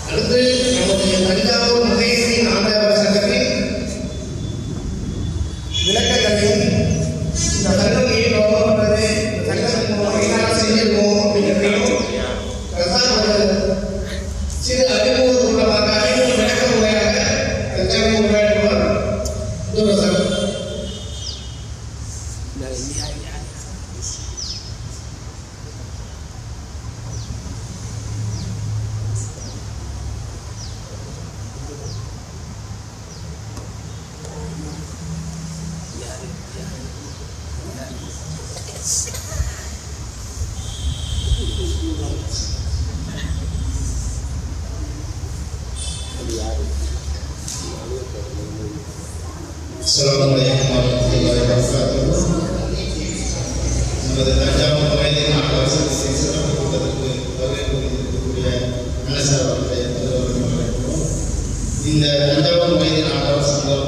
அடுத்து நம்முடைய தஞ்சாவூர் மகேந்திர ஆண்டவர் சங்கத்தின் விளக்கங்களை இந்த சங்கம் ஏன் வளர்ந்தது, சங்கத்தின் மூலம் என்ன செய்யணும் அப்படிங்கிறதையும் சிறு அறிமுக மூலமாக விளக்க முறையாக தஞ்சாவூர் வேண்டுவார். Assalamualaikum warahmatullahi wabarakatuh. நமது தஞ்சாவூர் மகேந்திர ஆண்டவர் சங்கத்தின் சிறப்பு கூட்டத்திற்கு வருகை புரிந்திருக்கக்கூடிய மனசார் அவர்களை வரவேற்கிறோம். இந்த தஞ்சாவூர் மகேந்திர ஆண்டவர் சங்கம்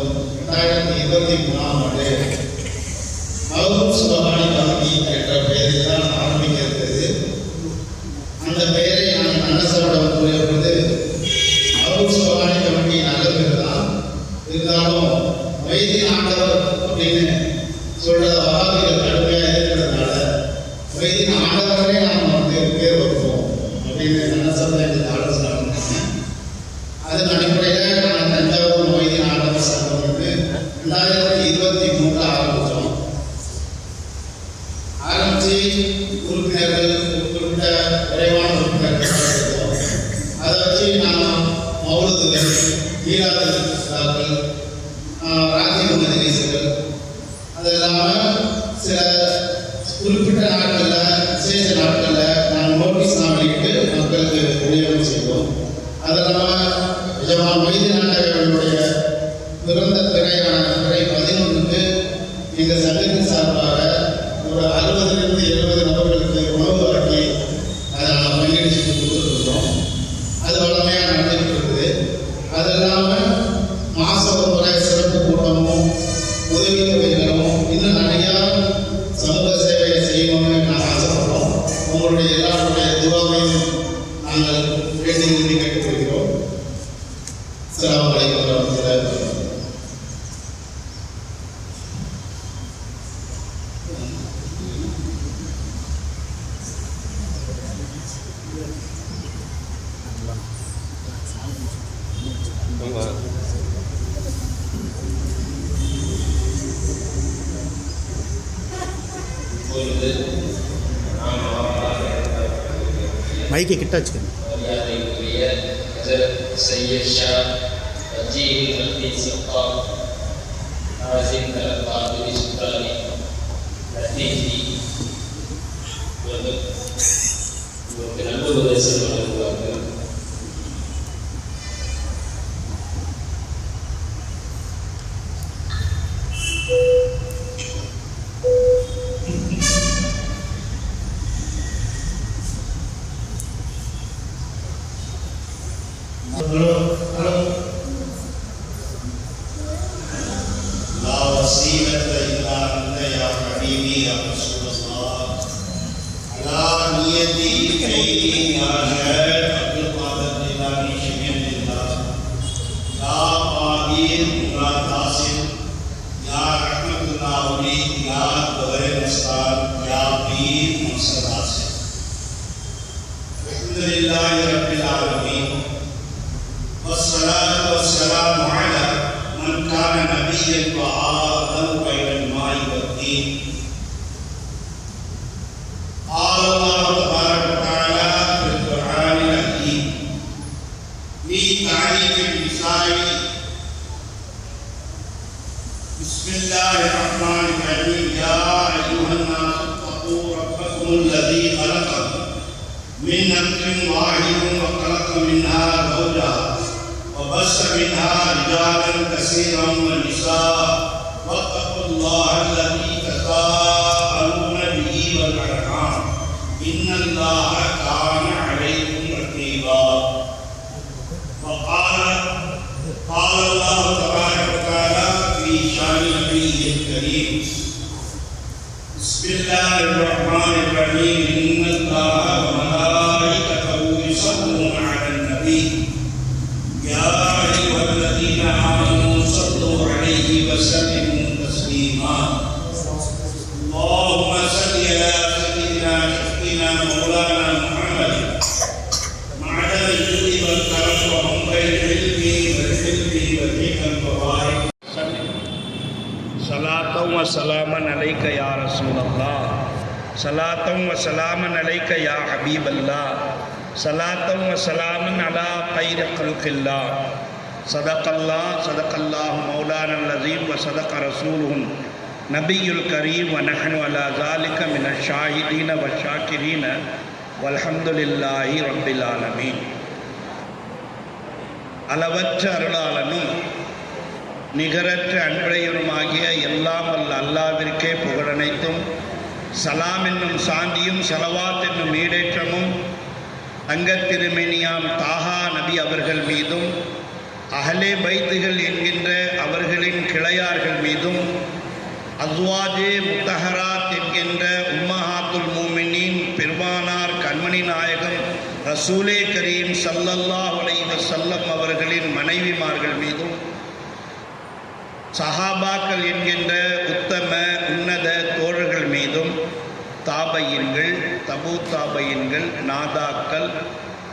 2023ஆம் ஆண்டு மஹபூப் சுபஹானி கமிட்டி என்ற பெயரில் தான் ஆரம்பிக்க இருக்கிறது. அந்த பெயரை நான் மனசாரிடம் கூறிய பொழுது மஹபூப் சுபஹானி கமிட்டி நல்லது தான், இருந்தாலும் மொய்தீன் ஆண்டவர் அப்படின்னு சொல்றத வகாபிகள் கடுமையாக இருக்கிறதுனால மொய்தீன் ஆண்டவரே நாம் பேர் வைப்போம் அப்படின்னு மனசார ஆலோசனை பண்ணாங்க. அதன் அடிப்படையில் நாங்கள் தஞ்சாவூர் மொய்தீன் ஆண்டவர் சங்கம் வந்து 2023 ஆரம்பித்தோம். ஆரம்பித்து உறுப்பினர்கள் குறிப்பிட்ட விரைவான உறுப்பினர்கள் எடுத்தோம். அதை வச்சு நாங்கள் மௌலூதுகள், மீலாதுகள், ராத்திரி மஜ்லிஸ்கள், அது இல்லாமல் சில குறிப்பிட்ட நாட்களில் விசேஷ நாட்களில் நாங்கள் நோட்டீஸ்லாம் வெளியிட்டு மக்களுக்கு விநியோகம் செய்தோம். அது இல்லாமல் எஜமான் மொய்தீன் ஆண்டவர்களுடைய பிறந்த திரையான திரை 11க்கு எங்கள் சங்கத்தின் சார்பாக ஒரு 60 to 70 நபர்களுக்கு உணவு ஆக்கி அதை நாங்கள் பங்கெடுத்து கொடுத்துருக்கோம். அது வளமையாக நடந்துகிட்டு இருக்குது. அது இல்லாமல் மாதம் ஒரு முறை சிறப்பு கூட்டமும் உதவி தொகைகளும் இன்னும் நிறையா சமூக சேவையை செய்யணும்னு நாங்கள் ஆசைப்படுறோம். உங்களுடைய எல்லாருடைய துவாவையும் நாங்கள் வேண்டி விரும்பி கேட்டுக்கொள்கிறோம். அஸ்ஸலாமு அலைக்கும் வரஹ்மத்துல்லாஹி வபரகாத்துஹு. மைக்கை கிட்ட வச்சுக்கோங்க. سيد شاه وجيه الملكي سقاف عازم القادر السلطاني لطيفي நல்ல தேசம் வழங்குவார்கள். لا وسيلة إلا أنت يا حبيبي يا رسول الله على نيتي كيدي يا شهد عبد القادر الجيلاني شميع الله يا قادر يا تاسم يا رحمة الله ولي يا دوائر مستان يا بير منصر عاصم. الحمد لله رب العالمين والصلاة والسلام على من كان نبيا وآدم بين الماء والدين. قال الله تبارك وتعالى في القرآن الحكيم في تعريف النساء: بسم الله الرحمن الرحيم. يا أيها الناس اتقوا ربكم الذي خلقكم من نفس واحد وخلق منها زوجها وبث منها رجالا كثيرا ونساء واتقوا الله الذي تساءلون به والأرحام إن الله كان عليكم رقيبا. وقال الله تبارك وتعالى في شان نبيه الكريم: بسم الله الرحمن الرحيم. إن الله وملائكته يصلون على النبي يا أيها الذين آمنوا صلوا عليه وسلموا تسليما. اللهم صل على سيدنا شفينا مولانا محمد معدن الجود والكرم ومنبع العلم والحلم والحكم والبرائك. صلاة وسلاما عليك يا رسول الله، صلاة وسلاما عليك يا حبيب الله، صلاة وسلاما على خير خلق الله. صدق الله مولانا العظيم وصدق رسوله النبي الكريم ونحن على ذلك من الشاهدين والشاكرين والحمد لله رب العالمين. அளவற்ற அருளாளனும் நிகரற்ற அன்புடையவனுமாகிய எல்லாம் வல்ல அல்லாஹ்விற்கே புகழனைத்தும், சலாம் என்னும் சாந்தியும் ஸலவாத் என்னும் ஈடேற்றமும் அங்கத்திருமேனியாம் தாஹா நபி அவர்கள் மீதும், அஹ்லே பைத்துகள் என்கின்ற அவர்களின் கிளையார்கள் மீதும், அஸ்வாஜே முத்தஹராத் என்கின்ற உம்மஹாத்துல் மூமினீன் பெருமானார் கண்மணி நாயகம் ரசூலே கரீம் ஸல்லல்லாஹு அலைஹி வஸல்லம் அவர்களின் மனைவிமார்கள் மீதும், சஹாபாக்கள் என்கின்ற உத்தம உன்னத தோழர்கள் மீதும், தாபையின்கள், தபு தாபையின்கள், நாதாக்கள்,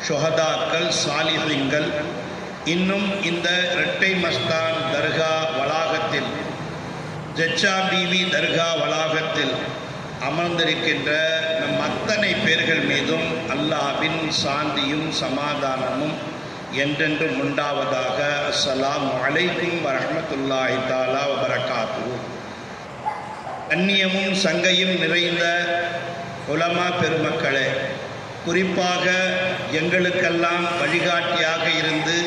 ஷுஹதாக்கள், சாலிஹீன்கள், இன்னும் இந்த இரட்டை மஸ்தான் தர்கா வளாகத்தில், ஜச்சா பீவி தர்கா வளாகத்தில் அமர்ந்திருக்கின்ற நம் அத்தனை பேர்கள் மீதும் அல்லாஹ்வின் சாந்தியும் சமாதானமும் என்றென்றும் உண்டாவதாக. அஸ்ஸலாமு அலைக்கும் வரஹ்மத்துல்லாஹி தஆலா வபரகாத்துஹு. கண்ணியமும் சங்கையும் நிறைந்த உலமா பெருமக்களே, குறிப்பாக எங்களுக்கெல்லாம் வழிகாட்டியாக இருந்து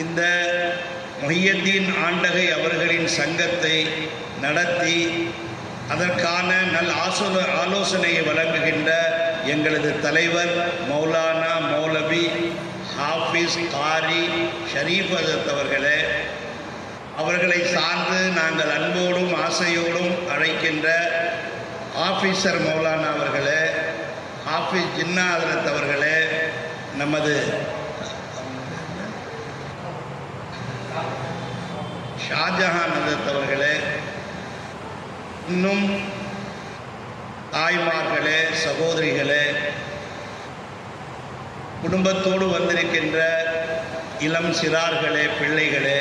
இந்த முஹியத்தீன் ஆண்டகை அவர்களின் சங்கத்தை நடத்தி அதற்கான நல் ஆலோசனையை வழங்குகின்ற எங்களது தலைவர் மௌலானா மௌலவி ஹாஃபிஸ் காரி ஷரீஃப் ஹஜரத் அவர்களே, அவர்களை சார்ந்து நாங்கள் அன்போடும் ஆசையோடும் அழைக்கின்ற ஆஃபீஸர் மௌலானா அவர்களே, ஹாஃபிஸ் ஜின்னா ஹஜரத் அவர்களே, நமது ஷாஜஹான் ஹஜரத் அவர்களே, இன்னும் தாய்மார்களே, சகோதரிகளே, குடும்பத்தோடு வந்திருக்கின்ற இளம் சிறார்களே, பிள்ளைகளே,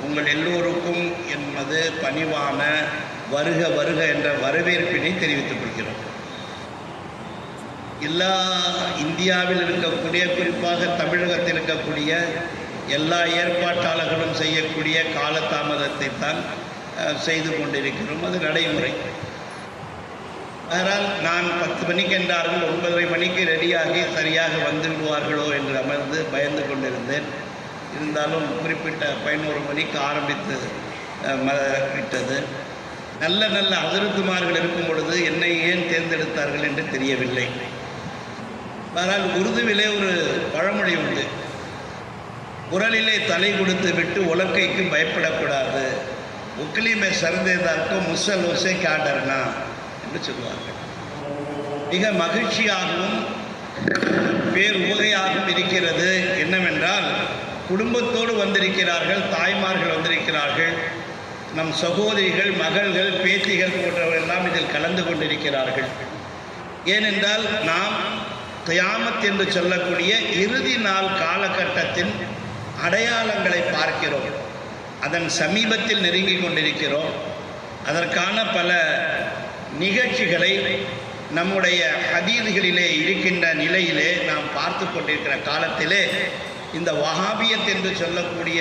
உங்கள் எல்லோருக்கும் என்பது பணிவான வருக வருக என்ற வரவேற்பினை தெரிவித்துக் கொள்கிறோம். எல்லா இந்தியாவில் இருக்கக்கூடிய, குறிப்பாக தமிழகத்தில் இருக்கக்கூடிய எல்லா ஏற்பாட்டாளர்களும் செய்யக்கூடிய காலதாமதத்தை தான் செய்து கொண்டிருக்கிறோம். அது நடைமுறை. அதனால் நான் 10 மணிக்கு என்றார்கள், 9:30 மணிக்கு ரெடியாகி சரியாக வந்து விடுவார்களோ என்று அமர்ந்து பயந்து கொண்டிருந்தேன். இருந்தாலும் குறிப்பிட்ட 11 மணிக்கு ஆரம்பித்து விட்டது. நல்ல நல்ல ஹஜ்ரத்துமார்கள் இருக்கும் பொழுது என்னை ஏன் தேர்ந்தெடுத்தார்கள் என்று தெரியவில்லை. ஆனால் உருதுவிலே ஒரு பழமொழி உண்டு, குரலிலே தலை கொடுத்து விட்டு உலக்கைக்கு பயப்படக்கூடாது, உக்கிலிமே சர்ந்தேதார்க்கும் முசலோசை காடர்னா என்று சொல்லுவார்கள். மிக மகிழ்ச்சியாகவும் பேருவகையாகவும் இருக்கிறது. என்னவென்றால், குடும்பத்தோடு வந்திருக்கிறார்கள், தாய்மார்கள் வந்திருக்கிறார்கள், நம் சகோதரிகள், மகள்கள், பேத்திகள் போன்றவர்களெல்லாம் இதில் கலந்து கொண்டிருக்கிறார்கள். ஏனென்றால் நாம் கியாமத் என்று சொல்லக்கூடிய இறுதி நாள் காலகட்டத்தின் அடையாளங்களை பார்க்கிறோம். அதன் சமீபத்தில் நெருங்கி கொண்டிருக்கிறோம். அதற்கான பல நிகழ்ச்சிகளை நம்முடைய ஹதீதுகளிலே இருக்கின்ற நிலையிலே நாம் பார்த்து கொண்டிருக்கிற காலத்திலே இந்த வஹாபியத் என்று சொல்லக்கூடிய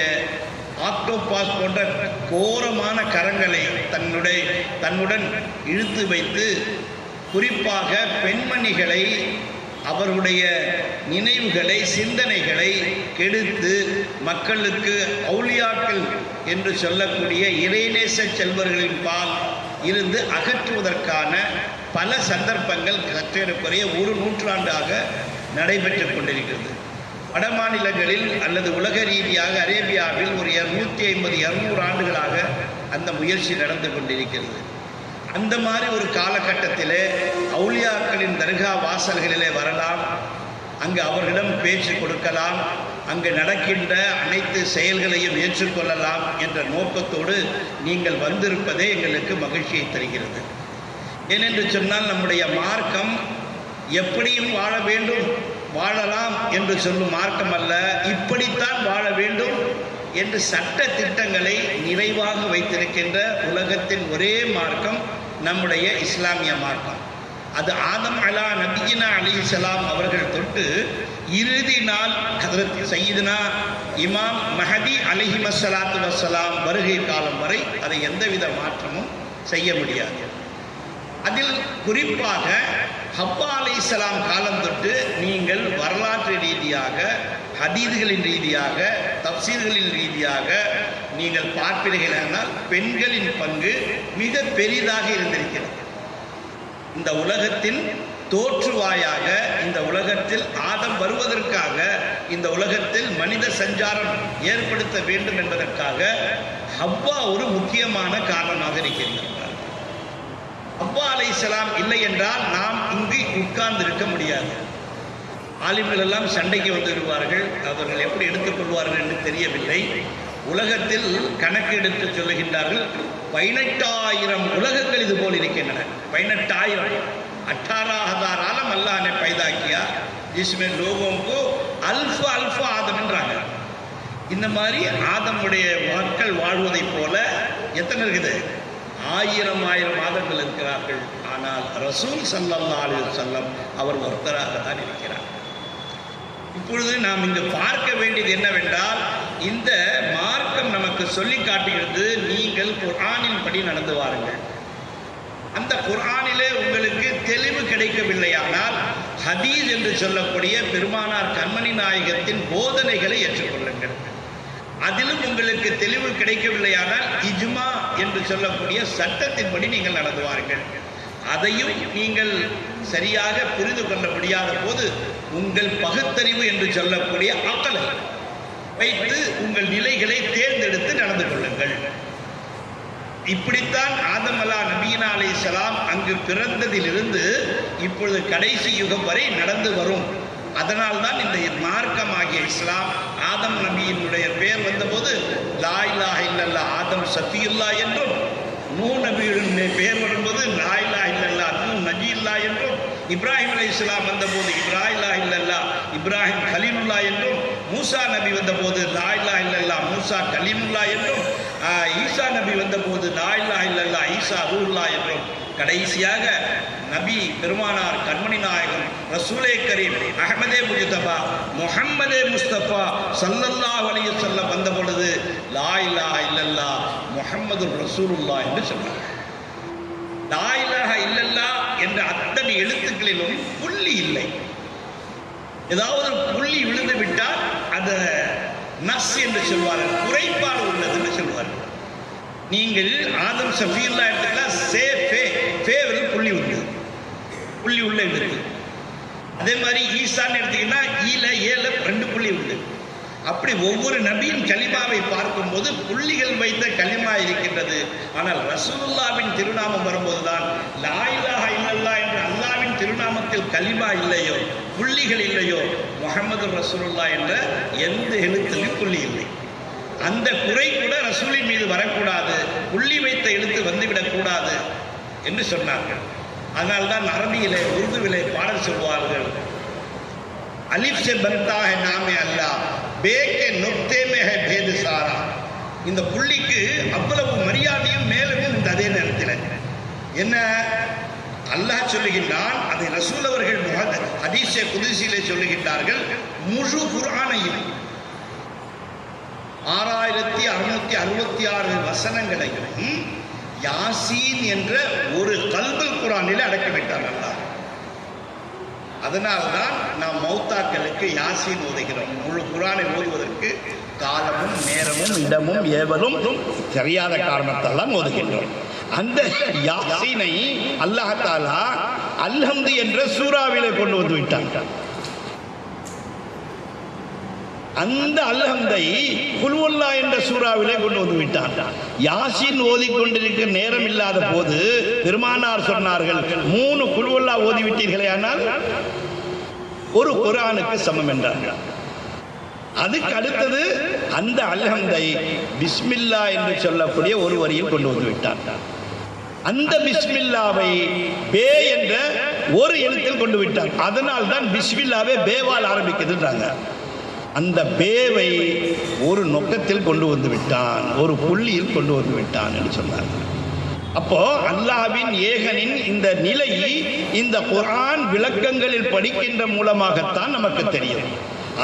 ஆக்டோபாஸ் போன்ற கோரமான கரங்களை தன்னுடன் இழுத்து வைத்து குறிப்பாக பெண்மணிகளை, அவர்களுடைய நினைவுகளை, சிந்தனைகளை கெடுத்து மக்களுக்கு அவுலியாக்கள் என்று சொல்லக்கூடிய இறைநேச செல்வர்களின் பால் இருந்து அகற்றுவதற்கான பல சந்தர்ப்பங்கள் சற்றேறக்குறைய ஒரு நூற்றாண்டாக நடைபெற்று கொண்டிருக்கிறது. வட மாநிலங்களில் அல்லது உலக ரீதியாக அரேபியாவில் ஒரு 150-200 ஆண்டுகளாக அந்த முயற்சி நடந்து கொண்டிருக்கிறது. அந்த மாதிரி ஒரு காலகட்டத்திலே அவுலியாக்களின் தர்கா வாசல்களிலே வரலாம், அங்கு அவர்களிடம் பேச்சு கொடுக்கலாம், அங்கு நடக்கின்ற அனைத்து செயல்களையும் ஏற்றுக்கொள்ளலாம் என்ற நோக்கத்தோடு நீங்கள் வந்திருப்பதே எங்களுக்கு மகிழ்ச்சியை தருகிறது. ஏனென்று சொன்னால், நம்முடைய மார்க்கம் எப்படியும் வாழ வேண்டும், வாழலாம் என்று சொல்லும் மார்க்கம் அல்ல. இப்படித்தான் வாழ வேண்டும் என்று சட்ட திட்டங்களை நிறைவாக வைத்திருக்கின்ற உலகத்தின் ஒரே மார்க்கம் நம்முடைய இஸ்லாமிய மார்க்கம். அது ஆதம் அலா நபியினா அலைஹிஸ்ஸலாம் அவர்கள் தொட்டு இறுதி நாள் ஹஜ்ரத் சையீதுனா இமாம் மஹதி அலைஹிஸ்ஸலாத்து வஸ்ஸலாம் வருகை காலம் வரை அதை எந்தவித மாற்றமும் செய்ய முடியாது. அதில் குறிப்பாக ஹவ்வா அலைஹிஸ்ஸலாம் காலம் தொட்டு நீங்கள் வரலாற்று ரீதியாக, ஹதீதுகளின் ரீதியாக, தப்சீர்களின் ரீதியாக நீங்கள் பார்ப்பீர்களானால் பெண்களின் பங்கு மிக பெரிதாக இருந்திருக்கிறது. இந்த உலகத்தின் தோற்றுவாயாக, இந்த உலகத்தில் ஆதம் வருவதற்காக, இந்த உலகத்தில் மனித சஞ்சாரம் ஏற்படுத்த வேண்டும் என்பதற்காக ஹவ்வா ஒரு முக்கியமான காரணமாக இருக்கின்றார். ஹவ்வா அலைஹிஸ்ஸலாம் இல்லை என்றால் நாம் இங்கு உட்கார்ந்து இருக்க முடியாது. ஆலிம்கள் எல்லாம் சண்டைக்கு வந்து விடுவார்கள். அவர்கள் எப்படி எடுத்துக்கொள்வார்கள் என்று தெரியவில்லை. உலகத்தில் கணக்கு எடுத்து சொல்லுகின்றார்கள், 18,000 உலகங்கள் இது போல் இருக்கின்றன. 18,000 18,000 आलम अल्लाह ने पैदा किया जिसमें लोगों को अल्फ आदम என்றாங்க. இந்த மாதிரி ஆதமுடைய மக்கள் வாழ்வதை போல எத்தனை இருக்குது? 1000 ஆதங்கள் இருக்கிறார்கள். ஆனால் ரசூல் ஸல்லல்லாஹு அலைஹி வஸல்லம் அவர் ஒருத்தராக தான் இருக்கிறார். இப்பொழுது நாம் இங்கு பார்க்க வேண்டியது என்னவென்றால், இந்த மார்க்கம் நமக்கு சொல்லி காட்டுகிறது, நீங்கள் குர்ஆனின் படி நடந்து வாருங்கள். அந்த குர்ஆனிலே உங்களுக்கு தெளிவு கிடைக்கவில்லையானால் ஹதீஸ் என்று சொல்லக்கூடிய பெருமானார் கண்மணி நாயகத்தின் போதனைகளை ஏற்றுக்கொள்ளுங்கள். அதிலும் உங்களுக்கு தெளிவு கிடைக்கவில்லையானால் இஜ்மா என்று சொல்லக்கூடிய சட்டத்தின்படி நீங்கள் நடந்து வாருங்கள். அதையும் நீங்கள் சரியாக புரிந்து கொள்ள முடியாத போது உங்கள் பகுத்தறிவு என்று சொல்லக்கூடிய அக்கலை வைத்து உங்கள் நிலைகளை தேர்ந்தெடுத்து நடந்து கொள்ளுங்கள். இப்படித்தான் ஆதம் அலா நபியினா அலைஹிஸ்ஸலாம் அங்கு பிறந்ததிலிருந்து இப்பொழுது கடைசி யுகம் வரை நடந்து வரும். அதனால்தான் இந்த மார்க்கமாகிய இஸ்லாம், ஆதம் நபியினுடைய பெயர் வந்தபோது லா இலாஹ இல்லல்லாஹ் ஆதம் சஃபியுல்லா என்றும், நூ நபியுடைய பெயர் வரும்போது லா இலாஹ இல்லல்லாஹ் நூ நஜியுல்லா என்றும், இப்ராஹிம் அலைஹிஸ்ஸலாம் வந்தபோது லா இலாஹ இல்லல்லாஹ் இப்ராஹிம் கலீமுல்லா என்றும், மூசா நபி வந்தபோது லா இலாஹ இல்லல்லாஹ் மூசா கலீமுல்லா என்றும், ஈசா நபி வந்தபோது லா இலாஹ இல்லல்லாஹ் ஈசா ரூஹுல்லா என்றும், கடைசியாக நபி பெருமானார் கண்மணி நாயகம் ரசூலே கரீம் அஹ்மதே முஜ்தபா முஹம்மதே முஸ்தபா ஸல்லல்லாஹு அலைஹி வஸல்லம் வந்த பொழுது லா இலாஹ இல்லல்லாஹ் முஹம்மதுர் ரசூலுல்லாஹ் என்று சொன்னார். லா இலாஹ இல்லல்லாஹ் என்ற அத்தனை எழுத்துக்களிலும் புள்ளி இல்லை. ஏதாவது புள்ளி விழுந்து விட்டால் அது நஸ் என்று சொல்வார்கள், குறைபாடு உள்ளது என்று சொல்வார்கள். நீங்கள் ஆதம் சஃபியுல்லா எடுத்துக்கலாம், சே ஃபே ஃபேவில் புள்ளி உண்டு, புள்ளி உள்ள எழுத்து. அதே மாதிரி ஈசான்னு எடுத்தீங்கன்னா ஈல ஏல 2 புள்ளி உண்டு. அப்படி ஒவ்வொரு நபியின் கலிமாவை பார்க்கும்போது புள்ளிகள் வைத்த கலிமா இருக்கின்றது. ஆனால் ரசூலுல்லாவின் திருநாமம் வரும்போதுதான் லா இலாஹ இல்லல்லாஹ் என்ற அல்லாவின் திருநாமத்தில் கலிமா இல்லையோ, புள்ளிகள் இல்லையோ, முஹம்மது ரசூலுல்லாஹ் என்ற எந்த எழுத்திலும் புள்ளி இல்லை. அந்த குறை கூட ரசூலின் மீது வரக்கூடாது, புள்ளி வைத்த எழுத்து வந்துவிடக்கூடாது என்று சொன்னார்கள். அதனால்தான் அரபியிலே உருதுவிலே பாடல் சொல்வார்கள், அலிஃப் से बनता है नाम अल्लाह बे के नुक्ते में है भेद सारा. இந்த புள்ளிக்கு அவ்வளவு மரியாதையும் மேலும் உண்டு. அதே நேரத்தில் என்ன அல்லாஹ் சொல்லுகின்றான், அதை ரசூல் அவர்கள் ஹதீஸே குதுஸிலே சொல்லுகின்றார்கள், முழு குர்ஆனையும் 6666 வசனங்களையும் யாசீன் என்ற ஒரு கல்புல் குர்ஆனில் அடக்கிவிட்டார் அல்லாஹ். அதனால்தான் நாம் மௌத்தாக்களுக்கு யாசீன் ஓதுகிறோம். முழு குர்ஆனை ஓதுவதற்கு காலமும் நேரமும் இடமும் ஏவலும் தெரியாத காரணத்தால் தான் ஓதுகின்றோம். அந்த யாசீனை அல்லாஹ் தஆலா அல்ஹம்து என்ற சூறாவிலே கொண்டு வந்து விட்டான். அந்த அல்ஹம்தை குல்வல்லா என்ற சூறாவிலே கொண்டு வந்து விட்டான். யாசீன் ஓதிக்கொண்டிருக்க நேரம் இல்லாத போது பெருமானார் சொன்னார்கள், 3 குல்வல்லா ஓதிவிட்டீர்களே ஆனால் ஒரு குர்ஆனுக்கு சமம் என்றார்கள். அதுக்கு அடுத்தது அந்த அல்ஹம்தை பிஸ்மில்லா என்று சொல்லக்கூடிய ஒரு வரியில் கொண்டு வந்து விட்டான். அந்த பிஸ்மில்லாவை பே என்ற ஒரு எழுத்தில் கொண்டு விட்டான். அதனால் தான் பிஸ்மில்லாவே பேவால் ஆரம்பிக்குதுன்றாங்க. அந்த பேவை ஒரு நோக்கத்தில் கொண்டு வந்து விட்டான், ஒரு புள்ளியில் கொண்டு வந்து விட்டான் என்று சொன்னார். அப்போ அல்லாஹ்வின் ஏகனின் இந்த நிலை இந்த குர்ஆன் விளக்கங்களில் படிக்கின்ற மூலமாகத்தான் நமக்கு தெரியும்.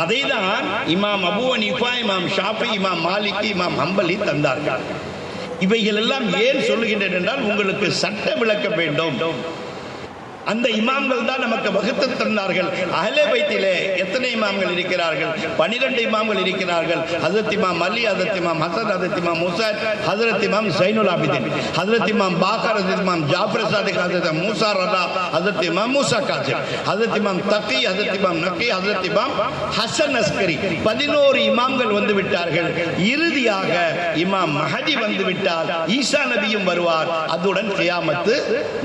அதை தான் இமாம் அபூ ஹனீஃபா, இமாம் ஷாஃபி, இமாம் மாலிக், இமாம் ஹம்பலி தந்தார்கள். இவைகள் எல்லாம் ஏன் சொல்லுகின்றன என்றால் உங்களுக்கு சட்ட விளக்கம் வேண்டும். அந்த இமாம்கள் தான் நமக்கு வகுத்து தந்தார்கள். அஹ்லே பைத்திலே எத்தனை இமாம்கள் இருக்கிறார்கள்? 12 இமாம்கள் இருக்கிறார்கள். ஹஜ்ரத் இமாம் அலி, ஹஜ்ரத் இமாம் ஹசன், ஹஜ்ரத் இமாம் முஸாத், ஹஜ்ரத் இமாம் ஸைனுல் ஆபிதீன், ஹஜ்ரத் இமாம் பாக்கர், ஹஜ்ரத் இமாம் ஜாஃபர் சாதிக், ஹஜ்ரத் மூசா ரதா, ஹஜ்ரத் இமாம் மூசா காசிம், ஹஜ்ரத் இமாம் தகி, ஹஜ்ரத் இமாம் நகி, ஹஜ்ரத் இமாம் ஹசன் அஸ்கரி. 11 இமாம்கள் வந்து விட்டார்கள். இறுதியாக இமாம் மஹதி வந்து விட்டார், ஈசா நபியும் வருவார். அதுடன் கியாமத்து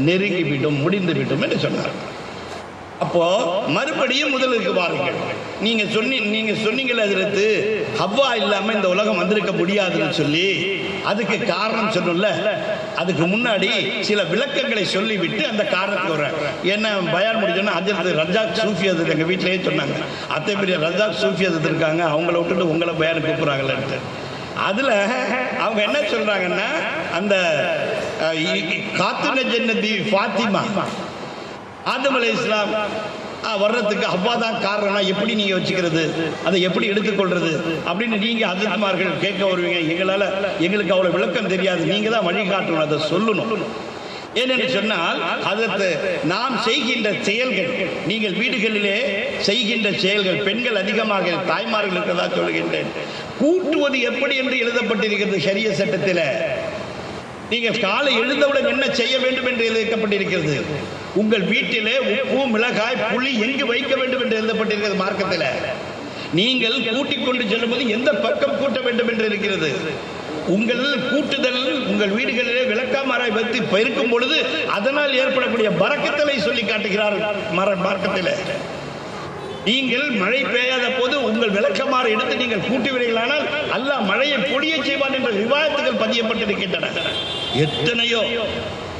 நெருங்கிவிடும், முடிந்துவிடும் என்று சொன்னார். அப்போ மறுபடியும் முதலுக்கு வாருங்கள். நீங்க சொன்னீங்களே ஹஜ்ரத், ஹவ்வா இல்லாம இந்த உலகம் வந்திருக்க முடியாதுன்னு சொல்லி, அதுக்கு காரணம் சொன்னோம்ல, அதுக்கு முன்னாடி சில விளக்கங்களை சொல்லிவிட்டு அந்த காரணத்துக்கு வர என்ன பயான் முடிஞ்சோன்னா ஹஜ்ரத் ரஜாக் சூஃபி ஹஜ்ரத் எங்க வீட்டிலேயே சொன்னாங்க, அத்தை பெரிய ரஜாக் சூஃபி ஹஜ்ரத் இருக்காங்க, அவங்கள விட்டுட்டு உங்களை பயான் கூப்பிடுறாங்கள்ட்டு. அதுல அவங்க என்ன சொல்றாங்கன்னா, அந்த காத்துன ஜன்னதி ஃபாத்திமா ஆதம் அலைஹிஸ்ஸலாம் வர்றதுக்கு ஹவ்வா தான் காரணம், எப்படி நீங்க வச்சுக்கிறது, அதை எப்படி எடுத்துக்கொள்றது அப்படின்னு நீங்க ஹஜ்ரத்மார்கள் கேட்க வருவீங்க. எங்களுக்கு அவ்வளவு விளக்கம் தெரியாது, நீங்க தான் வழிகாட்டணும், அதை சொல்லணும். ஏனென்று சொன்னால் அதற்கு நாம் செய்கின்ற செயல்கள், நீங்கள் வீடுகளிலே செய்கின்ற செயல்கள், பெண்கள் அதிகமாக தாய்மார்கள் இருக்கிறதா சொல்லுகின்றேன், கூட்டுவது எப்படி என்று எழுதப்பட்டிருக்கிறது ஷரிய சட்டத்தில். நீங்கள் காலை எழுந்தவுடன் என்ன செய்ய வேண்டும் என்று எழுதப்பட்டிருக்கிறது. உங்கள் வீட்டிலே உப்பு, மிளகாய், புளி எங்கு வைக்க வேண்டும் என்று எழுதப்பட்டிருக்கிறது மார்க்கத்தில். நீங்கள் கூட்டிக் கொண்டு செல்லும்போது எந்த பக்கம் கூட்ட வேண்டும் என்று இருக்கிறது. உங்கள் கூட்டுதல் உங்கள் வீடுகளிலே விளக்கமாராய் வைத்து பெருக்கும் பொழுது அதனால் ஏற்படக்கூடிய பரக்கத்தலை சொல்லி காட்டுகிறார் மார்க்கத்தில். நீங்கள் மழை பெய்யாத போது உங்கள் விளக்கமாறு எடுத்து நீங்கள் கூட்டுவீர்களானால் அல்லாஹ் மழையை பொழிய செய்வான் என்ற விவாதத்துகள் பதியப்பட்டிருக்கின்றன. எத்தனையோ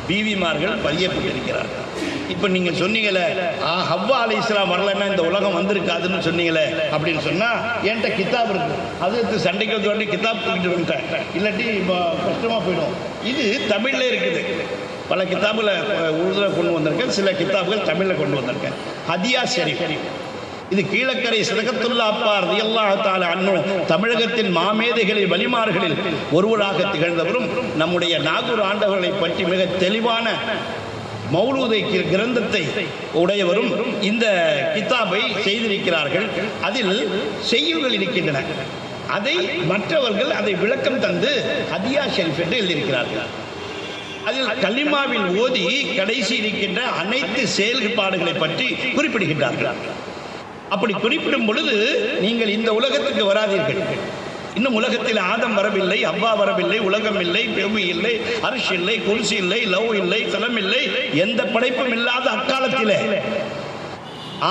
பீவிமார்கள் பதியப்பட்டிருக்கிறார்கள். இப்ப நீங்க சொன்னீங்களே ஹவ்வா அலைஹிஸ்ஸலாம் வரலன்னா இந்த உலகம் வந்திருக்காதுன்னு சொன்னீங்களே அப்படின்னு சொன்னா, என்கிட்ட கிதாப் இருக்கு, அது சண்டைக்கு வந்து கிதாப் தூக்கிட்டு வந்துட்டேன், இல்லாட்டி கஷ்டமா போயிடும். இது தமிழ்ல இருக்குது. பல கித்தாபுல உருதுல கொண்டு வந்திருக்கேன், சில கித்தாபுகள் தமிழில் கொண்டு வந்திருக்கேன். ஹதியா ஷரீஃப் இது கீழக்கரை சதகத்துல்லா அப்பா ரலியல்லாஹு தஆலா அன்ஹு தமிழகத்தின் மாமேதைகளில் வலிமார்களில் ஒருவராக திகழ்ந்தவரும் நம்முடைய நாகூர் ஆண்டவர்களை பற்றி மிக தெளிவான மௌலூதை கிரந்தத்தை உடையவரும் இந்த கித்தாபை செய்திருக்கிறார்கள். அதில் செய்யுள்கள் இருக்கின்றன. அதை மற்றவர்கள் அதை விளக்கம் தந்து ஹதியா ஷரீஃப் என்று எழுதியிருக்கிறார்கள். அதில் கலிமாவில் ஓதி கடைசி இருக்கின்ற அனைத்து செயல்பாடுகளை பற்றி குறிப்பிடுகின்றார்கள். அப்படி குறிப்பிடும் பொழுது நீங்கள் இந்த உலகத்துக்கு வராதீர்கள், இன்னும் உலகத்தில் ஆதம் வரவில்லை, அவ்வா வரவில்லை, உலகம் இல்லை, பெருமை இல்லை, அரிசி இல்லை, குர்சி இல்லை, லவ் இல்லை, கலம் இல்லை, எந்த படைப்பும் இல்லாத அக்காலத்திலே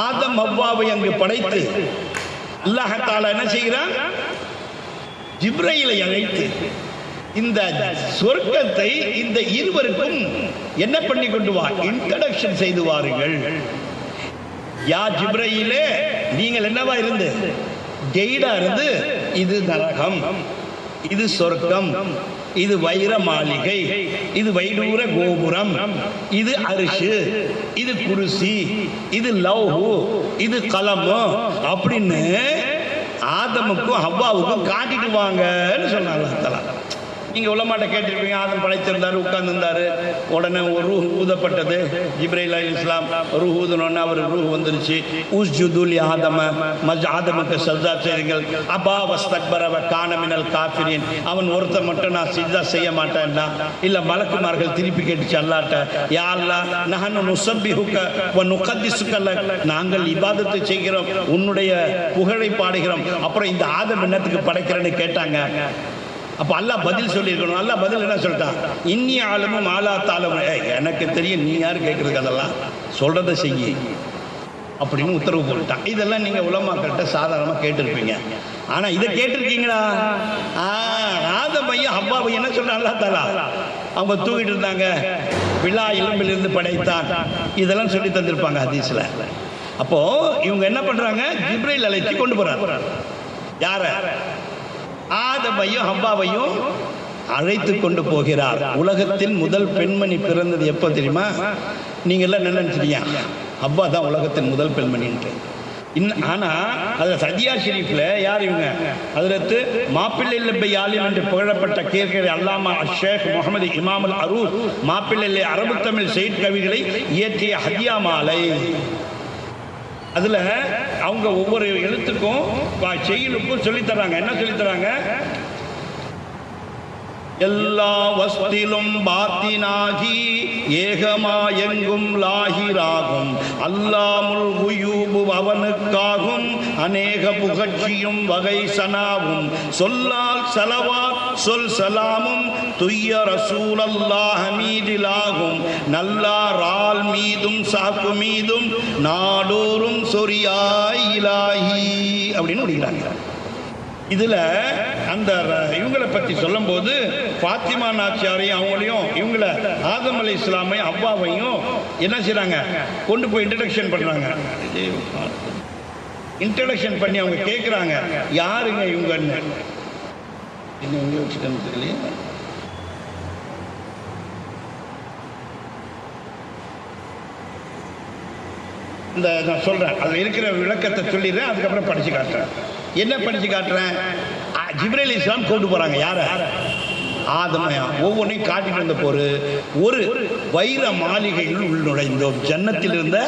ஆதம் அவ்வாவை அங்கு படைத்து அல்லாஹ் தஆலா என்ன செய்கிறான்? ஜிப்ரைலை அழைத்து இந்த சொர்க்கத்தை இந்த இருவருக்கும் என்ன பண்ணி கொண்டு வா, இன்ட்ரடக்ஷன் செய்து வாருங்கள். யா ஜிப்ரையிலே நீங்கள் என்னவா இருந்து கெய்டா இருந்து, இது நரகம், இது சொர்க்கம், இது வைர மாளிகை, இது வைடூர கோபுரம், இது அரிசி, இது குருசி, இது லவ்ஹு, இது கலமு அப்படின்னு ஆதமுக்கும் ஹவ்வாவுக்கும் காட்டிட்டு வாங்கன்னு சொன்னாங்க அல்லாஹ் தஆலா. நீங்கள் உலமாட்ட கேட்டிருப்பீங்க, ஆதம் படைத்திருந்தார், உட்கார்ந்துருந்தார், உடனே ஒரு ரூஹ் ஊதப்பட்டது, ஜிப்ரைல் அலைஹிஸ்ஸலாம் ரூஹ் ஊதுனோன்னு அவர் ரூஹ் வந்துருச்சு. உஸ்ஜுது லி ஆதம ஆதமுக்கு சஜ்தா செய்யுங்கள். அபா வஸ்தக்பர வ கான மினல் காஃபிரின், அவன் ஒருத்தன் மட்டும் நான் சஜ்தா செய்ய மாட்டேன்னா, இல்லை மலக்குமார்கள் திருப்பி கேட்டுச்சு அல்லாஹ்ட்ட, யா அல்லாஹ் நஹனு நுஸப்பிஹுக வ நுகத்திஸுக லக், நாங்கள் இபாதத்தை செய்கிறோம், உன்னுடைய புகழை பாடுகிறோம், அப்புறம் இந்த ஆதம் என்னத்துக்கு படைக்கிறேன்னு கேட்டாங்க. அப்போ அல்லாஹ் பதில் சொல்லியிருக்கணும். அல்லாஹ் பதில் என்ன சொல்லிட்டான்? இன்னி ஆலமும் ஆலா தாலும், எனக்கு தெரியும், நீ யார் கேட்குறதுக்கு, அதெல்லாம் சொல்கிறத செய்யி அப்படின்னு உத்தரவு போட்டான். இதெல்லாம் நீங்கள் உலமாக்கள்கிட்ட சாதாரணமாக கேட்டிருப்பீங்க. ஆனால் இதை கேட்டிருக்கீங்களா? ஆதம் பையன் ஹவ்வா பையன் என்ன சொல்கிறான் அல்லாஹ் தஆலா? அவங்க தூக்கிட்டு இருந்தாங்க, விழா எலும்பிலிருந்து படைத்தான், இதெல்லாம் சொல்லி தந்திருப்பாங்க ஹதீஸில். அப்போது இவங்க என்ன பண்ணுறாங்க? ஜிப்ரைல் அழைச்சி கொண்டு போகிறாங்க. யாரை? ஆதமையும் ஹவ்வாவையும் அழைத்து கொண்டு போகிறார். உலகத்தில் முதல் பெண்மணி பிறந்தது எப்போ தெரியுமா? நீங்கள் எல்லாம் என்ன நினைச்சிட்டீங்க? ஹவ்வா தான் உலகத்தின் முதல் பெண்மணின்ட்டு. ஆனால் அதில் ஹதியா ஷரீஃபில் யார் இவங்க? அதில் மாப்பிள்ளை லப்பை ஆலிம் என்று புகழப்பட்ட கேட்கிற அல்லாமா ஷேக் முகமது இமாமுல் அரூஸ் மாப்பிள்ளை அரபு தமிழ் செய்தி கவிகளை இயற்றிய ஹதியா மாலை. அதில் அவங்க ஒவ்வொரு எழுத்துக்கும் செய்யுளுக்கும் சொல்லித்தராங்க. என்ன சொல்லித்தராங்க? எல்லா வஸ்திலும் பாத்தினாகி ஏகமா எங்கும் லாகிராகும், அல்லாமுல் குயூபு அவனுக்காகும், அநேக புகழ்ச்சியும் வகை சனாவும், சொல்லால் சலவாத் சொல் சலாமும் துய்ய ரசூல் அல்லாஹ் மீதிலாகும், நல்லார் ஆள் மீதும் சாக்கு மீதும் நாடோறும் சொரியாய் இலாஹி அப்படின்னு முடிக்கிறாங்க. இதில் அந்த இவங்களை பற்றி சொல்லும்போது ஃபாத்திமா நாச்சியாரையும் அவங்களையும் இவங்களை ஆதம் அலைஹிஸ்ஸலாமையும் அவ்வாவையும் என்ன செய்கிறாங்க? கொண்டு போய் இன்ட்ரடக்ஷன் பண்ணுறாங்க. இன்ட்ரடக்ஷன் பண்ணி அவங்க கேட்குறாங்க, யாருங்க இவங்கன்னு. என்ன இவங்க வச்சுட்டேன்னு தெரியலையே. இந்த நான் சொல்கிறேன், அதில் இருக்கிற விளக்கத்தை சொல்லிடுறேன், அதுக்கப்புறம் படித்து காட்டுறேன். என்ன படித்து காட்டுறேன்? ஜிப்ரைல் அலைஹிஸ்ஸலாம் கூப்பிட்டு போகிறாங்க. யாரை? ஆதமையா. ஒவ்வொன்றையும் காட்டிட்டு வந்த போது ஒரு வைர மாளிகையில் உள்நுழைந்தோம். ஜன்னத்தில் இருந்த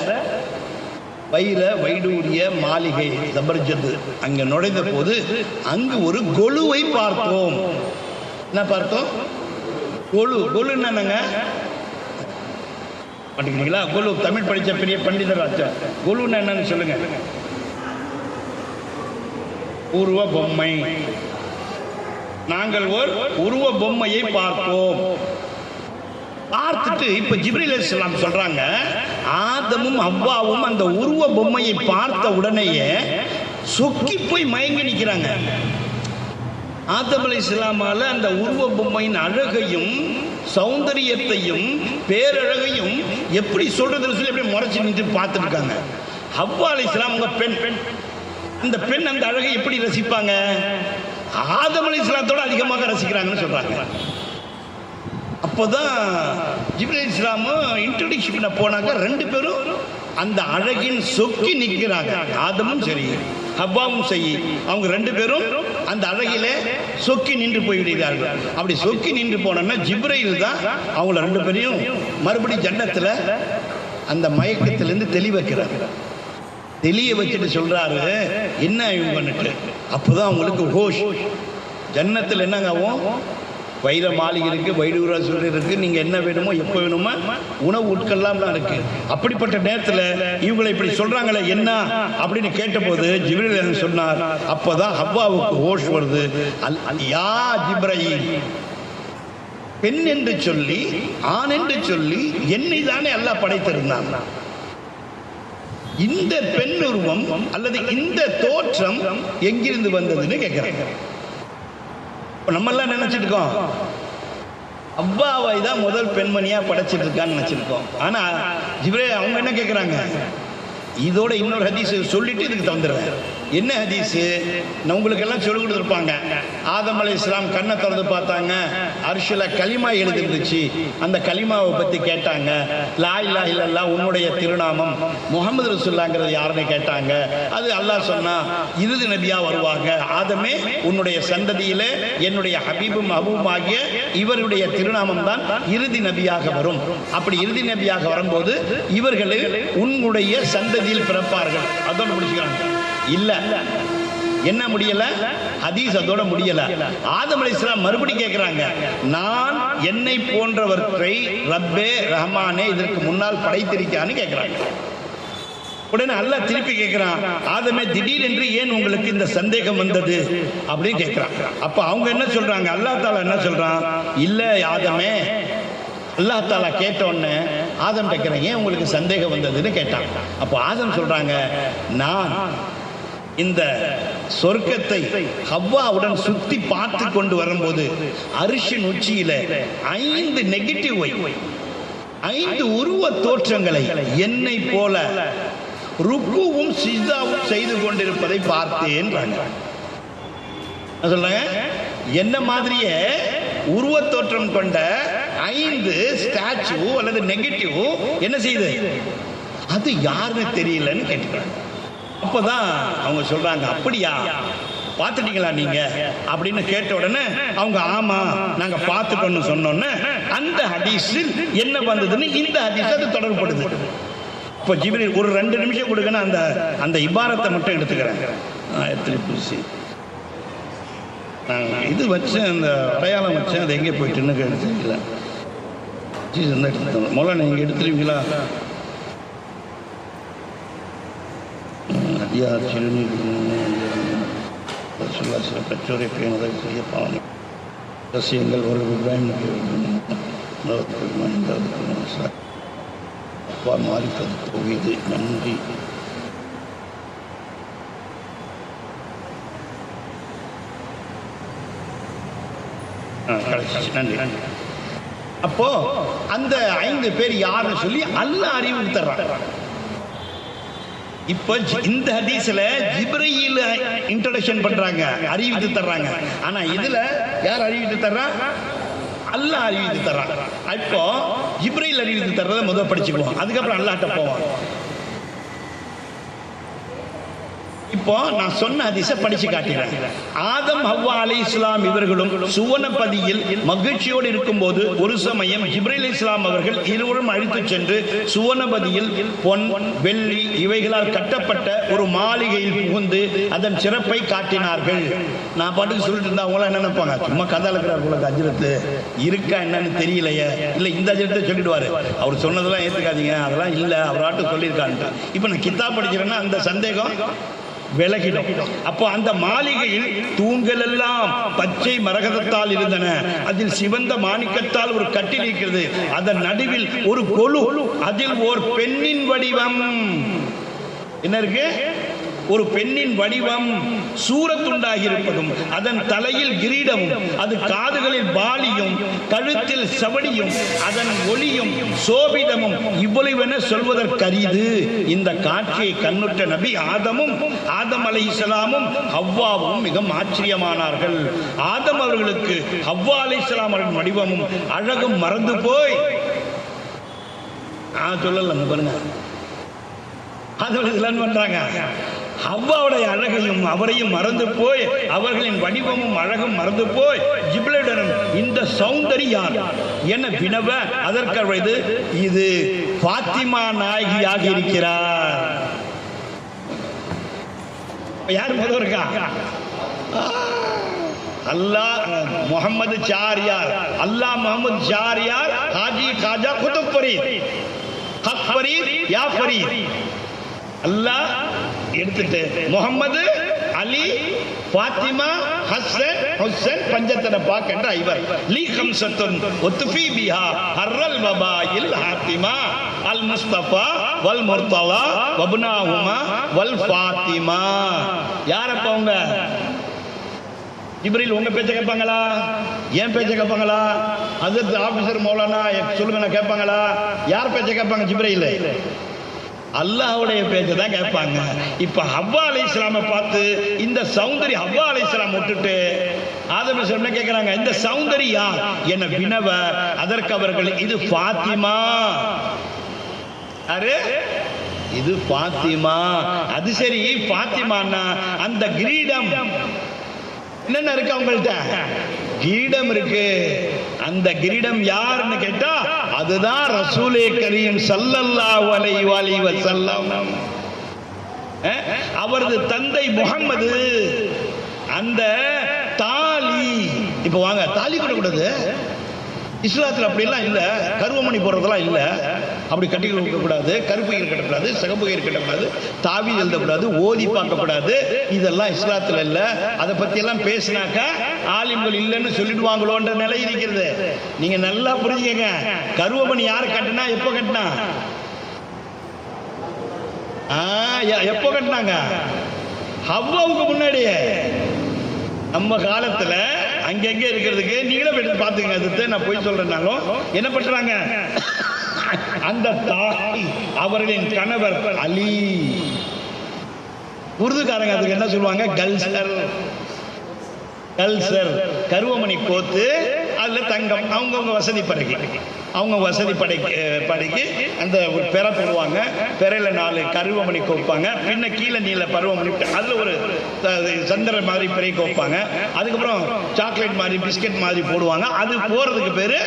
வைடூரிய மாளிகை ஜபர்ஜத் அங்கே நுழைந்த போது அங்கு ஒரு கொலுவை பார்த்தோம். என்ன பார்த்தோம்? கொலு என்னங்க பண்ணிக்கிறீங்களா? கொலு தமிழ் படித்த பெரிய பண்டிதராச்சா. கொலுன்னு என்னன்னு சொல்லுங்க. உருவ பொம்மை. நாங்கள் ஒரு உருவ பொம்மையை பார்த்தோம். பார்த்துட்டு இப்ப ஜிப்ரீல் அலைஹிஸ்ஸலாம் சொல்றாங்க, ஆதமும் அவ்வாவும் அந்த உருவ பொம்மையை பார்த்த உடனேயே சொக்கி போய் மயங்கி நிற்கிறாங்க. ஆதம் அலைஹிஸ்ஸலாமால அந்த உருவ பொம்மையின் அழகையும் சௌந்தரியத்தையும் பேரழகையும் எப்படி சொல்றதுன்னு சொல்லி எப்படி முறைச்சி நின்று பார்த்துட்டு இருக்காங்க. ஹவ்வா அலைஹிஸ்ஸலாம் உங்க பெண், இந்த பெண் அந்த அழகை எப்படி ரசிப்பாங்க? ஆதம் அலைஹிஸ்ஸலாத்தோட அதிகமாக ரசிக்கிறாங்கன்னு சொல்றாங்க. அப்போதான் ஜிப்ரீல் அலைஹிஸ்ஸலாமும் இன்ட்ரோடியூஸ் பண்ண போனாங்க. ரெண்டு பேரும் அந்த அழகின் சொக்கி நிற்கிறாங்க. ஆதமும் சரி ஹவ்வாவும் சரி, அவங்க ரெண்டு பேரும் அந்த அழகிலே சொக்கி நின்று போய்விடுகிறார்கள். அப்படி சொக்கி நின்று போனோன்னா ஜிப்ரீல் தான் அவங்கள ரெண்டு பேரையும் மறுபடியும் ஜன்னத்தில் அந்த மயக்கத்திலேருந்து தெளிவைக்கிறார். தெளிய வச்சுட்டு சொல்றாரு என்ன இவங்கன்னுட்டு. அப்போதான் அவங்களுக்கு ஹோஷ். ஜன்னத்தில் என்னங்கவும் வைர மாளிகை இருக்கு, வைடூரா சொல்லி இருக்கு, நீங்க என்ன வேணுமோ எப்போ வேணுமோ உணவு உட்கொள்ளலாம் இருக்கு. அப்படிப்பட்ட நேரத்தில் இவங்களை இப்படி சொல்றாங்களே என்ன அப்படின்னு கேட்டபோது ஜிப்ரீல் சொன்னார். அப்போதான் ஹவ்வாவுக்கு ஹோஷ் வருது. யா ஜிப்ரீல், பெண் என்று சொல்லி ஆண் என்று சொல்லி என்னை தானே அல்லாஹ் படைத்திருந்தான். இந்த பெண் உருவம் அல்லது இந்த தோற்றம் எங்கிருந்து வந்ததுன்னு கேட்கிறாங்க. நம்ம எல்லாம் நினைச்சிட்டு இருக்கோம் அவ்வாவை தான் முதல் பெண்மணியா படைச்சிட்டு இருக்கான்னு நினைச்சிருக்கோம். ஆனா ஜிப்ரீல் அவங்க என்ன கேட்கிறாங்க, இதோட இன்னொரு ஹதீஸ் சொல்லிட்டு இதுக்கு தந்துடுறேன். என்ன ஹதீஸ்? உங்களுக்கு எல்லாம் சொல்லி கொடுத்துருப்பாங்க. ஆதம் அலைஹிஸ்ஸலாம் கண்ணை திறந்து பார்த்தாங்க, அர்ஷில் கலிமா எழுதிருந்துச்சு. அந்த கலிமாவை பற்றி கேட்டாங்க. லா இலாஹ இல்லல்லாஹ் உன்னுடைய திருநாமம், முஹம்மது ரசூலுல்லாஹ்ங்கிறது யாருன்னு கேட்டாங்க. அது அல்லாஹ் சொன்னா இறுதி நபியா வருவாங்க. ஆதமே உன்னுடைய சந்ததியிலே என்னுடைய ஹபீபும் மஹபூபும் ஆகிய இவருடைய திருநாமம் தான் இறுதி நபியாக வரும். அப்படி இறுதி நபியாக வரும்போது இவர்கள் உன்னுடைய சந்ததியில் பிறப்பார்கள். அதோட முடிச்சுக்கிறாங்க. இல்ல என்ன முடியல, ஹதீஸ் அதோட முடியல. ஆதம் அலைஹிஸ்ஸலாம் மறுபடியும் கேட்கிறாங்க, நான் என்னை போன்றவற்றை ரப்பே ரஹ்மானே இதற்கு முன்னால் படைத்திருக்கான்னு கேட்கிறாங்க. உடனே அல்லாஹ் திருப்பி கேட்கிறான், ஆதமே திடீரென்று ஏன் உங்களுக்கு இந்த சந்தேகம் வந்தது அப்படின்னு கேட்கிறான். அப்ப அவங்க என்ன சொல்றாங்க, அல்லாஹ் தாலா என்ன சொல்றான், இல்ல ஆதமே, அல்லாஹ் தாலா கேட்ட உடனே ஆதம் கேட்கிறேன் ஏன் உங்களுக்கு சந்தேகம் வந்ததுன்னு கேட்டான். அப்போ ஆதம் சொல்றாங்க, நான் இந்த சொர்க்கத்தை ஹவ்வாவுடன் சுத்தி பார்த்து கொண்டு வரும்போது அரிஷின் உச்சியில 5 நெகட்டிவ் 5 உருவ தோற்றங்களை என்னை போல ருக்குவும் சிஜ்தாவும் செய்து கொண்டிருப்பதை பார்த்தேன் சொல்றாங்க. என்ன மாதிரியே உருவ தோற்றம் கொண்ட 5 ஸ்டாச்சு அல்லது நெகட்டிவ் என்ன செய்யுது, அது யாருன்னு தெரியலன்னு கேட்டுக்கிறாங்க. அப்பதான் அவங்க சொல்றாங்க, அப்படியா பார்த்துட்டீங்களா நீங்க அப்படின்னு கேட்ட உடனே அவங்க ஆமா நாங்க பார்த்துட்டோம்னு சொன்னோன்னு அந்த ஹதீஸில் என்ன வந்ததுன்னு இந்த ஹதீஸ் அது தொடர்புபடுது. இப்போ ஜிப்ரீல் ஒரு 2 நிமிஷம் கொடுக்கணும், அந்த அந்த இபாரத்தை மட்டும் எடுத்துக்கிறேன். இது வச்சேன், அந்த அடையாளம் வச்சேன், அது எங்கே போயிட்டுன்னு தெரியல. முதல்ல நீங்கள் எடுத்துருவீங்களா? அடியார் சிறுநீர் சில பெற்றோரை பேணுதல் செய்ய பாவம் ரசியங்கள் ஒரு இப்ராஹிம் அப்பா மாறித்தது தொகுதி நன்றி. நன்றி. அப்போ அந்த 5 பேர் யாருன்னு சொல்லி அல்லாஹ் அறிவிப்பு தர்றான். இப்போ இந்த ஹதீஸ்ல ஜிப்ரீல் இன்ட்ரோடக்ஷன் பண்றாங்க, அறிவித்து தர்றாங்க. ஆனா இதுல யார் அறிவித்து தர்றா? அல்லாஹ் அறிவித்து தர்றான். இப்போ ஜிப்ரீல் அறிவித்து தர்றதை முதல் படிச்சுக்குவோம், அதுக்கப்புறம் அல்லாஹ்ட்ட போவோம். இப்போ நான் சொன்ன ஹதீஸை படிச்சு காட்டுகிறேன். ஆதம் ஹவ்வா அலைஹிஸ்ஸலாம் இவர்களும் சுவனபதியில் மகிழ்ச்சியோடு இருக்கும்போது ஒரு சமயம் ஜிப்ரீல் அலைஹிஸ்ஸலாம் அவர்கள் இருவரும் அழைத்து சென்று சுவனபதியில் பொன் வெள்ளி இவைகளால் கட்டப்பட்ட ஒரு மாளிகையில் புகுந்து அதன் சிறப்பை காட்டினார்கள். நான் பாட்டுக்கு சொல்லிட்டு இருந்தா அவங்களாம் என்ன நினைப்பாங்க, சும்மா கதை இருக்கிறார் உங்களுக்கு அஜிரத்து இருக்கா என்னன்னு தெரியலையே, இல்ல இந்த அஜிரத்தை சொல்லிடுவாரு, அவர் சொன்னதெல்லாம் ஏத்துக்காதீங்க, அதெல்லாம் இல்ல அவர் ஆட்டு சொல்லியிருக்கான்ட்டு. இப்ப நான் கித்தாப் படிக்கிறேன்னா அந்த சந்தேகம் விலகிடும். அப்போ அந்த மாளிகையில் தூண்கள் எல்லாம் பச்சை மரகதத்தால் இருந்தன. அதில் சிவந்த மாணிக்கத்தால் ஒரு கட்டில் இருக்கிறது. அதன் நடுவில் ஒரு கொலு, அதில் ஓர் பெண்ணின் வடிவம். என்ன இருக்கு? ஒரு பெண்ணின் வடிவம் சூரத்துண்டாகி இருப்பதும், அதன் தலையில் கிரீடமும், அது காதுகளில் பாலியும், கழுத்தில் சவடியும், அதன் ஒளியும் சோபிதமும் இவ்வளவென சொல்வதற்கரிது. இந்த காட்சியை கண்ணுற்ற நபி ஆதம் அலைஹிஸ்ஸலாமும் ஹவ்வாவும் மிக ஆச்சரியமானார்கள். ஆதம் அவர்களுக்கு ஹவ்வா அலைஹிஸ்ஸலாம் அவர்களின் வடிவமும் அழகும் மறந்து போய் சொல்லல பாருங்க, பண்றாங்க. ஹவ்வாவுடைய அழகையும் அவரையும் மறந்து போய், அவர்களின் வடிவமும் அழகும் மறந்து போய், ஜிப்ரீலிடம் இந்த சௌந்தரியார் என வினவ, அதற்கு இது ஃபாத்திமா நாயகியாக இருக்கிறார். யார் முதல் இருக்கா? அல்லாஹ் முகமது சாரியார், அல்லாஹ் முகமது சாரியார், ஹாஜி காஜா குதுப் ஃபரீத், ஹக் ஃபரீத், யா ஃபரீத். அல்லாஹ் எடுத்துட்டு முகமது, அலி, ஃபாத்திமா, ஹசன், ஹுசைன் பஞ்சத்தன பாக்கென்ற ஐவர் லீ கம்சத்துன் ஒத்துஃபி பிஹா ஹர்ரல் வபாயில் ஹாத்திமா அல் முஸ்தபா வல் முர்தலா வப்னாஹுமா வல் ஃபாத்திமா. யாரப்ப அவங்க? ஜிப்ரீல் உங்க பேச்ச கேட்பாங்களா? ஏன் பேச்ச கேட்பாங்களா? ஹஜ்ரத் ஆபீசர் மௌலானா சொல்லுங்க கேட்பாங்களா? யார் பேச்ச கேட்பாங்க? ஜிப்ரீல் அல்லாஹ்வுடைய பேச்சை தான் கேட்பாங்க. இப்ப ஹவ்வா அலைஹிஸ்ஸலாமை பார்த்து இந்த சௌந்தரி, ஹவ்வா அலைஹிஸ்ஸலாம் விட்டுட்டு ஆதம் அலைஹிஸ்ஸலாம் என்ன கேட்கிறாங்க? இந்த சௌந்தரி யார் என வினவ, அதற்கு அவர்கள் இது ஃபாத்திமா. அரே இது ஃபாத்திமா. அது சரி, ஃபாத்திமான்னா அந்த கிரீடம் என்னென்ன இருக்கு அவங்கள்ட்ட? கிரீடம் இருக்கு. அந்த கிரீடம் யாருன்னு கேட்டா அதுதான் ரசூலே கரீம் ஸல்லல்லாஹு அலைஹி வஸல்லம். அவரது தந்தை முகம்மது. அந்த தாலி, இப்ப வாங்க, தாலி கூடக்கூடாது இஸ்லாத்தில், அப்படிலாம் இல்லை. கருவமணி போடுறதெல்லாம் இல்லை. அப்படி கட்டி கொடுக்கக்கூடாது, கருப்பு கயிறு கட்டக்கூடாது, சிகப்பு கயிறு கட்டக்கூடாது, தாவி எழுதக்கூடாது, ஓதி பார்க்கக்கூடாது. இதெல்லாம் இஸ்லாத்தில் இல்லை. அதை பற்றியெல்லாம் பேசினாக்கா ஆலிம்கள் இல்லைன்னு சொல்லிடுவாங்களோன்ற நிலை இருக்கிறது. நீங்க நல்லா புரிஞ்சுக்கங்க. கருவமணி யார் கட்டினா, எப்போ கட்டினா? எப்போ கட்டினாங்க? ஹவ்வாவுக்கு முன்னாடியே. நம்ம காலத்துல அங்கங்க இருக்கிறதுக்கு நீங்களே எடுத்து பாத்துங்க. அது நான் போய் சொல்றேன்னாலும் என்ன பண்றாங்க? அந்த தாய் அவர்களின் கணவர் அலி, உருதுக்காரங்க அதுக்கு என்ன சொல்லுவாங்க? கல்சர். கல்சர் கருவமணி கோத்து, அதுல தங்கம். அவங்கவுங்க வசதி படைக்கு, அவங்க வசதி படைக்கு அந்த பெற போடுவாங்க. பெறையில 4 கருவமணி கோப்பாங்க. பின்ன கீழே நீல பருவமணி, அதுல ஒரு சந்திர மாதிரி பிறை கோப்பாங்க. அதுக்கப்புறம் சாக்லேட் மாதிரி, பிஸ்கட் மாதிரி போடுவாங்க. அது போறதுக்கு பேரு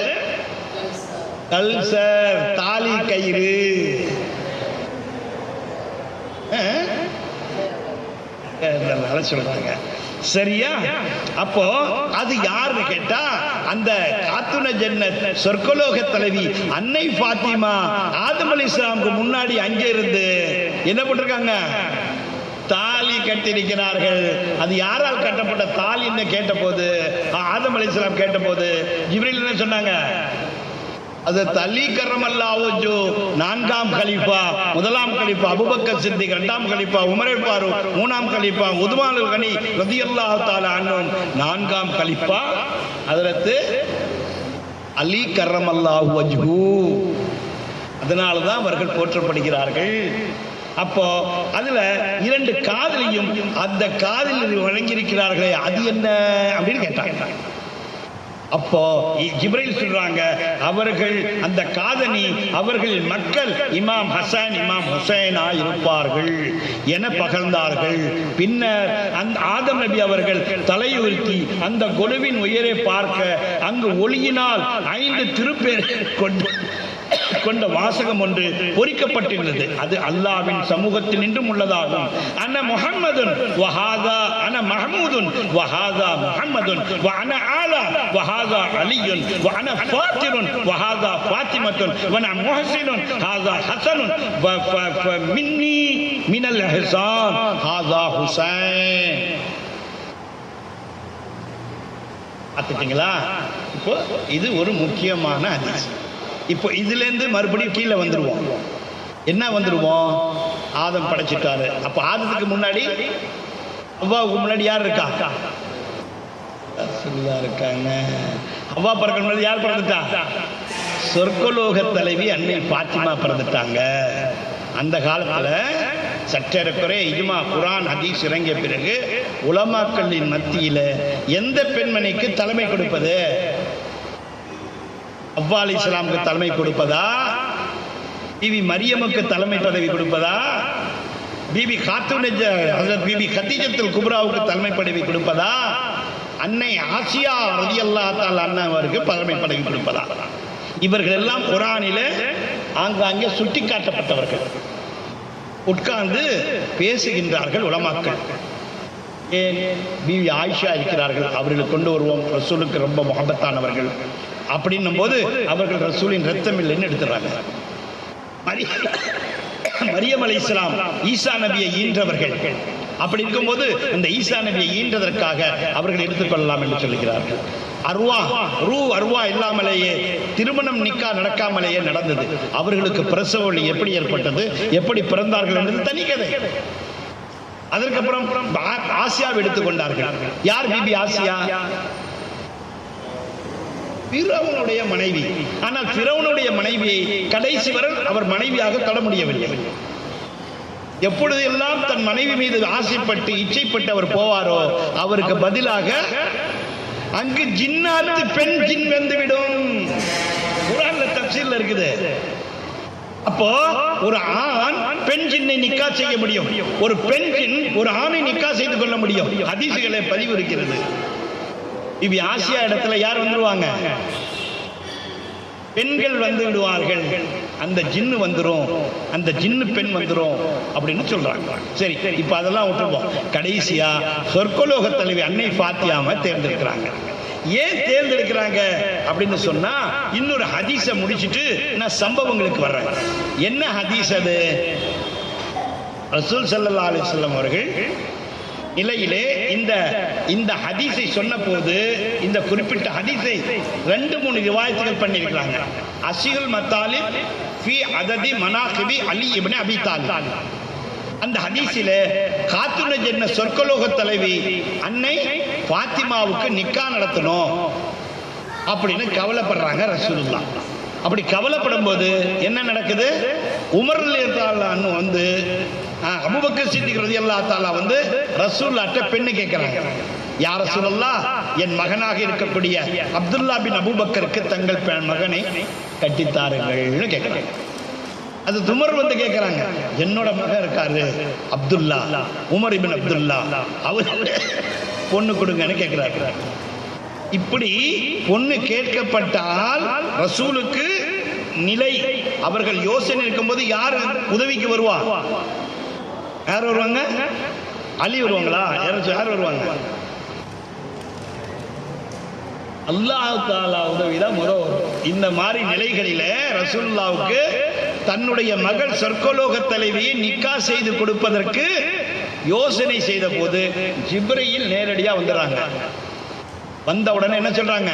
கல்சர், தாலி கயிறு. சொல்றாங்க. சரியா? அப்போ அது யாருன்னு கேட்டா அந்த காத்துன ஜன்னத் சொர்க்கலோக தலைவி அன்னை ஃபாத்திமா ஆதம் அலைஹிஸ்ஸலாமுக்கு முன்னாடி அங்கே இருந்து என்ன பண்ணிருக்காங்க? தாலி கட்டியிருக்கிறார்கள். அது யாரால் கட்டப்பட்ட தாலின்னு கேட்டபோது, ஆதம் அலைஹிஸ்ஸலாம் கேட்டபோது ஜிப்ரீல் என்ன சொன்னாங்க? அது அலி கர்ரமல்லாஹு வஜ்ஹு 4ஆம் கலீஃபா, 1ஆம் கலீஃபா அபூபக்கர் சித்திக், 2ஆம் கலீஃபா உமர் ஃபாரூக், 3ஆம் கலீஃபா உஸ்மான் கனி ரலியல்லாஹு தஆலா அன்ஹு, 4ஆம் கலீஃபா ஹஜ்ரத் அலி கர்ரமல்லாஹு வஜ்ஹு. அதனால தான் அவர்கள் போற்றப்படுகிறார்கள். அப்போ அதுல 2 காதலையும் அந்த காதலில் வழங்கியிருக்கிறார்களே, அது என்ன அப்படின்னு கேட்டாங்க. அப்போ ஜிப்ரீல் சொல்றாங்க, அவர்கள் அந்த காதனி அவர்கள் மக்கள் இமாம் ஹசன் இமாம் ஹுசைனா இருப்பார்கள் என பகர்ந்தார்கள். பின்னர் அந்த ஆதம் நபி அவர்கள் தலையுறுத்தி அந்த கொலுவின் உயரை பார்க்க அங்கு ஒளியினால் 5 திருப்பேர் கொண்ட வாசகம் ஒன்று பொறிக்கப்பட்டிருந்தது. அது அல்லாஹ்வின் சமூகத்தில் நின்றும் உள்ளதாகும். அன முஹம்மதுன் வஹாதா அன மஹமூதுன் வஹாதா முஹம்மதுன் வ அன ஆலா வஹாதா அலியுன் வ அன ஃபாத்திருன் வஹாதா ஃபாத்திமத்துன் வ அன முஹ்சினுன் ஹாதா ஹஸனுன் வ மின்னி மினல் இஹ்சான் ஹாதா ஹுசைன். பார்த்துட்டீங்களா? இப்போ இது ஒரு முக்கியமான ஹதீஸ். இப்போ இதுலேருந்து மறுபடியும் கீழே வந்துருவோம். என்ன வந்துருவோம்? ஆதம் படைச்சிட்டாரு. அப்ப ஆதத்துக்கு முன்னாடி அவ்வாவுக்கு முன்னாடி யார் இருக்கா? ரசூலுல்லாஹ் இருக்காங்க. அவ்வா பிறக்க முன்னாடி யார் பிறந்துட்டா? சொர்க்கலோக தலைவி அன்னை பாத்திமா பிறந்துட்டாங்க. அந்த காலத்துல சற்றேறக்குறை இஜ்மா குர்ஆன் ஹதீஸ் இறங்கிய பிறகு உலமாக்களின் மத்தியில எந்த பெண்மணிக்கு தலைமை கொடுப்பது? அவ்வா அலைஹிஸ்ஸலாமுக்கு தலைமை கொடுப்பதா? பிபி மரியமுக்கு தலைமை பதவி கொடுப்பதா? பிபி பிபி கதீஜத்துல் குப்ராவுக்கு தலைமை பதவி கொடுப்பதா? அன்னை ஆசியா ரலியல்லாஹு தஆலா அன்ஹாவுக்கு தலைமை பதவி கொடுப்பதா? இவர்கள் எல்லாம் குர்ஆனிலே ஆங்காங்கே சுட்டி காட்டப்பட்டவர்கள். உட்கார்ந்து பேசுகின்றார்கள் உலமாக்கள். ஏன் பிபி ஆயிஷா இருக்கிறார்கள், அவர்களுக்கு கொண்டு வருவோம், ரசூலுக்கு ரொம்ப முஹப்பத்தானவர்கள் அப்படின்னும் போது அவர்கள் ரசூலின் ரத்தம் இல்லைன்னு எடுத்துறாங்க. மரியம் அலைஹிஸ்ஸலாம் ஈசா நபியை ஈன்றவர்கள். அப்படி இருக்கும்போது அந்த ஈசா நபியை ஈன்றதற்காக அவர்கள் எடுத்துக்கொள்ளலாம் என்று சொல்லுகிறார்கள். அருவா இல்லாமலேயே திருமணம் நிக்கா நடக்காமலேயே நடந்தது. அவர்களுக்கு பிரசவ வலி எப்படி ஏற்பட்டது, எப்படி பிறந்தார்கள் என்பது தனி கதை. அதற்கப்புறம் ஆசியாவை எடுத்துக்கொண்டார்கள். யார் பிபி ஆசியா? பிறவுனுடைய மனைவி. ஆனால் பிறவுனுடைய மனைவியை கடைசி வரை அவர் மனைவியாக தொட முடியவில்லை. எப்பொழுது எல்லாம் தன் மனைவி மீது ஆசைப்பட்டு இச்சைப்பட்டு அவர் போவாரோ அவருக்கு பதிலாக அங்கு ஜின்னாத்து பெண் ஜின் வந்துவிடும். குர்ஆன்ல தஃசீர்ல இருக்குது. அப்போ ஒரு ஆண் பெண் ஜின்னை நிக்கா செய்ய முடியும், ஒரு பெண் ஜின் ஒரு ஆணை நிக்கா செய்து கொள்ள முடியும். ஹதீஸ்களே பதிவு இருக்கிறது. இவி ஆசியா இடத்துல யார் வந்துருவாங்க? பெண்கள் வந்து விடுவார்கள். அந்த ஜின்னு வந்துரும், அந்த ஜின்னு பெண் வந்துரும் அப்படின்னு சொல்றாங்க. சரி, இப்ப அதெல்லாம் விட்டுருவோம். கடைசியா சொர்க்கலோக தலைவி அன்னை ஃபாத்திமாவை தேர்ந்தெடுக்கிறாங்க. ஏன் தேர்ந்தெடுக்கிறாங்க அப்படின்னு சொன்னா, இன்னொரு ஹதீஸை முடிச்சிட்டு நான் சம்பவங்களுக்கு வர்றேன். என்ன ஹதீஸ் அது? ரசூல் ஸல்லல்லாஹு அலைஹி வஸல்லம் அவர்கள் நிலையிலே இந்த ஹதீஸை சொன்ன போது, இந்த குறிப்பிட்ட ஹதீஸை 2-3 ரிவாயத்துகள் பண்ணியிருக்கிறாங்க. அஸீல் மத்தாலிப் ஃபி அததி மனாகிபி அலி இப்னு அபி தாலிப். அந்த ஹதீஸிலே காத்துன ஜன்ன சொர்க்கலோக தலைவி அன்னை ஃபாத்திமாவுக்கு நிக்கா நடத்தணும் அப்படின்னு கவலைப்படுறாங்க ரசூலுல்லாஹ். அப்படி கவலைப்படும் போது என்ன நடக்குது? உமர் ரலியல்லாஹு அன்ஹு வந்து அபூபக்கர் சித்திக் ரலியல்லாஹு தஆலா வந்து ரசூலுல்லாஹ்ட்ட பெண்ணு கேட்கறாங்க. யா ரசூலல்லாஹ், என் மகனாக இருக்கக்கூடிய அப்துல்லா பின் அபூபக்கருக்கு தங்கள் மகனை கட்டித்தாருங்கள்னு கேட்கறாங்க. அது உமர் வந்து கேட்கறாங்க, என்னோட மகன் இருக்காரு அப்துல்லா, உமர் இப்னு அப்துல்லா, அவருக்கு பொண்ணு கொடுங்கன்னு கேட்கிறாரு. இப்படி பொண்ணு கேட்கப்பட்டால் ரசூலுக்கு நிலை, அவர்கள் யோசனை இருக்கும்போது யார் உதவிக்கு வருவா? யார் வருவாங்க? அலி வருவாங்களா? யார் வருவாங்க? அல்லாஹ் தஆலா உதவிதான் வரும். இந்த மாதிரி நிலைகளில ரசூலுல்லாஹ்வுக்கு தன்னுடைய மகள் சொர்க்கலோக தலைவியை நிக்கா செய்து கொடுப்பதற்கு யோசனை செய்த போது ஜிப்ரீல் நேரடியா வந்துறாங்க. வந்த உடனே என்ன சொல்றாங்க?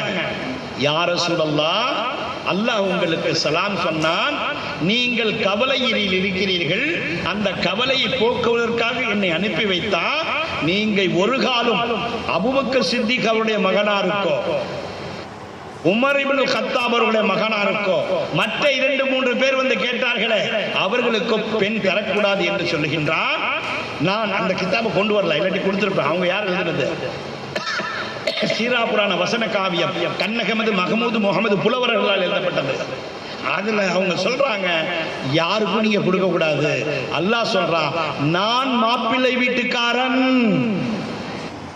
யா ரசூலல்லாஹ், அல்லாஹ் உங்களுக்கு சலாம் சொன்னான், நீங்கள் கவலையில் இருக்கிறீர்கள், அந்த கவலையை போக்குவதற்காக என்னை அனுப்பி வைத்தார். நீங்கள் ஒரு காலம் அபூபக்கர் சித்திக் அவருடைய மகனாருக்கோ உமர் இப்னு கத்தாப் அவருடைய மகனாருக்கோ மற்ற 2-3 பேர் வந்து கேட்டார்களே அவர்களுக்கு பெண் தரக்கூடாது என்று சொல்லுகின்றார். நான் அந்த கிதாபை கொண்டு வரல, இல்லாட்டி கொடுத்திருப்பேன். அவங்க யார் எழுதுனது? சீரா புராண வசன காவியம் கண்ணகமது மஹமூது முகமது புலவர்களால் எழுதப்பட்டது. அதுல அவங்க சொல்றாங்க, யாருக்கும் நீங்க கொடுக்க கூடாது. அல்லாஹ் சொல்றான், நான் மாப்பிள்ளை வீட்டுக்காரன்,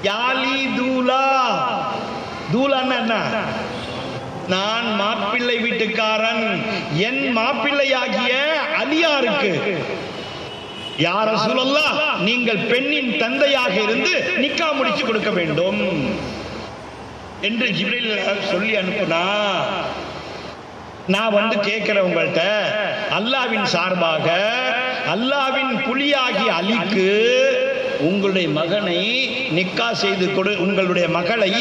யாலி தூலா. தூலான்னா என்ன? நான் மாப்பிள்ளை வீட்டுக்காரன், என் மாப்பிள்ளையாகிய அலியாருக்கு யா ரசூலல்லாஹ், நீங்கள் பெண்ணின் தந்தையாக இருந்து நிக்கா முடிச்சு கொடுக்க வேண்டும் என்று ஜிப்ரீல் சொல்லி அனுப்புனா, நான் வந்து கேட்கிறேன் உங்கள்கிட்ட, அல்லாஹ்வின் சார்பாக அல்லாஹ்வின் புலியாகி அலிக்கு உங்களுடைய மகனை நிக்கா செய்து கொடு, உங்களுடைய மகளை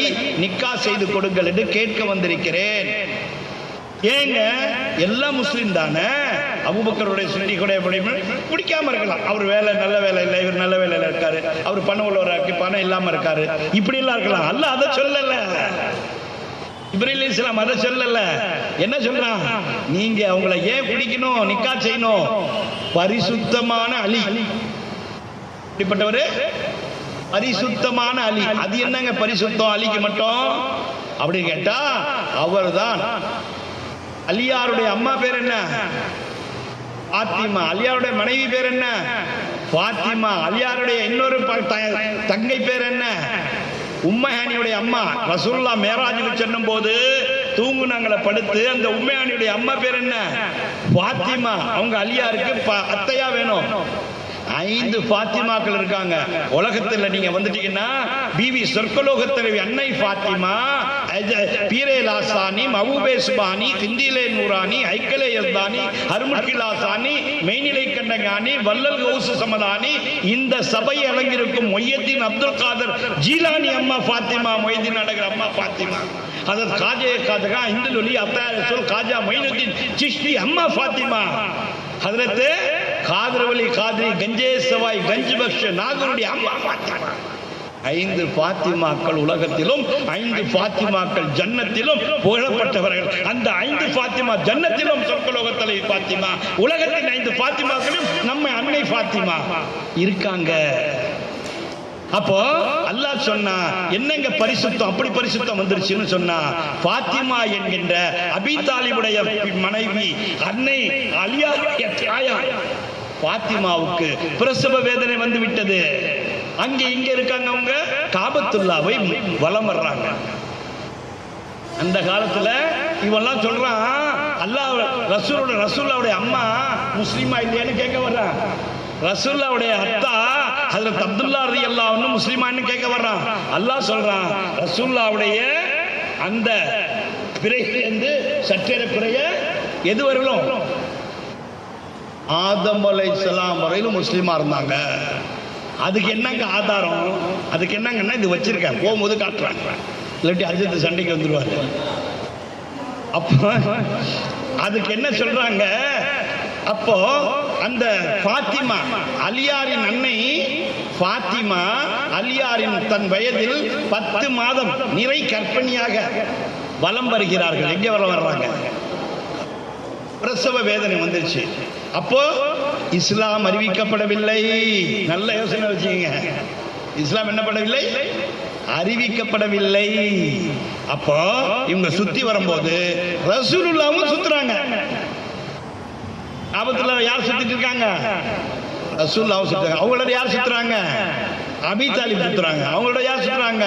நிக்கா செய்து கொடுங்கள் என்று கேட்க வந்திருக்கிறேன். ஏங்க எல்லாம் முஸ்லீம் தானே. அபூபக்கருடைய சித்திக்குடைய பிடிக்காம இருக்கலாம். அவர் வேலை நல்ல வேலை இல்லை, இவர் நல்ல வேலையில இருக்காரு, அவர் பணம் உள்ளவராக்கு பணம் இல்லாம இருக்காரு, இப்படி எல்லாம் இருக்கலாம். அல்லாஹ் அதை சொல்லல. இப்ராஹிம் அலைஹிஸ்ஸலாம் அதை சொல்லல. என்ன சொல்றான்? நீங்க அவங்களை ஏன் பிடிக்கணும், நிக்கா செய்யணும்? பரிசுத்தமான அலி. இப்படிப்பட்டவரு பரிசுத்தமான அலி. அது என்னங்க பரிசுத்தம் அலிக்கு மட்டும் அப்படின்னு கேட்டா, அவர்தான். அலியாருடைய அம்மா பேர் என்ன? பாத்திமா. அலியாருடைய மனைவி பேர் என்ன? பாத்திமா. அலியாருடைய இன்னொரு தங்கை பேர் என்ன? உம்மையானியுடைய அம்மா. ரசூலுல்லாஹ் மேராஜுக்கு செல்லும் போது தூங்குனாங்கள படுத்து, அந்த உம்மையானியுடைய அம்மா பேர் என்ன? பாத்திமா. அவங்க அலியாருக்கு அத்தையா வேணும். 5 பாத்திமாக்கள் இருக்காங்க உலகத்தில். நீங்க வந்துட்டீங்கன்னா பிவி சொர்க்கலோக தலைவி அன்னை பாத்திமா, பீரே லாசானி, மஹபூபே சுபானி, கிந்திலே நூரானி, ஐக்கலே யஸ்தானி, ஹர்முகிலாசானி, மெய்நிலை கண்டகானி, வல்லல் கௌசு சமதானி. இந்த சபையை அலங்கிருக்கும் மொய்யத்தீன் அப்துல் காதர் ஜீலானி அம்மா பாத்திமா, மொய்தீன் அழகர் அம்மா பாத்திமா. அதற்கு காஜே காதகா இந்துல் ஒலி அத்தா ரசூல் காஜா மொய்னுதீன் சிஷ்டி அம்மா பாத்திமா. ஹதரத் காதர் வலி காதிரி கஞ்சே சவாய் கஞ்ச் பக்ஷ நாகருடைய அம்மா பாத்திமா. 5 பாத்திமாக்கள் உலகத்திலும், 5 பாத்திமாக்கள் ஜன்னத்திலும் புகழப்பட்டவர்கள். அந்த 5 பாத்திமா ஜன்னத்திலும் சொர்க்கலோகத்தலை பாத்திமா, உலகத்தின் 5 பாத்திமாக்களும் நம்ம அன்னை பாத்திமா இருக்காங்க. அப்போ அல்லாஹ் சொன்னா என்னங்க பரிசுத்தம், அப்படி பரிசுத்தம் வந்துருச்சுன்னு சொன்னா, பாத்திமா என்கின்ற அபீ தாலிபுடைய மனைவி அன்னை அலியாவுடைய தாயார் பாத்திமாவுக்கு பிரசவ வேதனை வந்து விட்டது. அங்க இங்க இருக்காங்க, அவங்க காபத்துல்லாவை வலம் வர்றாங்க. அந்த காலத்துல இவெல்லாம் சொல்றான், அல்லாஹ் ரசூலுல்லாவுடைய அம்மா முஸ்லிமா இல்லையான்னு கேட்க வர்றான். ரசூலுல்லாவுடைய அத்தா ஹஜ்ரத் அப்துல்லா ரலியல்லாஹு அன்ஹு முஸ்லிமான்னு கேட்க வர்றான். அல்லாஹ் சொல்றான், ரசூலுல்லாவுடைய அந்த பிறையிலிருந்து சற்றேற பிறைய எது வரலும் ஆதம் அலைஹிஸ்ஸலாம் வரையிலும் முஸ்லிமா இருந்தாங்க. அதுக்கு என்னங்க ஆதாரம்? அதுக்கு என்னங்கன்னா இது வச்சிருக்கேன், போகும்போது காட்டுறாங்க, இல்லாட்டி அஜித் சண்டைக்கு வந்துருவாரு. அப்போ அதுக்கு என்ன சொல்றாங்க? அப்போ அந்த பாத்திமா அலியாரின் அன்னை பாத்திமா அலியாரின் தன் வயதில் 10 மாதம் நிறை கர்ப்பிணியாக வலம் வருகிறார்கள். எங்கே வலம் வர்றாங்க? பிரசவ வேதனை வந்துருச்சு. அப்போ இஸ்லாம் அறிவிக்கப்படவில்லை. நல்ல யோசனை வச்சுக்கங்க, இஸ்லாம் என்ன பண்ணவில்லை? அறிவிக்கப்படவில்லை. அப்போ இவங்க சுத்தி வரும்போது ரசூலுல்லாவும் சுத்துறாங்க. ஆபத்துல யார் சுத்திட்டு இருக்காங்க? ரசூலுல்லாவும் சுத்துறாங்க. அவங்களோட யார் சுத்துறாங்க? அபீ தாலிப் சுத்துறாங்க. அவங்களோட யார் சுத்துறாங்க?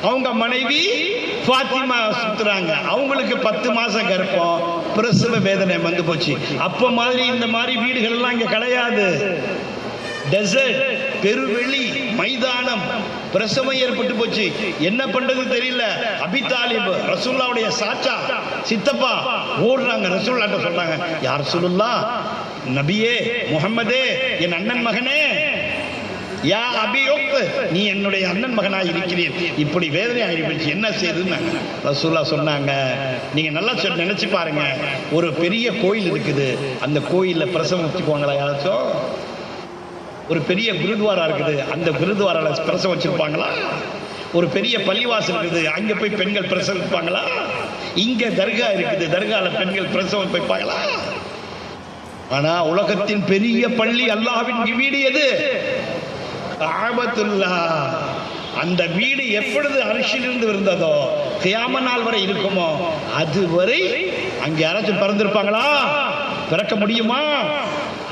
அவங்க மனைவி பாத்திமா சுத்துறாங்க. அவங்களுக்கு 10 மாசம் கர்ப்பம், பிரசவ வேதனை வந்து போச்சு. அப்ப மாதிரி இந்த மாதிரி வீடுகள் எல்லாம் இங்க கிடையாது. டெசர்ட், பெருவெளி, மைதானம், பிரசவம் ஏற்பட்டு போச்சு. என்ன பண்றது தெரியல. அபீ தாலிப் ரசூலுல்லாவுடைய சாச்சா, சித்தப்பா ஓடுறாங்க. ரசூலுல்லாஹ் சொல்றாங்க, யா ரசூலுல்லாஹ், நபியே முஹம்மதே, என் அண்ணன் மகனே, யா அபி உக்த், நீ என்னுடைய அண்ணன் மகனாய் இருக்கிறீர், இப்படி வேதனை ஆகிடுச்சு, என்ன செய்யுதுன்னு ரசூலுல்லாஹ் சொன்னாங்க. நீங்க நல்லா நினைச்சு பாருங்க, ஒரு பெரிய கோயில் இருக்குது, அந்த கோயில்ல பிரசவம் வச்சுக்குவாங்களா யாராச்சும்? ஒரு பெரிய குருத்வாரா இருக்குது, அந்த குருத்வாரால பிரசவம் வச்சிருப்பாங்களா? ஒரு பெரிய பள்ளிவாசல் இருக்குது, அங்க போய் பெண்கள் பிரசவிப்பாங்களா? இங்க தர்கா இருக்குது, தர்கால பெண்கள் பிரசவம் வைப்பாங்களா? ஆனா உலகத்தின் பெரிய பள்ளி அல்லாஹ்வின் வீடு எது? காபத்துல்லாஹ். அந்த வீடு எப்பொழுது அரிசியிலிருந்து இருந்ததோ கியாம நாள் வரை இருக்குமோ அதுவரை அங்கே யாராச்சும் பிறந்திருப்பாங்களா? பிறக்க முடியுமா?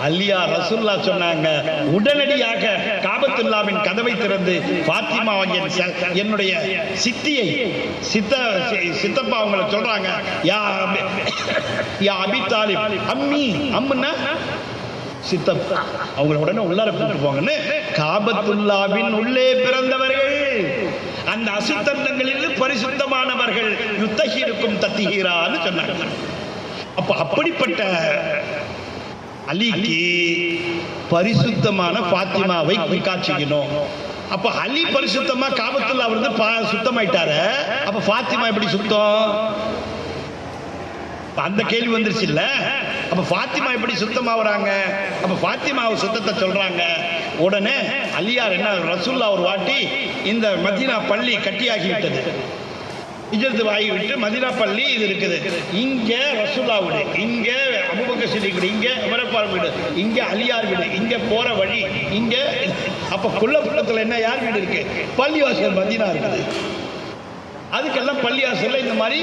அலியா ரசூலுல்லாஹ் சொன்னாங்க, உடனடியாக காபத்துல்லாவின் கதவை திறந்து பாத்திமா என்னுடைய சித்தியை சித்தப்பா அவங்கள சொல்றாங்க, யா அபீ தாலிப் அம்மி, அம்முன்னா சித்தப்பா, அவங்கள உடனே உள்ளார கூட்டு போங்கன்னு. காபத்துல்லாவின் உள்ளே பிறந்தவர்கள், அந்த அசுத்தங்களில் பரிசுத்தமானவர்கள், யுத்தஹீருக்கும் தத்ஹீரான்னு சொன்னாங்க. அப்ப அப்படிப்பட்ட அலிக்கு பரிசுத்தமான பாத்திமாவை காட்சிக்கணும். அப்ப அலி பரிசுத்தமா காபத்துல்லா வந்து சுத்தமாயிட்டாரு. அப்ப பாத்திமா எப்படி சுத்தம்? அந்த கேள்வி வந்துருச்சு இல்ல. அப்ப ஃபாத்திமா எப்படி சுத்தமாகறாங்க? அப்ப ஃபாத்திமாவை சுத்தத்தை சொல்றாங்க. உடனே அலியார் என்ன, ரசூல்லா ஒரு வாட்டி இந்த மதீனா பள்ளி கட்டியாகி விட்டது, இஜ்ரத் வாங்கி விட்டு மதீனா பள்ளி இது இருக்குது. இங்க ரசூல்லா வீடு, இங்க அபூபக்கர் சித்திக் வீடு, இங்க உமர் வீடு, இங்க அலியார் வீடு, இங்க போற வழி இங்க. அப்ப குள்ளப்புறத்துல என்ன யார் வீடு இருக்கு? பள்ளிவாசல் மதீனா இருக்குது. அதுக்கெல்லாம் பள்ளிவாசல்ல இந்த மாதிரி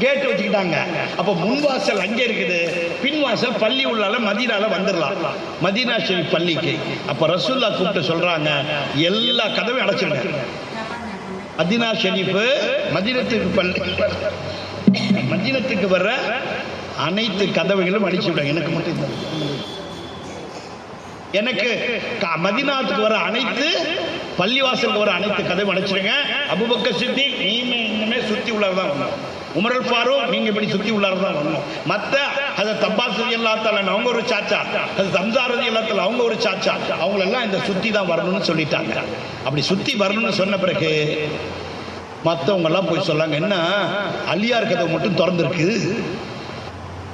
கேட் வச்சுக்கிட்டாங்க. அப்ப முன்வாசல் அங்கே இருக்குது, பின்வாசல் பள்ளி உள்ளால மதீனால வந்துடலாம், மதீனா ஷெரீப் பள்ளிக்கு. அப்ப ரசூல்லா கூப்பிட்டு சொல்றாங்க, எல்லா கதவையும் அடைச்சிருங்க. மதீனா ஷெரீப் மதீனத்துக்கு பள்ளி, மதீனத்துக்கு வர்ற அனைத்து கதவுகளும் அடிச்சு விடாங்க. எனக்கு மட்டும் எனக்கு மதீனாத்துக்கு வர அனைத்து பள்ளிவாசலுக்கு வர அனைத்து கதவும் அடைச்சிருங்க. அபூபக்கர் சித்திக் நீங்க இன்னுமே சுத்தி உள்ளதான் வரணும், உமர் ஃபாரூக் நீங்க இப்படி சுத்தி உள்ளதான் வரணும். மற்ற ஹஜ்ரத் அப்பாஸ் ரலியல்லாஹு தஆலா அவங்க ஒரு சாச்சா, ஹஜ்ரத் ஹம்ஸா ரலியல்லாஹு தஆலா அவங்க ஒரு சாச்சா, அவங்க எல்லாம் இந்த சுத்தி தான் வரணும்னு சொல்லிட்டாங்க. அப்படி சுத்தி வரணும்னு சொன்ன பிறகு மற்றவங்க எல்லாம் போய் சொல்லாங்க, என்ன அலியார் கதவு மட்டும் திறந்துருக்கு,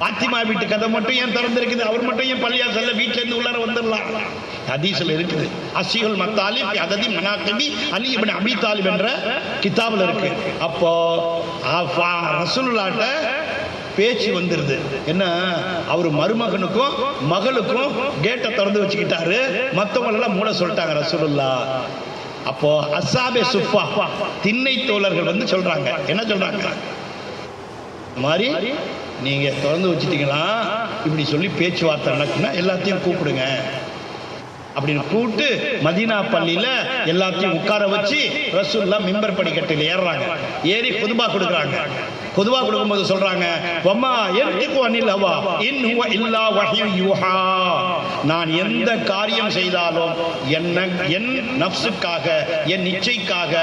பாத்திமா வீட்டு கதை மட்டும் ஏன் திறந்திருக்குது, அவர் மட்டும் ஏன் பள்ளியாசல்ல வீட்டுல இருந்து உள்ளார வந்துடலாம். ஹதீஸ்ல இருக்குது, அஷீஹுல் மத்தாலிப் அததி மனாகிபி அலி இப்னு அபி தாலிப் என்ற கிதாபில் இருக்கு. அப்போ ரசூலுல்லாஹ்ட்ட பேச்சு வந்துருது, என்ன அவர் மருமகனுக்கும் மகளுக்கும் கேட்டை திறந்து வச்சுக்கிட்டாரு, மற்றவங்க எல்லாம் மூட சொல்லிட்டாங்க ரசூலுல்லாஹ். அப்போ அஸ்ஸாபே சுஃபா திண்ணை தோழர்கள் வந்து சொல்றாங்க, என்ன சொல்றாங்க, மாதிரி நீங்க திறந்து வச்சுட்டீங்களா, இப்படி சொல்லி பேச்சுவார்த்தை நடக்குன்னா எல்லாத்தையும் கூப்பிடுங்க அப்படின்னு கூப்பிட்டு மதீனா பள்ளியில எல்லாத்தையும் உட்கார வச்சு ரசூலுல்லாஹ் மிம்பர் படிக்கட்டில் ஏறுறாங்க. ஏறி குதுபா கொடுக்குறாங்க. குதுபா கொடுக்கும்போது சொல்றாங்க, வமா யன்திகு அனில் ஹவா இன் ஹுவ இல்லா வஹ்யு யூஹா. நான் எந்த காரியம் செய்தாலும் என் நஃப்ஸுக்காக, என் இச்சைக்காக,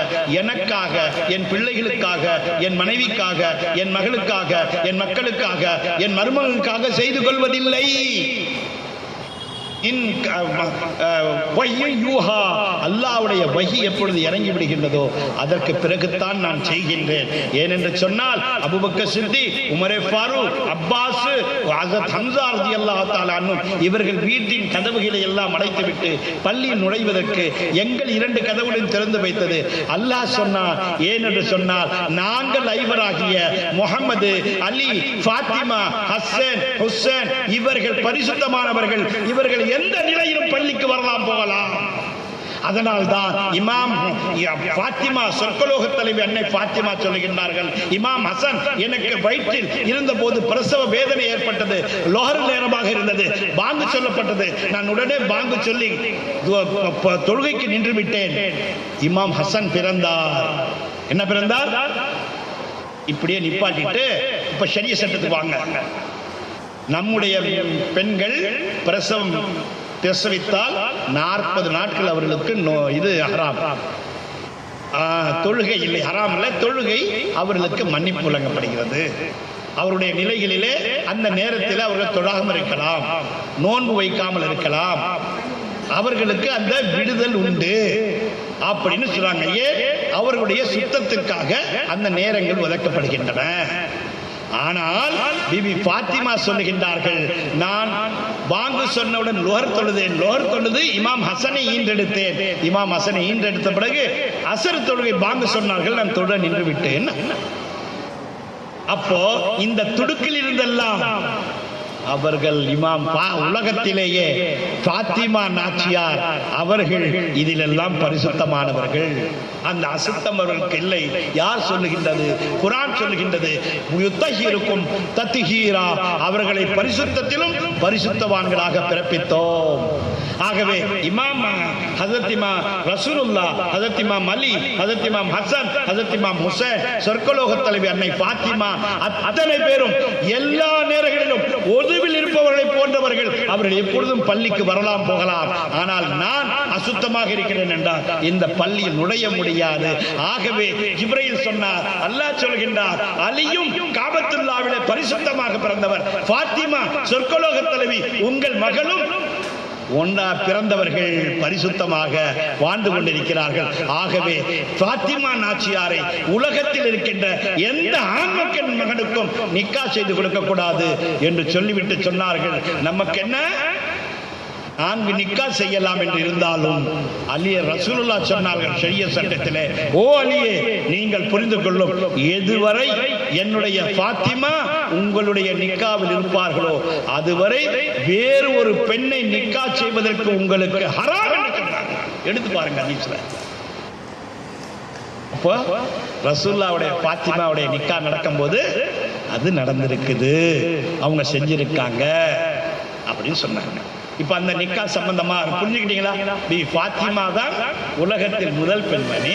எனக்காக, என் பிள்ளைகளுக்காக, என் மனைவிக்காக, என் மகளுக்காக, என் மக்களுக்காக, என் மருமகனுக்காக செய்து கொள்வதில்லை. அல்லாஹ்வுடைய வஹி எப்பொழுது இறங்கி விடுகின்றதோ அதற்கு பிறகுதான் நான் செய்கின்றேன். ஏனென்று சொன்னால் Abu Bakr Siddiq, Umar Farooq, Abbas, Hazrat Hamza ரலியல்லாஹு தஆலா அன்ஹு இவர்கள் வீட்டின் கதவுகளை எல்லாம் அடைத்துவிட்டு பள்ளியில் நுழைவதற்கு எங்கள் 2 கதவுகளையும் திறந்து வைத்தது அல்லாஹ் சொன்னார். ஏனென்று சொன்னால் நாங்கள் ஐவராகிய முஹம்மது, அலி, ஃபாத்திமா, ஹஸ்ஸன், ஹுசைன் இவர்கள் பரிசுத்தமானவர்கள், இவர்கள் எந்த நிலையிலும் பள்ளிக்கு வரலாம் போகலாம். அதனால்தான் இமாம் ஃபாத்திமா, சொர்க்கலோக தலைவி அன்னை ஃபாத்திமா சொல்லுகின்றார்கள், இமாம் ஹசன் எனக்கு வயிற்றில் இருந்தபோது பிரசவ வேதனை ஏற்பட்டது, லோஹர் நேரமாக இருந்தது, பாங்கு சொல்லப்பட்டது, நான் உடனே பாங்கு சொல்லி தொழுகைக்கு நின்று விட்டேன். இமாம் ஹசன் பிறந்தார். என்ன பிறந்தார்? இப்படியே நிப்பாட்டிட்டு இப்ப ஷரிய சட்டத்துக்கு வாங்க. நம்முடைய பெண்கள் பிரசவித்தால் 40 நாட்கள் அவர்களுக்கு இது ஹராம், தொழுகை இல்லை, ஹராம் இல்லை, தொழுகை அவர்களுக்கு மன்னிப்பு வழங்கப்படுகிறது. அவருடைய நிலைகளிலே அந்த நேரத்தில் அவர்கள் தொழாமல் இருக்கலாம், நோன்பு வைக்காமல் இருக்கலாம், அவர்களுக்கு அந்த விடுதல் உண்டு அப்படின்னு சொல்றாங்க. ஏன்? அவர்களுடைய சுத்தத்திற்காக அந்த நேரங்கள் ஒதுக்கப்படுகின்றன. ஆனால் பிபி ஃபாத்திமா சொல்லுகின்றார்கள், நான் பாங்கு சொன்னவுடன் லோஹர் தொழுதேன், லோஹர் தொழுது இமாம் ஹசனை ஈன்றெடுத்தேன், இமாம் ஹசனை ஈன்றெடுத்த பிறகு அசர் தொழுகை பாங்கு சொன்னார்கள், நான் தொழ நின்று விட்டேன். அப்போ இந்த துடுக்கில் இருந்தெல்லாம் அவர்கள் இமாம் உலகத்திலேயே ஃபாத்திமா நாச்சியார் அவர்கள் இதிலெல்லாம் பரிசுத்தமானவர்கள். அந்த அசுத்தம் அவர்களுக்கு இல்லை. யார் சொல்லுகின்றது? குர்ஆன் சொல்லுகின்றது, யுத்தஹீருக்கும் தத்ஹீரா, அவர்களை பரிசுத்தத்திலும் பரிசுத்தவான்களாக பிறப்பித்தோம். ஆகவே இமாம் ஹஜ்ரத் இமாம் ரசூலுல்லாஹ், ஹஜ்ரத் இமாம் அலி, ஹஜ்ரத் இமாம் ஹசன், ஹஜ்ரத் இமாம் ஹுசைன், சொர்க்கலோக தலைவி அன்னை ஃபாத்திமா அத்தனை பேரும் எல்லா நேரங்களிலும் ஒதுவில் இருப்பவர்களை போன்றவர்கள். அவர்கள் எப்பொழுதும் பள்ளிக்கு வரலாம் போகலாம். ஆனால் நான் அசுத்தமாக இருக்கிறேன் என்றால் இந்த பள்ளியில் நுழைய முடியாது. ஆகவே ஜிப்ரீல் சொன்னார், அல்லாஹ் சொல்கின்றார், அலியும் காபத்துல்லாஹ்விலே பரிசுத்தமாக பிறந்தவர், ஃபாத்திமா சொர்க்கலோக தலைவி, உங்கள் மகளும் ஒன்றா பிறந்தவர்கள் பரிசுத்தமாக வாழ்ந்து கொண்டிருக்கிறார்கள். ஆகவே ஃபாத்திமா நாச்சியாரை உலகத்தில் இருக்கின்ற எந்த ஆண் மக்கள் மகனுக்கும் நிக்கா செய்து கொடுக்க கூடாது என்று சொல்லிவிட்டு சொன்னார்கள், நமக்கு என்ன 4 நிக்கா செய்யலாம் என்று இருந்தாலும் அலியே ரசூலுல்லாஹ் சொன்னார்கள் ஷரிய சட்டத்திலே, ஓ அலியே நீங்கள் புரிந்து கொள்ளும், எதுவரை என்னுடைய ஃபாத்திமா உங்களுடைய நிக்காவில் இருப்பார்களோ அதுவரை வேறு ஒரு பெண்ணை நிக்கா செய்வதற்கு உங்களுக்கு ஹராம் என்று சொன்னார்கள். எடுத்து பாருங்க ஹதீஸ்ல. அப்போ ரசூலுல்லாஹ்வுடைய ஃபாத்திமாவுடைய நிக்கா நடக்கும்போது அது நடந்திருக்குது, அவங்க செஞ்சிருக்காங்க அப்படின்னு சொன்னாங்க. இப்ப அந்த நிக்கா சம்பந்தமா புரிஞ்சுக்கிட்டீங்களா? பி ஃபாத்திமா தான் உலகத்தில் முதல் பெண்மணி.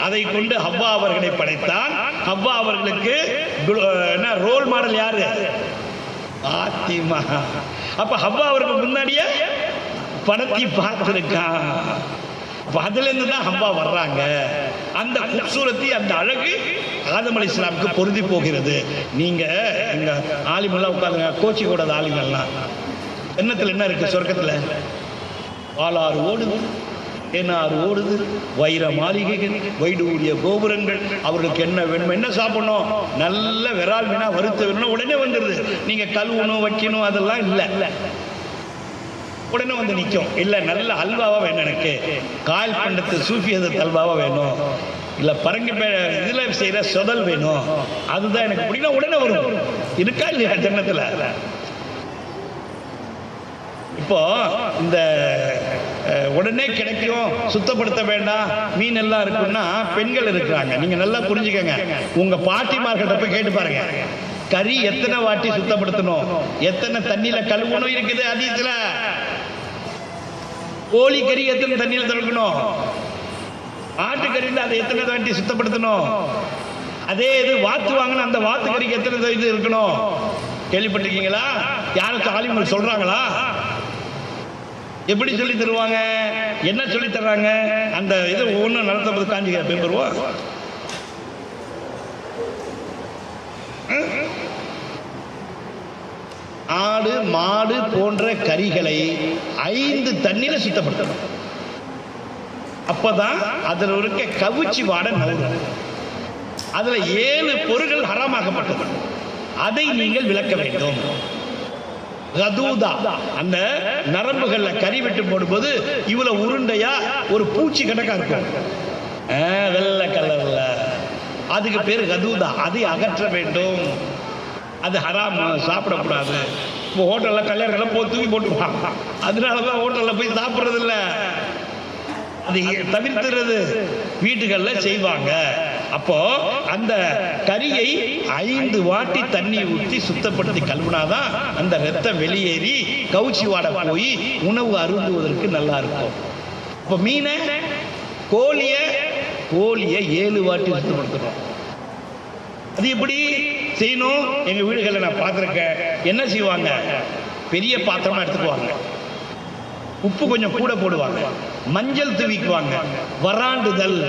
அதை கொண்டு ஹவ்வா அவர்களை படைத்தான். ஹவ்வா அவர்களுக்கு ரோல் மாடல் யாரு? ஃபாத்திமா. அப்ப ஹவ்வா அவர்கள் முன்னாடியே படத்தை பார்த்திருக்கான். அதுல இருந்து தான் ஹவ்வா வர்றாங்க. அந்த குப்சூரத்தி, அந்த அழகு ஆதம் அலைஹிஸ்ஸலாமுக்கு பொருந்தி போகிறது. நீங்க இங்க ஆலிமெல்லாம் உட்கார்ந்து கோச்சி கூடாத ஆலிமெல்லாம் எண்ணத்தில் என்ன இருக்கு? சொர்க்கத்தில் பாலாறு ஓடுது, தேனாறு ஓடுது, வைர மாளிகைகள், வைடூரிய கோபுரங்கள். அவர்களுக்கு என்ன வேணும், என்ன சாப்பிடணும், நல்ல விரால் மீனா வறுத்த வேணும், உடனே வந்துடுது. நீங்க கழுவணும் வைக்கணும் அதெல்லாம் இல்லை, உடனே வந்து நிற்கும். இல்லை நல்ல அல்வாவா வேணும், எனக்கு கால் பண்டத்து சூஃபியது அல்வாவா வேணும், இல்லை பரங்கி இதில் செய்கிற சொதல் வேணும், அதுதான் எனக்கு பிடிக்கும், உடனே வரும். இருக்கா இல்லையா ஜன்னத்தில்? இப்போ இந்த உடனே கிடைக்கும், சுத்தப்படுத்த வேண்டாம், மீன் எல்லாம் இருக்குன்னா பெண்கள் இருக்கிறாங்க. நீங்க நல்லா புரிஞ்சுக்கங்க. உங்க பாட்டிமார்கிட்ட போய் கேட்டு பாருங்க, கறி எத்தனை வாட்டி சுத்தப்படுத்தணும், எத்தனை தண்ணியில கழுவணும் இருக்குது ஹதீஸ்ல. கோழி கறி எத்தனை தண்ணியில தொழுக்கணும், ஆட்டுக்கறியில் அதை எத்தனை வாட்டி சுத்தப்படுத்தணும், அதே இது வாத்து வாங்கின அந்த வாத்து கறிக்கு எத்தனை இது இருக்கணும். கேள்விப்பட்டிருக்கீங்களா? யாருக்கு ஆலிம்கள் சொல்றாங்களா? எப்படி சொல்லி தருவாங்க, என்ன சொல்லி தர்றாங்க? அந்த இது ஒவ்வொன்றும் நடத்தும்போது காஞ்சிக்க பெருவா ஆடு மாடு போன்ற கறிகளை 5 தண்ணியில சுத்தப்படுத்தணும். அப்பதான் அதில் இருக்க கவுச்சி வாடை நவுறும். அதுல 7 பொருட்கள் ஹராமாக்கப்பட்டது, அதை நீங்கள் விளக்க வேண்டும். கதூதா, அந்த நரம்புகள்ல கறி வெட்டு போடும்போது இவ்வளவு உருண்டையா ஒரு பூச்சி கணக்கா இருக்கும், வெள்ளை கலர்ல, அதுக்கு பேரு கதூதா. அதை அகற்ற வேண்டும், அது ஹராம், சாப்பிடக்கூடாது. இப்போ ஹோட்டல்ல கல்யாணம் போய் தூக்கி போட்டுருவாங்க, அதனாலதான் ஹோட்டல்ல போய் சாப்பிட்றது இல்லை, அது தவிர்த்துறது வீட்டுகள்ல செய்வாங்க. அப்போ அந்த கறியை 5 வாட்டி தண்ணி ஊற்றி சுத்தப்படுத்தி கழுவினாதான் அந்த ரத்தம் வெளியேறி கவுச்சி வாடை போய் உணவு அருந்துவதற்கு நல்லா இருக்கும். இப்போ மீனை கோழியை 7 வாட்டி சுத்தப்படுத்தணும். அது எப்படி செய்யணும்? எங்க வீடுகளில் நான் பார்த்துருக்கேன். என்ன செய்வாங்க, பெரிய பாத்திரமா எடுத்துக்குவாங்க, உப்பு கொஞ்சம் கூட போடுவாங்க, மஞ்சள் தூவிக்குவாங்க, வராண்டுதல்,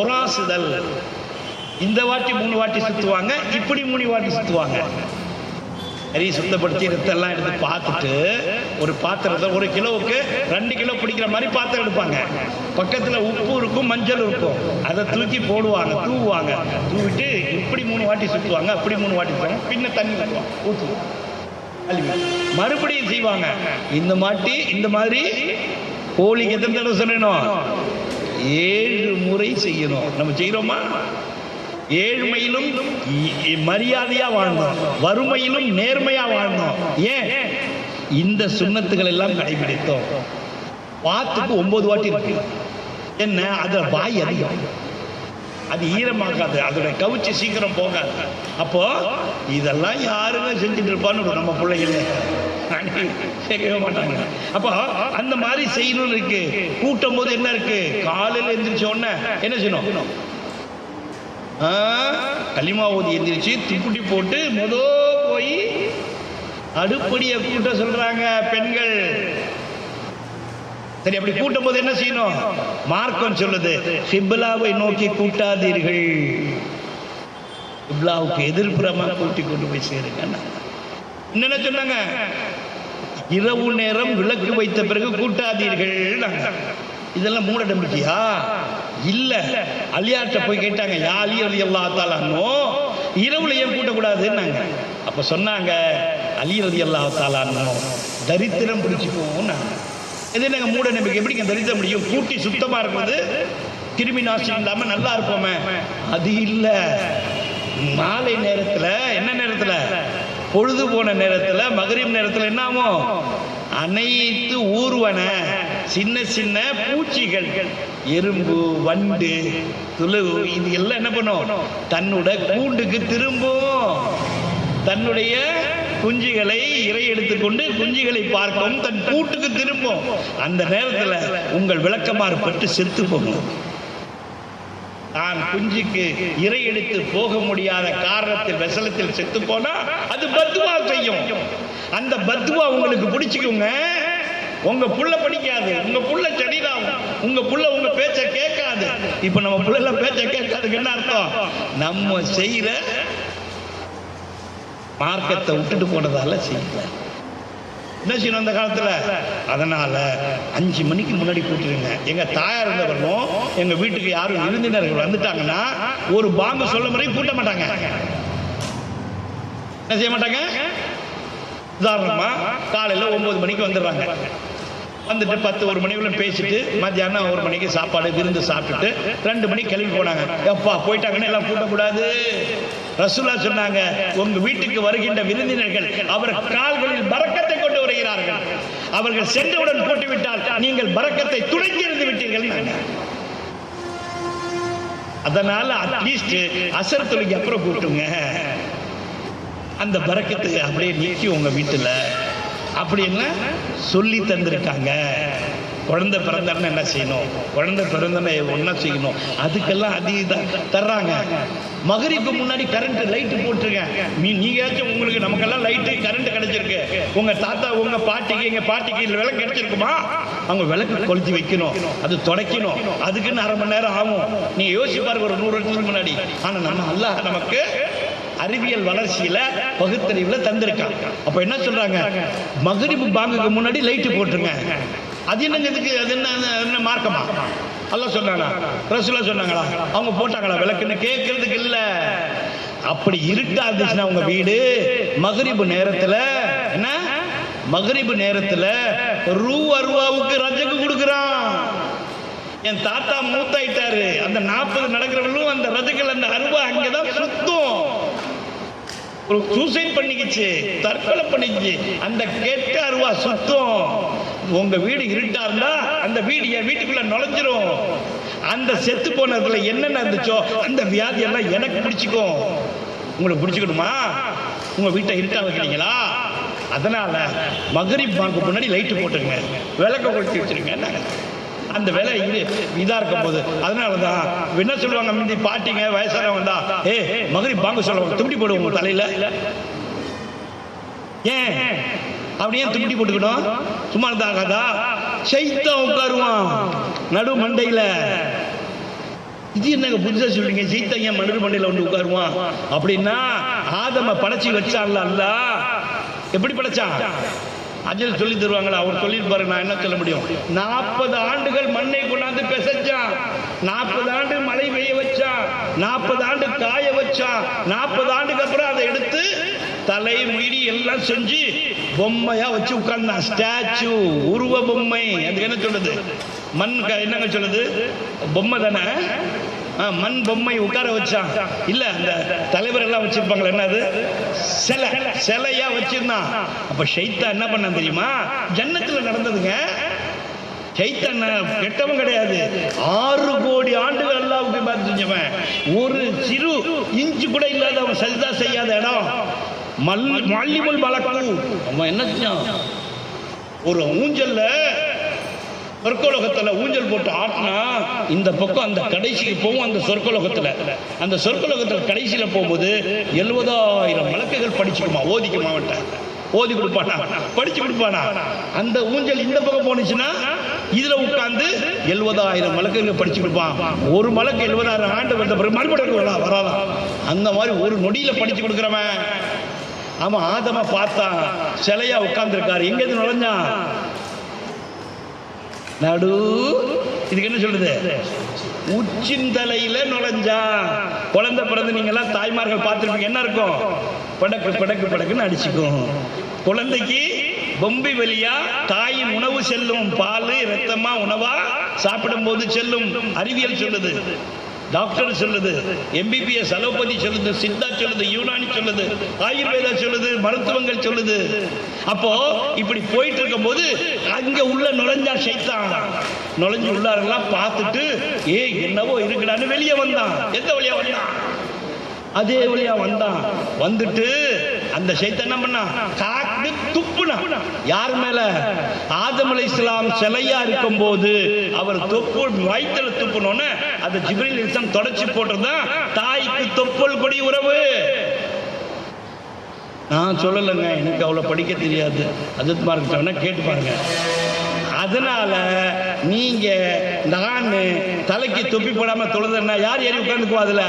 ஒராசுதல், இந்த வாட்டி 3 வாட்டி சுத்துவாங்க, இப்படி 3 வாட்டி சுத்துவாங்க. கறி சுத்தப்படுத்தி ரத்தெல்லாம் எடுத்து பார்த்துட்டு ஒரு பாத்திரத்தை 1 கிலோவுக்கு 2 கிலோ பிடிக்கிற மாதிரி பாத்திரம் எடுப்பாங்க. பக்கத்தில் உப்பு இருக்கும், மஞ்சள் இருக்கும், அதை தூக்கி போடுவாங்க, தூவுவாங்க, தூவிட்டு இப்படி 3 வாட்டி சுற்றுவாங்க, அப்படி 3 வாட்டி சுற்றுவாங்க, பின்ன தண்ணி ஊற்றுவாங்க, மறுபடியும் செய்வாங்க. இந்த மாதிரி கோழிக்கு எத்தனை தடவை சொல்லணும்? 7 முறை செய்யணும். நம்ம செய்யறோமா? ஏழ்மையிலும் மரியாதையா வாழணும், வறுமையிலும் நேர்மையா வாழணும். ஏன் இந்த சுண்ணத்துகள் எல்லாம் கடைபிடித்தோம்? வாத்துக்கு 9 வாட்டி இருக்கு. என்ன, அதுல வாய் அதிகம், அது ஈரமாகாது, அதோட கவுச்சி சீக்கிரம் போகாது. அப்போ இதெல்லாம் யாருங்க செஞ்சுட்டு இருப்பான்னு நம்ம பிள்ளைங்களே கேட்கவே மாட்டாங்க. அப்போ அந்த மாதிரி செய்யணும் இருக்கு. கூட்டும் போது என்ன இருக்கு, காலையில் எந்திரிச்ச உடனே என்ன செய்யணும்? களிமா ஊதி எந்திரிச்சு துப்புட்டி போட்டு போய் அடுப்படியை கூட்ட சொல்றாங்க பெண்கள். சரி, அப்படி கூட்டும் போது என்ன செய்யணும்? மார்க்கம் சொல்லுது, கிப்லாவை நோக்கி கூட்டாதீர்கள், கிப்லாவுக்கு எதிர்ப்புறமா கூட்டி கொண்டு போய் சேருங்க. என்ன சொன்னாங்க? இரவு நேரம் விளக்கு வைத்த பிறகு கூட்டாதீர்கள். இதெல்லாம் மூட நம்பிக்கையா? இல்ல. அலியாட்ட போய் கேட்டாங்க, யா அலி ரலியல்லாஹு தஆலா அன்ஹு, இரவுல ஏன் கூட்டக்கூடாதுன்னாங்க. அப்ப சொன்னாங்க, அலி ரலியல்லாஹு தஆலா அன்ஹு தரித்திரம் பிடிச்சுக்கும். இது என்னங்க மூட நம்பிக்கை? எப்படிங்க தரித்திரம் முடியும்? கூட்டி சுத்தமா இருக்குது, கிருமி நாசினி இல்லாம நல்லா இருப்போமே, அது இல்ல. மாலை நேரத்துல, என்ன நேரத்துல, பொழுது போன நேரத்துல, மகரிப் நேரத்துல என்ன ஆகும்? அனைத்து ஊர்வன சின்ன சின்ன பூச்சிகள், எறும்பு, வண்டு, துளவு, இது எல்லாம் என்ன பண்ணும்? தன்னுடைய கூண்டுக்கு திரும்பும். தன்னுடைய குஞ்சுகளை இறை எடுத்துக்கொண்டு குஞ்சுகளை பார்க்கும், தன் கூட்டுக்கு திரும்பும். அந்த நேரத்தில் உங்கள் விளக்கமாறு பட்டு செத்து போகும். தான் குஞ்சுக்கு இறை எடுத்து போக முடியாத காரணத்தில் வெசலத்தில் செத்து போனா அது பத்துவா செய்யும். அந்த பத்துவா உங்களுக்கு பிடிச்சிக்குங்க. உங்க புள்ள படிக்காது, உங்க புள்ள செடிதான், உங்க புள்ள உங்க பேச்ச கேட்காது. இப்ப நம்ம புள்ள பேச்ச கேட்காதுக்கு என்ன அர்த்தம்? நம்ம செய்யற மார்க்கத்தை விட்டுட்டு போனதால செய்யல. என்ன செய்யணும் அந்த காலத்துல? அதனால 5 மணிக்கு முன்னாடி கூட்டிடுங்க. எங்க தாயார் இருந்தவர்களும் எங்க வீட்டுக்கு யாரும் விருந்தினர்கள் வந்துட்டாங்கன்னா ஒரு பாம்பு சொல்ல முறை கூட்ட மாட்டாங்க. என்ன செய்ய மாட்டாங்க? உதாரணமா காலையில 9 மணிக்கு வந்துடுறாங்க. வந்துட்டு 10-1 மணிக்குள்ள பேசிட்டு மத்தியானம் 1 மணிக்கு சாப்பாடு விருந்து சாப்பிட்டுட்டு 2 மணிக்கு கிளம்பி போனாங்க. எப்பா போயிட்டாங்கன்னு எல்லாம் கூட்டக்கூடாது. ரசூலா சொன்னாங்க, உங்க வீட்டுக்கு வருகின்ற விருந்தினர்கள் அவர் கால்களில் பரக்கத்தை கொண்டு வருகிறார்கள். அவர்கள் சென்றவுடன் போட்டுவிட்டால் நீங்கள் பரக்கத்தை துடைக்கி இருந்து விட்டீர்கள். அதனால அட்லீஸ்ட் அசர் தொழுகை அப்புறம் கூட்டுங்க. அந்த பரக்கத்தை அப்படியே நீக்கி உங்க வீட்டுல அப்படின்னு சொல்லி தந்திருக்காங்க. குழந்தை பிறந்தன்னு என்ன செய்யணும்? குழந்தை பிறந்தன ஒன்னா செய்யணும். அதுக்கெல்லாம் அதிகம் தர்றாங்க. மகரிப்புக்கு முன்னாடி கரண்ட் லைட்டு போட்டுருங்க. நீங்களாச்சும் உங்களுக்கு, நமக்கெல்லாம் லைட்டு கரண்ட் கிடைச்சிருக்கு. உங்க தாத்தா உங்க பாட்டிக்கு, எங்க பாட்டிக்கு விளக்கு கிடைச்சிருக்குமா? அவங்க விளக்கு கொளுத்தி வைக்கணும், அது துடைக்கணும். அதுக்குன்னு 1/2 மணி நேரம் ஆகும். நீங்க யோசிச்சு பாருங்க, ஒரு 100 வருஷத்துக்கு முன்னாடி. ஆனா நம்ம அல்லாஹ் நமக்கு அறிவியல் வளர்ச்சியில பகுத்தறிவுல தந்திருக்கான். அப்ப என்ன சொல்றாங்க? மகரிப் பாங்குக்கு முன்னாடி லைட்டு போட்டுருங்க. அது என்னங்க? இதுக்கு அது என்ன மார்க்கமா? அல்லாஹ் சொன்னானா? ரசூலா சொன்னாங்களா? அவங்க போட்டாங்களா விளக்குன்னு? கேட்கறதுக்கு இல்ல. அப்படி இருட்டா இருந்துச்சுன்னா உங்க வீடு மகரிப் நேரத்துல, என்ன மகரிப் நேரத்துல ரூபாவுக்கு ரஜக்கு கொடுக்குறான். என் தாத்தா மூத்தாயிட்டாரு, அந்த 40 நடக்கிறவங்களும் அந்த ரஜக்கல், அந்த அருவா அங்கதான் சுத்தம். ஒரு சூசைட் பண்ணிக்கிச்சு, தற்கொலை பண்ணிக்கிச்சு, அந்த கெட்ட அருவா சுத்தம். உங்க வீடு இருட்டா இருந்தா அந்த வீடு என் வீட்டுக்குள்ள நுழைஞ்சிரும். அந்த செத்து போனதுல என்னென்ன இருந்துச்சோ அந்த வியாதி எல்லாம் எனக்கு பிடிச்சிக்கும். உங்களுக்கு பிடிச்சிக்கணுமா? உங்க வீட்டை இருட்டா வைக்கிறீங்களா? அதனால மகரிப் பாங்குக்கு முன்னாடி லைட்டு போட்டுருங்க, விளக்க கொளுத்தி வச்சிருங்க. அந்த வேலை இதா இருக்கும் போது. அதனாலதான் என்ன சொல்லுவாங்க, முந்தி பாட்டிங்க வயசானவங்க தான், மகரிப் பாங்கு சொல்லுவாங்க, தும்பி போடுவோம் தலையில. ஏன் அப்படியே தும்பி போட்டுக்கணும்? சும்மா இருந்தாகாதா? சைத்தான் உட்காருவான் நடு மண்டையில. இது என்னங்க புதுசா சொல்றீங்க? சைத்தான் ஏன் நடு மண்டையில வந்து உட்காருவான் அப்படின்னா, ஆதம படைச்சி வச்சான்ல அல்லாஹ். எப்படி படைச்சான்? அஜல் சொல்லி தருவாங்களா? அவர் சொல்லியிருப்பாரு, நான் என்ன சொல்ல முடியும்? 40 ஆண்டுகள் மண்ணை கொண்டாந்து பிசைச்சான், 40 ஆண்டு மழை பெய்ய வச்சான், 40 ஆண்டு காய வச்சான், 40 ஆண்டுக்கு அப்புறம் அதை எடுத்து தலை முடி எல்லாம் செஞ்சு பொம்மையா வச்சு உட்கார்ந்தான். ஸ்டாச்சு, உருவ பொம்மை. அதுக்கு என்ன சொல்லுது? மண் என்னங்க சொல்லுது? பொம்மை தானே. மண் பொம்மை உட்கார வச்சான். இல்ல அந்த தலைவர் எல்லாம் வச்சிருப்பாங்களா, என்னது சிலை, சிலையா வச்சிருந்தான். அப்ப ஷைத்தான் என்ன பண்ண தெரியுமா? ஜன்னத்துல நடந்ததுங்க. ஷைத்தான் கெட்டவன் கிடையாது. 6 கோடி ஆண்டுகள் அல்லாஹ்வுக்கு இபாதத் செஞ்சவன். ஒரு சிறு இன்ச்சு கூட இல்லாத அவன் சஜ்தா செய்யாத இடம் மல்லிமுல் பலக்கு. அவன் என்ன செஞ்சான்? ஒரு ஊஞ்சல்ல, சொர்க்கலோகத்துல ஊஞ்சல் போட்டு ஆட்டினா இந்த பக்கம் அந்த கடைசிக்கு போகும். அந்த சொர்க்கலோகத்துல, அந்த சொர்க்கலோகத்துல கடைசியில போகும்போது 70,000 மலக்குகள் படிச்சுக்குமா, ஓதிக்குமா. அவன்கிட்ட ஓதி கொடுப்பானா, படிச்சு கொடுப்பானா. அந்த ஊஞ்சல் இந்த பக்கம் போனுச்சுன்னா இதுல உட்கார்ந்து 70,000 மலக்குகள் படிச்சு கொடுப்பான். ஒரு மலக்கு 70,000 ஆண்டு வந்த பிறகு மறுபடியும் வராதான். அந்த மாதிரி ஒரு நொடியில படிச்சு கொடுக்குறவன். அவன் ஆதம பார்த்தான், சிலையா உட்கார்ந்துருக்காரு. எங்கேருந்து நுழைஞ்சான்? நடு இதுக்கு என்ன சொல்றது, உச்சிந்தலையில நுழைஞ்சான். குழந்தை பிறந்து நீங்க எல்லாம் தாய்மார்கள் பார்த்துருப்பீங்க, என்ன இருக்கும்? படக்கு படக்கு படக்குன்னு அடிச்சுக்கும். குழந்தைக்கு பொம்பி வழியா தாயின் உணவு செல்லும். பால் ரத்தமா உணவா சாப்பிடும் போது செல்லும். அறிவியல் சொல்லுது, டாக்டர் சொல்லுது, MBBS அலோபதி சொல்லுது, சித்தா சொல்லுது, யூனானி சொல்லுது, ஆயுர்வேதா சொல்லுது, மருத்துவங்கள் சொல்லுது. அப்போ இப்படி போயிட்டு இருக்கும் போது அங்க உள்ள நுழைஞ்சா சைத்தான். நுழைஞ்சு உள்ளாரெல்லாம் பார்த்துட்டு என்னவோ இருக்குடான்னு வெளியே வந்தான். எந்த வழியா வந்தான்? அதே வழியா வந்தான். வந்துட்டு அந்த சைத்தான் என்ன பண்ணா, காட்டு துப்புனா. யார் மேல? ஆதம் அலைஹிஸ்ஸலாம் சிலையா இருக்கும் போது அவர் தொப்பு வயிற்றுல துப்புனோன்னு அந்த ஜிப்ரீல் அலைஹிஸ்ஸலாம் தொடச்சி போட்டுதான் தாய்க்கு தொப்புள் கொடி உறவு. நான் சொல்லலைங்க, எனக்கு அவ்வளவு படிக்க தெரியாது. அஜித் மார்க் சொன்னா கேட்டு பாருங்க. அதனால நீங்க நான் தலைக்கு தொப்பி போடாம தொழுதுன்னா யார் ஏறி உட்கார்ந்துக்குவா? அதுல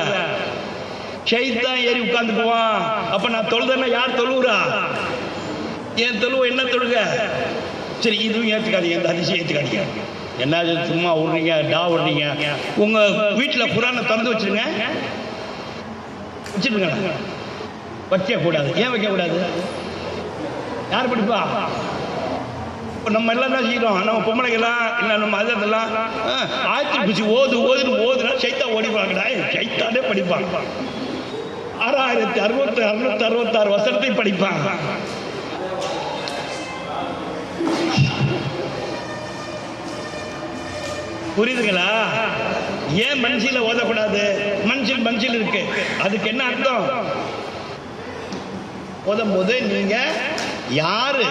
ஷைத்தான் ஏறி உட்கார்ந்துக்குவான். அப்ப நான் தொழுதுன்னா யார் தொழுவுறா? என் தொழுவ என்ன தொழுக? சரி, இதுவும் ஏற்றுக்காதீங்க, இந்த அதிசயம் ஏற்றுக்காதீங்க. என்ன சும்மா விடுறீங்க, டா விடுறீங்க. உங்க வீட்டில் குரானை திறந்து வச்சிருங்க, வச்சிருங்க. வைக்க கூடாது. ஏன் வைக்க கூடாது? யார் படிப்பா? நம்ம எல்லாம் தான் செய்யறோம். நம்ம பொம்பளைகள்லாம் இல்லை, நம்ம அதெல்லாம் ஆயிரத்தி பிடிச்சி ஓதுனா சைத்தா ஓடி பார்க்கடா. சைத்தானே படிப்பாங்க. 6666 வசனத்தை படிப்பாங்க. புரியுதுங்களா? ஏன் மன்சில ஓதக்கூடாது? மன்சில் இருக்கு. அதுக்கு என்ன அர்த்தம்? ஓதும் போது நீங்க யாரு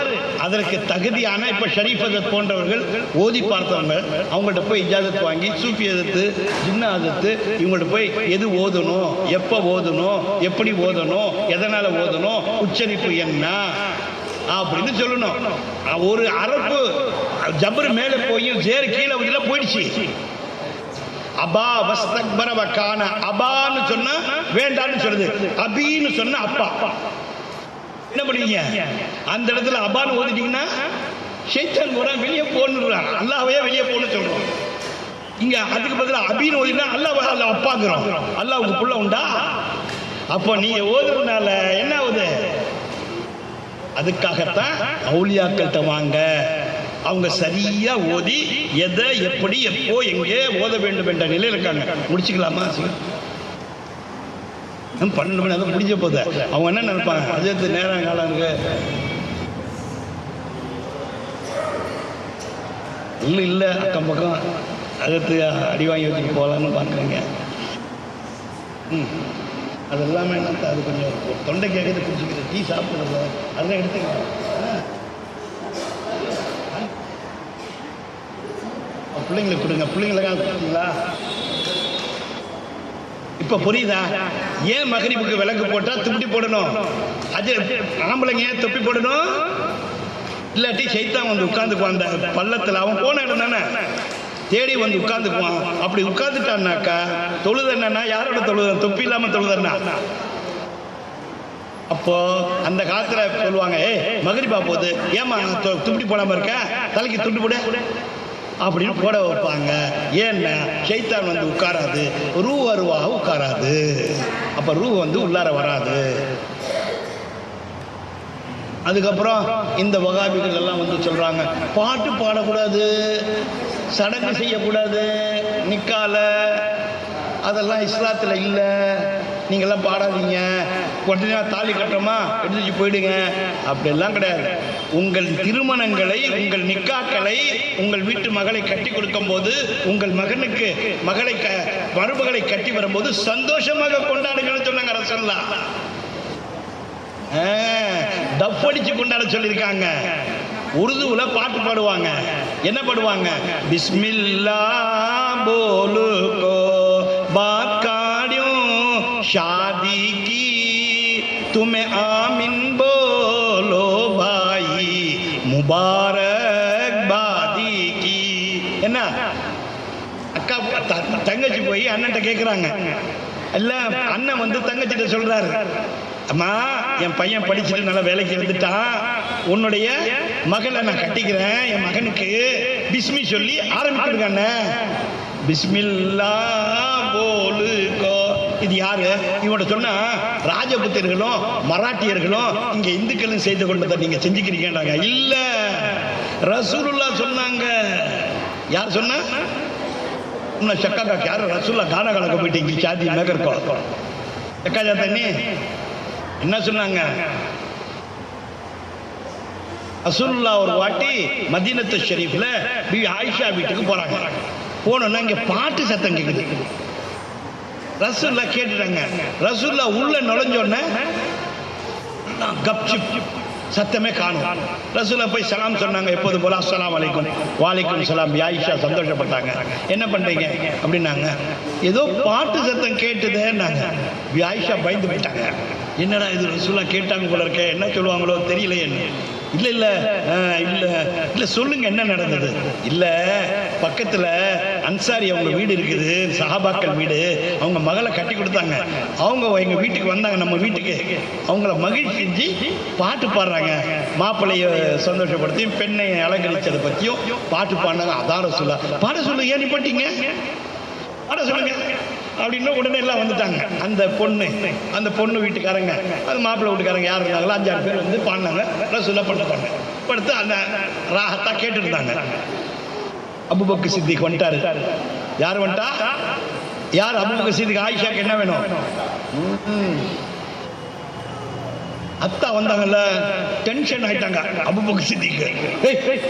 அதற்கு தகுதியான, இப்ப ஷரீஃப் ஹஜரத் போன்றவர்கள் ஓதி பார்த்தவங்க, அவங்கள்ட்ட போய் இஜாதத் வாங்கி சூஃபி ஹஜரத்து, ஜின்னா ஹஜரத்து, இவங்கள்ட்ட போய் எது ஓதணும், எப்போ ஓதணும், எப்படி ஓதணும், எதனால ஓதணும், உச்சரிப்பு என்ன அப்படின்னு சொல்லணும். ஒரு அரப்பு ஜபர் மேல போய் ஜேர் கீழே வந்து போயிடுச்சு. அபா வஸ்தக்பர வகான. அபான்னு சொன்னா வேண்டான்னு சொல்லுது, அபின்னு சொன்னா அப்பா. என்ன பண்ணுவீங்க? அந்த இடத்துல அபான்னு ஓதிட்டீங்கன்னா ஷைத்தான் கூட வெளியே போன்னுறான். அல்லாஹ்வையே வெளியே போன்னு சொல்றோம். இங்க அதுக்கு பதிலா அபின்னு ஓதினா அல்லாஹ் அப்பாங்கிறோம். அல்லாஹ்வுக்கு புள்ள உண்டா? அப்போ நீங்க ஓதுறதுனால என்ன ஆகுது? அதுக்காகத்தான் அவுலியாக்கள்கிட்ட வாங்க. அவங்க சரியா ஓதி எதை எப்படி எப்போ எங்கே ஓத வேண்டும் என்ற நிலையில் இருக்காங்க. முடிச்சுக்கலாமா? 12 மணி அதை முடிஞ்ச போத அவங்க என்ன நினைப்பாங்க? அஜயத்து நேரம் காலம் இல்லை அக்கம் பக்கம் அஜயத்து அடி வாங்கி வச்சுட்டு போகலான்னு பார்க்குறீங்க. அதெல்லாமே என்ன, அது கொஞ்சம் தொண்டை கேட்கறது குடிச்சிக்கிற டீ சாப்பிட்றது அதெல்லாம் எடுத்துக்கலாம். பிள்ளைங்களுக்கு கொடுங்க. பிள்ளைங்களுக்காக கொடுத்தீங்களா? இப்ப புரியுதா? ஏன் மகரிபுக்கு விளக்கு போட்டா துப்பி போடணும்? அது ஆம்பளைங்க ஏன் தொப்பி போடணும்? இல்லாட்டி சைத்தான் வந்து உட்கார்ந்துக்குவான் அந்த பள்ளத்துல. அவன் போன இடம் தானே, தேடி வந்து உட்கார்ந்துக்குவான். அப்படி உட்கார்ந்துட்டான்னாக்கா தொழுது என்னன்னா யாரோட தொழுது? தொப்பி இல்லாம தொழுதுன்னா. அப்போ அந்த காலத்துல சொல்லுவாங்க, மகரிபா போகுது, ஏமா துப்பி போடாம இருக்க, தலைக்கு துண்டு போட அப்படின்னு போட வைப்பாங்க. ஏன்னா ஷைத்தான் வந்து உட்காராது, ரூ வருவாக உட்காராது. அப்ப ரூ வந்து உள்ளார வராது. அதுக்கப்புறம் இந்த வகாபிகள் எல்லாம் வந்து சொல்றாங்க, பாட்டு பாடக்கூடாது, சடங்கு செய்யக்கூடாது, நிக்கால அதெல்லாம் இஸ்லாத்துல இல்லை, நீங்கள்லாம் பாடாதீங்க, உடனே தாலி கட்டுறோமா எடுத்துச்சு போயிடுங்க. அப்படியெல்லாம் கிடையாது. உங்கள் திருமணங்களை, உங்கள் நிக்காக்களை, உங்கள் வீட்டு மகளை கட்டி கொடுக்கும் போது, உங்கள் மகனுக்கு மருமகளை கட்டி வரும்போது சந்தோஷமாக கொண்டாடுங்கன்னு சொன்னாங்க ரசூலுல்லாஹ். டப்படிச்சு கொண்டாட சொல்லியிருக்காங்க. உருதுல பாட்டு பாடுவாங்க. என்ன பாடுவாங்க? பிஸ்மில்லா போலுகோ बात काड़ियों शादी की तुम्हें आमीन बोलो भाई मुबारक बादी की. என்ன அக்கா தங்கச்சி போய் அண்ணன்ட்ட கேட்குறாங்க. இல்ல அண்ணன் வந்து தங்கச்சிட்ட சொல்றாரு, அம்மா என் பையன் படிச்சுட்டு நல்லா வேலைக்கு வந்துட்டான், உன்னுடைய மகளை நான் கட்டிக்கிறேன், என் மகனுக்கு பிஸ்மி சொல்லி ஆரம்பிச்சிருக்கானே. பிஸ்மில்லா போலுகோ. இது யாரு? இவன்ட சொன்னா ராஜபுத்திரர்களும் மராட்டியர்களும் இங்க இந்துக்களும் செய்து கொண்டதை நீங்க செஞ்சுக்கிறீங்கன்றாங்க. இல்ல, ரசூலுல்லாஹ் சொன்னாங்க. யார் சொன்னா? शक्का का क्या रसूला गाना गाना को बैठेंगी शादी नगर को चक्का जाता नहीं என்ன சொன்னாங்க? ரசூலுல்லாஹ் ஒரு வாட்டி மதீனத்து ஷரீஃப்ல பிவி ஆயிஷா வீட்டுக்கு போறாங்க. போனோன்னா இங்க பாட்டு சத்தம் கேக்குது. ரசூலுல்லாஹ் கேட்டுட்டாங்க. ரசூலுல்லாஹ் உள்ள நுழைஞ்சோடனே கப்சிப் சத்தமே காணும். ரசூலுல்லாஹ் போய் சலாம் சொன்னாங்க. எப்போது போல அஸ்ஸலாமு அலைக்கும். வாலைக்கும் சலாம். ஆயிஷா சந்தோஷப்பட்டாங்க. என்ன பண்றீங்க அப்படின்னாங்க. ஏதோ பாட்டு சத்தம் கேட்டுதேன்னாங்க. ஆயிஷா பயந்து போயிட்டாங்க. என்னடா இது ரசூலுல்லாஹ் கேட்டாங்க போல இருக்க, என்ன சொல்லுவாங்களோ தெரியலையே. இல்ல இல்ல இல்ல இல்ல சொல்லுங்க என்ன நடந்தது? இல்ல, பக்கத்துல அன்சாரி அவங்க வீடு இருக்குது, சஹாபாக்கள் வீடு. அவங்க மகளை கட்டி கொடுத்தாங்க. அவங்க எங்க வீட்டுக்கு வந்தாங்க, நம்ம வீட்டுக்கு. அவங்கள மகிழ்ச்சி செஞ்சு பாட்டு பாடுறாங்க. மாப்பிள்ளைய சந்தோஷப்படுத்தி பெண்ணை அலங்கரிச்சதை பத்தியும் பாட்டு பாடினாங்க. அதான் ரசூலுல்லாஹ். பாட சொல்லுங்க, ஏன் நிப்பட்டீங்க, பாட சொல்லுங்க அப்படின்னா உடனே எல்லாம் வந்துட்டாங்க. அந்த பொண்ணு வீட்டுக்காரங்க, அது மாப்பிள்ளை வீட்டுக்காரங்க யார் இருந்தாங்களோ 5-6 பேர் வந்து பாடினாங்க. ரசூலுல்லாஹ் படுத்தாங்க. படுத்து அந்த ராகத்தா கேட்டு இருந்தாங்க. அபூபக்கர் சித்திக் வந்துட்டாரு. யார் வந்துட்டா? யார்? அபூபக்கர் சித்திக். ஆயிஷாக்கு என்ன வேணும்? அத்தா வந்தாங்கல்ல, டென்ஷன் ஆயிட்டாங்க. அபூபக்கர் சித்திக்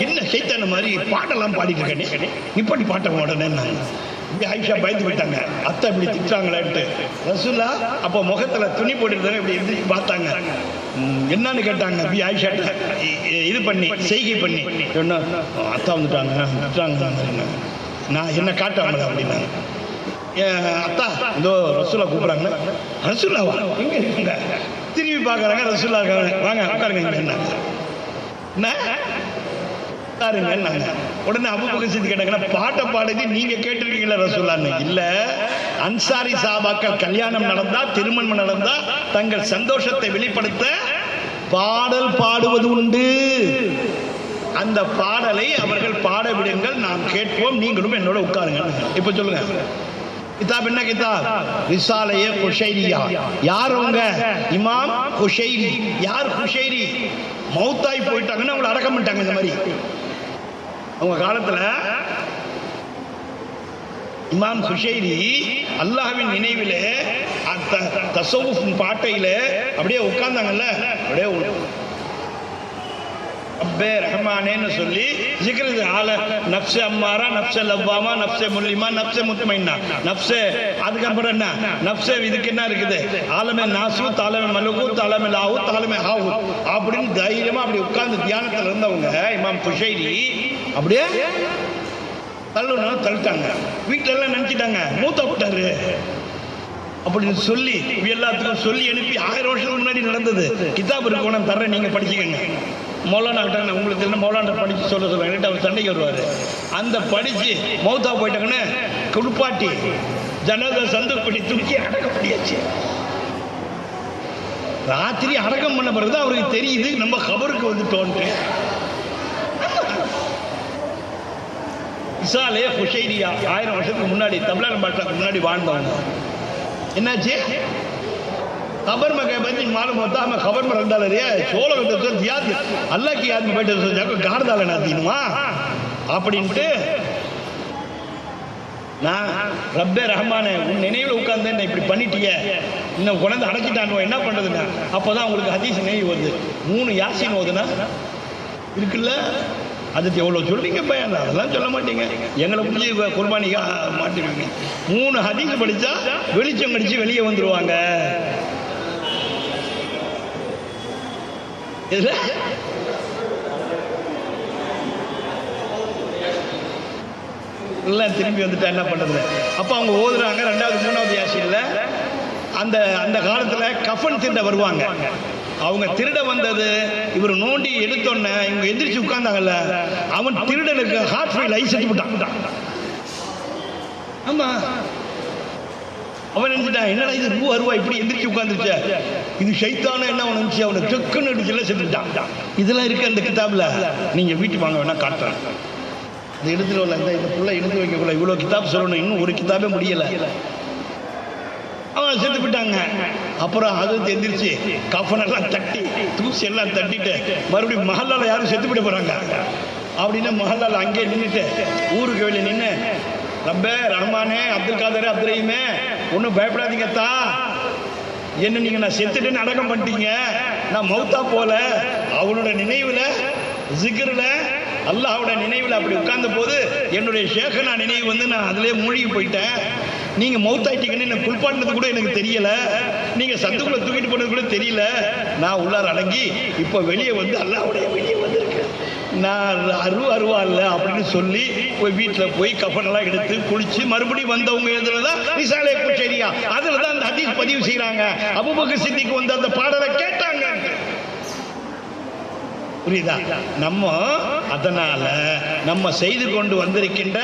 என்ன சைத்தான மாதிரி பாட்டெல்லாம் பாடிட்டு இருக்க, நிப்பாட்டி பாட்ட உடனே ஆயிஷா பயந்து போயிட்டாங்க. அத்தை இப்படி திட்டாங்களேன்ட்டு. ரசூலுல்லாஹ் அப்போ முகத்துல துணி போட்டுருந்தாங்க. இப்படி எந்திரிச்சு பார்த்தாங்க. என்னன்னு கேட்டாங்க. ஆயிஷா இது பண்ணி செய்கை பண்ணி சொன்னா, அத்தா வந்துட்டாங்க திட்டாங்க. நான் என்ன காட்டாமல அப்படின்னாங்க. அத்தா இதோ ரசூலுல்லாஹ் கூப்பிடுறாங்க. ரசூலுல்லாஹ் எங்க இருக்காங்க? திரும்பி பார்க்கறாங்க. ரசூலுல்லாஹ் வாங்க உட்காருங்க என்ன உடனே அபூபக்கர் சித்திக் கேட்டாங்க, பாட்டை பாடுது நீங்க கேட்டிருக்கீங்களா ரசூலுல்லாஹ்னு? இல்ல, அன்சாரி சஹாபாக்கள் கல்யாணம் நடந்தா, திருமணம் நடந்தா தங்கள் சந்தோஷத்தை வெளிப்படுத்த பாடல் பாடுவது உண்டு. அந்த பாடலை அவர்கள் பாட விடுங்கள், நாம் கேட்போம், நீங்களும் என்னோட உட்காருங்க. இப்ப சொல்லுங்க, கிதாப் என்ன கிதாப்? ரிசாலைய குஷைரியா. யார் அவங்க? இமாம் குஷைரி. யார் குஷைரி? மௌத்தாய் போயிட்டாங்கன்னு அவங்களை அடக்கம் பண்ணிட்டாங்க. இந்த மாதிரி அவங்க காலத்துல இமாம் குஷைரி அல்லாஹ்வின் நினைவிலே தஸவ்வுஃப் பாட்டையில அப்படியே உட்கார்ந்தாங்கல்ல, அப்படியே ரப்பே ரஹ்மானேன்னு சொல்லி ஜிக்ரு ஆல நஃப்ஸே அம்மாரா, நஃப்ஸே லவ்வாமா, நஃப்ஸே முல்லிமா, நஃப்ஸே முத்மைனா, நஃப்ஸே அதுக்கப்புறம் என்ன நஃப்ஸே இதுக்கு என்ன இருக்குது? ஆலமே நாசு, தாலமே மலுகு, தாலமே லாஹு, தாலமே ஹாஹு அப்படின்னு தைரியமா அப்படி உட்கார்ந்து தியானத்தில் இருந்தவங்க இமாம் குஷைரி அப்படியே தள்ளிட்டாங்க. வீட்டில எல்லாம் நினைச்சிட்டாங்க மூத்தா போட்டாரு அப்படின்னு சொல்லி எல்லாத்துக்கும் சொல்லி அனுப்பி 1000 வருஷத்துக்கு முன்னாடி நடந்தது. கிதாப் இருக்கு, நான் தர்றேன், நீங்க படிச்சுக்கங்க. மௌலானா கிட்ட உங்களுக்கு தெரியும், மௌலானா படிச்சு சொல்லுவாங்க. அவர் சண்டைக்கு வருவாரு. அந்த படிச்சு மௌத்தா போயிட்டாங்கன்னு குளிப்பாட்டி ஜனாதா சந்தூர்படி தூக்கி அடக்கம் பண்ணியாச்சு. ராத்திரி அடக்கம் பண்ண பிறகுதான் அவருக்கு தெரியுது நம்ம கபருக்கு வந்துட்டோன்ட்டு. இசாலே குஷைரியா 1000 வருஷத்துக்கு முன்னாடி தப்லான் பாஷாக்கு முன்னாடி வாழ்ந்தவங்க. என்னாச்சு? खबर में गए बंदी मालूम होता हमें खबर में रख डाल रही है सोलो तो याद अल्लाह की याद में बैठे तो जाकर गाड़ डालना दीनुआ அப்படின்ட்டு நான் ரப்பே ரஹ்மானே உன் நினைவில் உட்கார்ந்து என்ன இப்படி பண்ணிட்டியே, இன்னும் குழந்தை அடைச்சிட்டானுவோ என்ன பண்றதுன்னா அப்போதான் உங்களுக்கு ஹதீஸ் நினைவு வருது. 3 யாசின் ஓதுனா இருக்குல்ல, அதுக்கு எவ்வளோ சொல்றீங்க பையன், அதெல்லாம் சொல்ல மாட்டீங்க, எங்களை பிடிச்சி குர்பானிக்கா மாட்டுவீங்க. 3 ஹதீஸ் படிச்சா வெளிச்சம் கடிச்சு வெளியே வந்துருவாங்க. எல்லாம் திரும்பி வந்துட்டா என்ன பண்றது? அப்ப அவங்க ஓதுறாங்க 2வது 3வது யாசின்ல. அந்த அந்த காலத்துல கஃபன் திருட வருவாங்க. அவங்க திருட வந்தது இவர் நோண்டி எடுத்தோன்னே இவங்க எந்திரிச்சு உட்கார்ந்தாங்கல்ல, அவன் திருடனுக்கு ஹார்ட் ஃபெயில் ஐ செத்து விட்டான். ஆமா, அவன் நினைச்சிட்டான் என்னடா இது ரூ அருவா இப்படி எந்திரிச்சு உட்கார்ந்துருச்ச. இது ஷைத்தான என்ன நினைச்சு அவனை டக்குன்னு அடிச்சுல செத்துட்டான். இதெல்லாம் இருக்கு அந்த கிதாபில். நீங்க வீட்டுக்கு வாங்க வேணா காட்டுறேன். இந்த எடுத்துட்டு வரல, இந்த புள்ள எடுத்து வைக்கக்குள்ள இவ்வளோ கிதாப் சொல்லணும், இன்னும் ஒரு கிதாபே முடியலை. அவன் செத்து போயிட்டாங்க. அப்புறம் அது எந்திரிச்சு கஃபனெல்லாம் தட்டி தூசி எல்லாம் தட்டிட்டு மறுபடியும் மஹல்லால யாரும் செத்து போயிட போறாங்க அப்படின்னு மஹல்லால அங்கே நின்றுட்டு ஊருக்கு வெளியே நின்று, ரப்பே ரஹ்மானே அப்துல் காதர் அப்துல் ரஹீமே ஒன்றும் பயப்படாதீங்கத்தா, என்ன நீங்க நான் செத்துட்டுன்னு அடக்கம் பண்ணிட்டீங்க, நான் மௌத்தா போல அவனோட நினைவுல ஜிக்ருல அல்லாஹ்வோட நினைவில் அப்படி உட்கார்ந்த போது என்னுடைய ஷேഖனா நினைவு வந்து நான் அதிலே மூழ்கி போயிட்டேன். நீங்க மௌத்தாயிட்டீங்கன்னு என்ன குளிப்பாட்டினது கூட எனக்கு தெரியல, நீங்க சத்துக்குள்ள தூக்கிட்டு போனது கூட தெரியல. நான் உள்ளார அடங்கி இப்போ வெளியே வந்து அல்லாஹ்வுடைய வெளியே வந்திருக்கேன், நான் அருவா இல்லை அப்படின்னு சொல்லி போய் வீட்டில் போய் கஃபனெல்லாம் எடுத்து குளிச்சு மறுபடியும் வந்தவங்க எழுதுலதான் ரிசாலே குஷேரியா, அதில் தான் அந்த ஹதீஸ் பதிவு செய்யறாங்க. அபூபக்கர் சித்திக் வந்து அந்த பாடலை கேட்டாங்க. புரியுதா? நம்ம அதனால நம்ம செய்து கொண்டு வந்திருக்கின்ற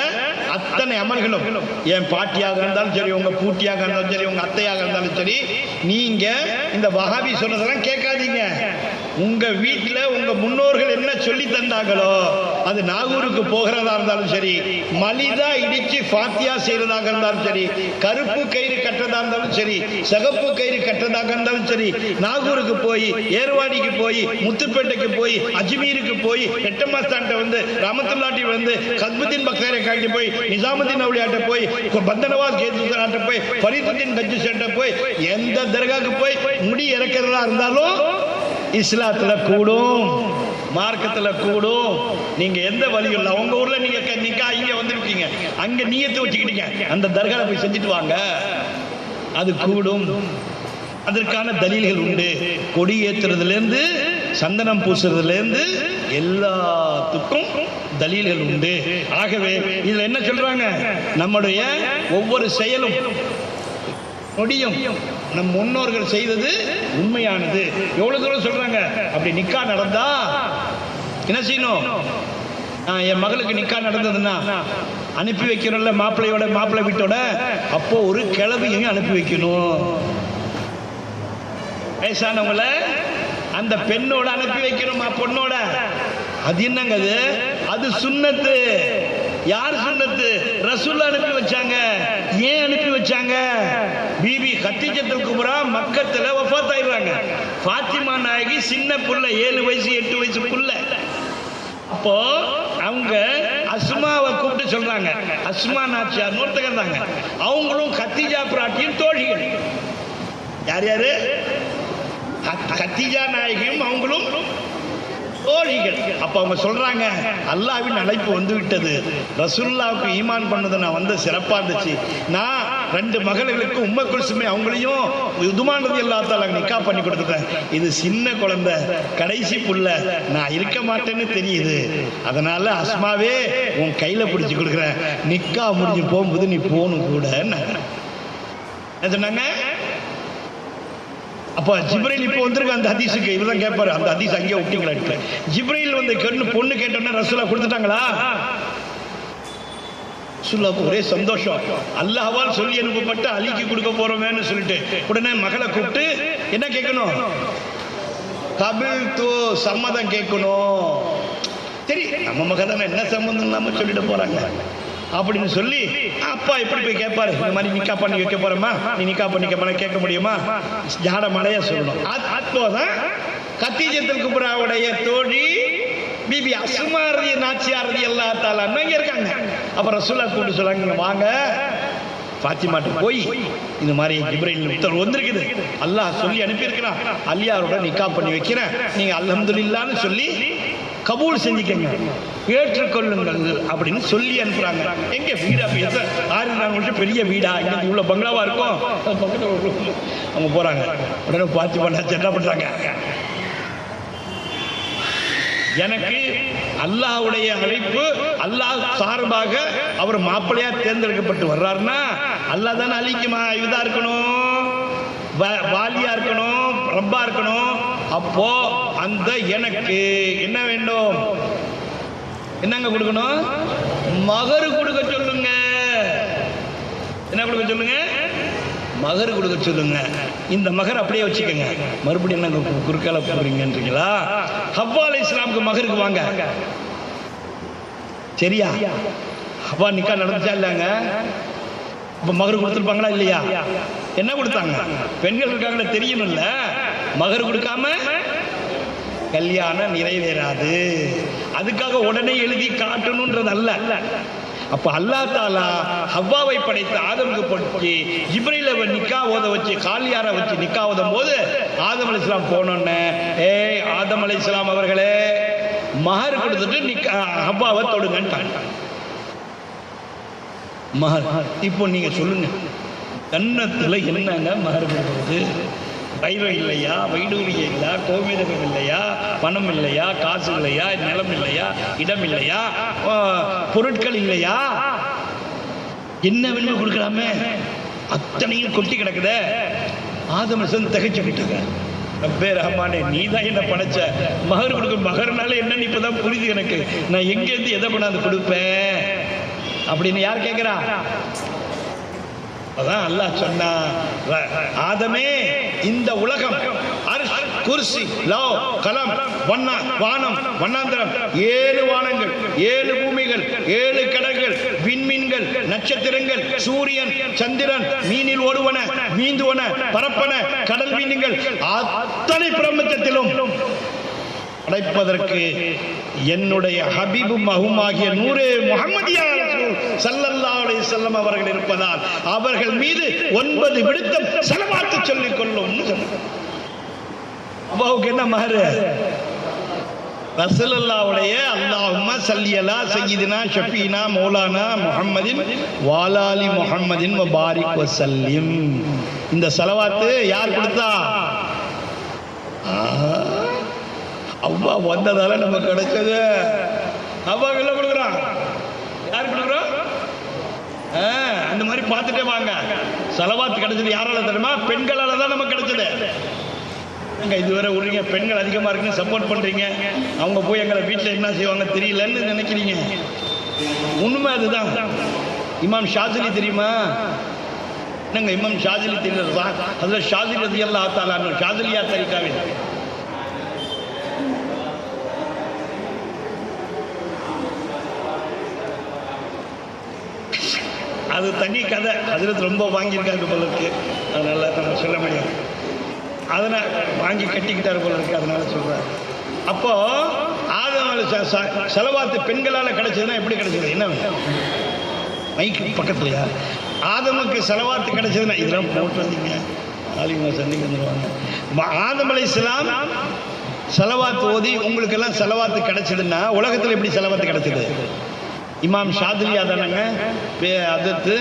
அத்தனை அமல்களும், என் பாட்டியாக இருந்தாலும் சரி, உங்க பூட்டியாக இருந்தாலும் சரி, உங்க அத்தையாக இருந்தாலும் சரி, நீங்க இந்த வஹாபி சொன்னதெல்லாம் கேட்காதீங்க. உங்க வீட்டில் உங்க முன்னோர்கள் என்ன சொல்லி தந்தாங்களோ, அது நாகூருக்கு போகிறதா இருந்தாலும் சரி, மலிதா இடிச்சு ஃபாத்தியா செய்யறதாக இருந்தாலும் சரி, கருப்பு கயிறு கட்டுறதா இருந்தாலும் சரி, சிகப்பு கயிறு கட்டுறதாக இருந்தாலும் சரி, நாகூருக்கு போய், ஏர்வாடிக்கு போய், முத்துப்பேட்டைக்கு போய், அஜ்மீருக்கு போய், எட்டமாஸ்தான்ட்ட வந்து, ரஹமத்துல்லாஹி வந்து, கத்புத்தீன் பக்தாரை காட்டி போய், நிசாமுத்தீன் அவுலியாட்ட போய், பந்தனவாஸ் கேஜுசான்ட்ட போய், ஃபரீதுத்தீன் கஜ்ஜுசான்ட்ட போய், எந்த தர்காவுக்கு போய் முடி இறக்கிறதா இருந்தாலும் இஸ்லாத்துல கூடும், மார்க்கத்துல கூடும். நீங்க எந்த வழியும் இல்லை. உங்க ஊர்ல நீங்க நிக்கா இங்க வந்திருக்கீங்க, அங்க நியத்து வச்சுக்கிட்டீங்க, அந்த தர்கால போய் செஞ்சுட்டு வாங்க, அது கூடும். அதற்கான தலீல்கள் உண்டு. கொடி ஏற்றுறதுலேருந்து சந்தனம் பூசுறதுலேருந்து எல்லாத்துக்கும் தலீல்கள் உண்டு. ஆகவே இதுல என்ன சொல்றாங்க, நம்முடைய ஒவ்வொரு செயலும் நொடியும் நம் முன்னோர்கள் செய்தது உண்மையானது. எவ்வளவு தூரம் சொல்றாங்க, அப்படி நிக்கா நடந்தா என்ன செய்யணும்? என் மகளுக்கு நிக்கா நடந்ததுன்னா அனுப்பி வைக்கிறோம்ல, மாப்பிள்ளை வீட்டோட, அப்போ ஒரு கிளவியும் அனுப்பி வைக்கணும். வயசானவங்கள அந்த பெண்ணோட அனுப்பி வைக்கணுமா, பொண்ணோட. அது என்னங்க அது சுன்னத்து. யார் சுன்னத்து? ரசூல் அனுப்பி வச்சாங்க. ஏன் அனுப்பி வச்சாங்க? பீபி கத்தீஜத்துல் குப்ரா மக்கத்துல வஃபாத் ஆயிடுறாங்க. ஃபாத்திமா நாயகி சின்ன புள்ள, 7 வயசு 8 வயசு புள்ள. அப்போ அவங்க அஸ்மாவை கூப்பிட்டு சொல்றாங்க, அஸ்மா நாச்சியார் ஒருத்தங்க, அவங்களும் கத்தீஜா பிராட்டியும் தோழிகள். யார் யாரு? கத்தீஜா நாயகியும் அவங்களும் தோழிகள். அப்ப அவங்க சொல்றாங்க, அல்லாஹ்வின் அழைப்பு வந்து விட்டது, ரசூலுல்லாஹ்வுக்கு ஈமான் பண்ணது நான் வந்து சிறப்பா இருந்துச்சு. நான் 2 மகளுக்கு உம்மு குல்சுமே அவங்களையும் உதுமான் ரலியல்லாஹு தஆலா நிக்கா பண்ணி கொடுத்துட்டேன். இது சின்ன குழந்தை, கடைசி புள்ள, நான் இருக்க மாட்டேன்னு தெரியுது. அதனால அஸ்மாவே உன் கையில பிடிச்சு கொடுக்குறேன், நிக்கா முடிஞ்சு போகும்போது நீ போகணும் கூட சொன்னாங்க. அப்ப ஜிப்ரீல் இப்போ வந்திருக்கு அந்த ஹதீஸுக்கு. இவர்தான் கேட்பாரு, அந்த ஹதீஸ் அங்கேயே விட்டீங்களா? ஜிப்ரீல் வந்து பொண்ணு கேட்டோன்னா ரசூலா கொடுத்துட்டாங்களா? ரசூலுல்லாஹ்வுக்கு ஒரே சந்தோஷம். அல்லாஹ்வால் சொல்லி அனுப்பப்பட்டு அலிக்கு கொடுக்க போறோமேன்னு சொல்லிட்டு உடனே மகளை கூப்பிட்டு என்ன கேட்கணும்? கபில்து, சம்மதம் கேட்கணும். சரி, நம்ம மக தானே, என்ன சம்மந்தம் இல்லாம சொல்லிட்டு போறாங்க அப்படின்னு சொல்லி அப்பா எப்படி போய் கேட்பாரு, இந்த மாதிரி நிக்கா பண்ணி வைக்க போறோமா, நீ நிக்கா பண்ணிக்க கேட்க முடியுமா? ஜாட மலையா சொல்லணும். அப்போதான் கத்தீஜத்துல் குப்ராவுடைய தோழி பிபி அஸ்மா நாச்சியார் ரலியல்லாஹு தஆலா இங்க இருக்காங்க. அப்ப ரசூலுல்லாஹ் கூப்பிட்டு சொல்றாங்க, வாங்க ஃபாத்திமாட்ட போய் இந்த மாதிரி ஜிப்ரீல் உத்தரவு வந்திருக்குது, அல்லாஹ் சொல்லி அனுப்பியிருக்கிறான், அலியாரோட நிக்கா பண்ணி வைக்கிறேன், நீங்க அல்ஹம்துலில்லாஹ்னு சொல்லி கபூல் செஞ்சுக்கங்க, ஏற்றுக்கொள்ளுங்கள் அப்படின்னு சொல்லி அனுப்புறாங்க. எங்க வீடா பேச 6 பெரிய வீடா, இன்னைக்கு இவ்வளவு பங்களாவா இருக்கும். அவங்க போறாங்க. உடனே பாத்திமா என்ன பண்றாங்க, எனக்கு அல்லாஹ்வுடைய அழைப்பு, அல்லாஹ் சார்பாக அவர் மாப்பிள்ளையா தேர்ந்தெடுக்கப்பட்டு வர்றாருன்னா அல்லாஹ் தானே அலிக்குமா இதா இருக்கணும், வாலியா இருக்கணும், ரப்பா இருக்கணும். அப்போ அந்த எனக்கு என்ன வேண்டும்? என்னங்க கொடுக்கணும்? மகரு கொடுக்க சொல்லுங்க. என்ன கொடுக்க சொல்லுங்க? மகர் கொடுக்க சொல்லுங்க, இந்த மகர் அப்படியே வச்சுக்கோங்க. மறுபடியும் என்ன குறுக்கால போடுறீங்கன்றீங்களா? ஹவ்வா அலைஹிஸ்ஸலாமுக்கு மகருக்கு வாங்க. சரியா? ஹவ்வா நிக்கா நடந்துச்சா இல்லைங்க? அப்ப மகர் கொடுத்துருப்பாங்களா இல்லையா? என்ன கொடுத்தாங்க? பெண்கள் இருக்காங்களே தெரியணும்ல. மகர் கொடுக்காம கல்யாணம் நிறைவேறாது. அதுக்காக உடனே எழுதி காட்டணும்ன்றது அல்ல. அப்ப அல்லாஹ் தஆலா ஹவ்வாவை படைத்த ஆதமுக்கு பற்றி ஜிப்ரீல நிக்கா ஓத வச்சு காலியார வச்சு நிக்கா ஓதும் போது ஆதம் அலைஹிஸ்ஸலாம் போனோன்னே, ஏய் ஆதம் அலைஹிஸ்ஸலாம் அவர்களே மஹர் கொடுத்துட்டு நிக்கா ஹவ்வாவை தொடுங்கன்ட்டாங்க. மஹர். இப்போ நீங்க சொல்லுங்க, கன்னத்துல என்னங்க மஹர் கொடுக்குறது? வைரம் இல்லையா, வைடூரியம் இல்லையா, கோமேதகம் இல்லையா, பணம் இல்லையா, காசு இல்லையா, நிலம் இல்லையா, இடம் இல்லையா, பொருட்கள் இல்லையா, என்ன வேணுமோ கொடுக்கலாமே, அத்தனையும் கொட்டி கிடக்குத. ஆதம் அலைஹிஸ்ஸலாம் திகைச்சு விட்டாங்க. ரப்பே ரஹ்மானே, நீ தான் என்ன படைச்ச, மகர் கொடுக்க மகர்னால என்னன்னு இப்பதான் புரியுது எனக்கு. நான் எங்கேருந்து எதை கொண்டாந்து கொடுப்பேன் அப்படின்னு யார் கேட்கிறா? அதான் அல்லாஹ் சொன்னா, ஆதமே இந்த உலகம் அர்ஷ், குர்சி, லவ், கலம், வானம், வண்ணாந்திரம், 7 வானங்கள், 7 பூமிகள், 7 கடல்கள், விண்மீன்கள், நட்சத்திரங்கள், சூரியன், சந்திரன், மீனில் ஓடுவன, மீந்துவன, பரப்பன, கடல் மீன்கள், அத்தனை பிரபஞ்சத்திலும் படைப்பதற்கு என்னுடைய ஹபீபு மஹுமாகிய நூரே முஹம்மதியா ஸல்லல்லாஹு அலைஹி வஸல்லம் அவர்கள் இருப்பதால் அவர்கள் மீது 9 விடுத்தம் ஸலவாத்து சொல்லிக் கொள்ளும். அல்லாஹ்வுக்கு என்ன மஹர்? ரசூலுல்லாஹ்வுடைய அல்லாஹும்ம ஸல்லி அலா சய்யிதினா ஷஃபீனா மௌலானா முஹம்மதின் வாலாலி முஹம்மதின் வ பாரிக் வ சல்லிம். இந்த ஸலவாத்து யார் கொடுத்தா? அவ்வா வந்ததால நமக்கு கிடைச்சது. அவ்வாவுக்கு எல்லாம் கொடுக்குறான். யாரு கொடுக்குறோம்? அந்த மாதிரி பார்த்துட்டே வாங்க. ஸலவாத்து கிடைச்சது யாரால தெரியுமா? பெண்களால தான் நமக்கு கிடைச்சது. இதுவரை விடுறீங்க, பெண்கள் அதிகமாக இருக்குன்னு சப்போர்ட் பண்ணுறீங்க. அவங்க போய் எங்களை வீட்டில் என்ன செய்வாங்க தெரியலன்னு நினைக்கிறீங்க. உண்மை அதுதான். இமாம் ஷாஜிலி தெரியுமா? என்னங்க இமாம் ஷாஜிலி தெரியல? அதில் ஷாஜிலி ரலியல்லாஹு தஆலா அன்ஹு ஷாஜிலியா தரிகாவில் அது தனி கதை. அதில் ரொம்ப வாங்கியிருக்காரு போல இருக்கு, அதனால நம்ம சொல்ல முடியாது. அதனால் வாங்கி கட்டிக்கிட்டார் போல இருக்கு, அதனால சொல்றாரு. அப்போ ஆதம் ஸலவாத்து பெண்களால் கிடைச்சதுன்னா எப்படி கிடைச்சது? என்ன மைக்கு பக்கத்துலையா? ஆதமுக்கு ஸலவாத்து கிடைச்சதுன்னா இதெல்லாம் போட்டு வந்தீங்க ஆலிமா சந்திக்கு வந்துடுவாங்க. ஆதம் அலைஹிஸ்ஸலாம் ஸலவாத்து ஓதி உங்களுக்கெல்லாம் ஸலவாத்து கிடைச்சதுன்னா உலகத்தில் எப்படி ஸலவாத்து கிடைச்சது? இமாம் ஷாதிலியா தானங்க அதற்கு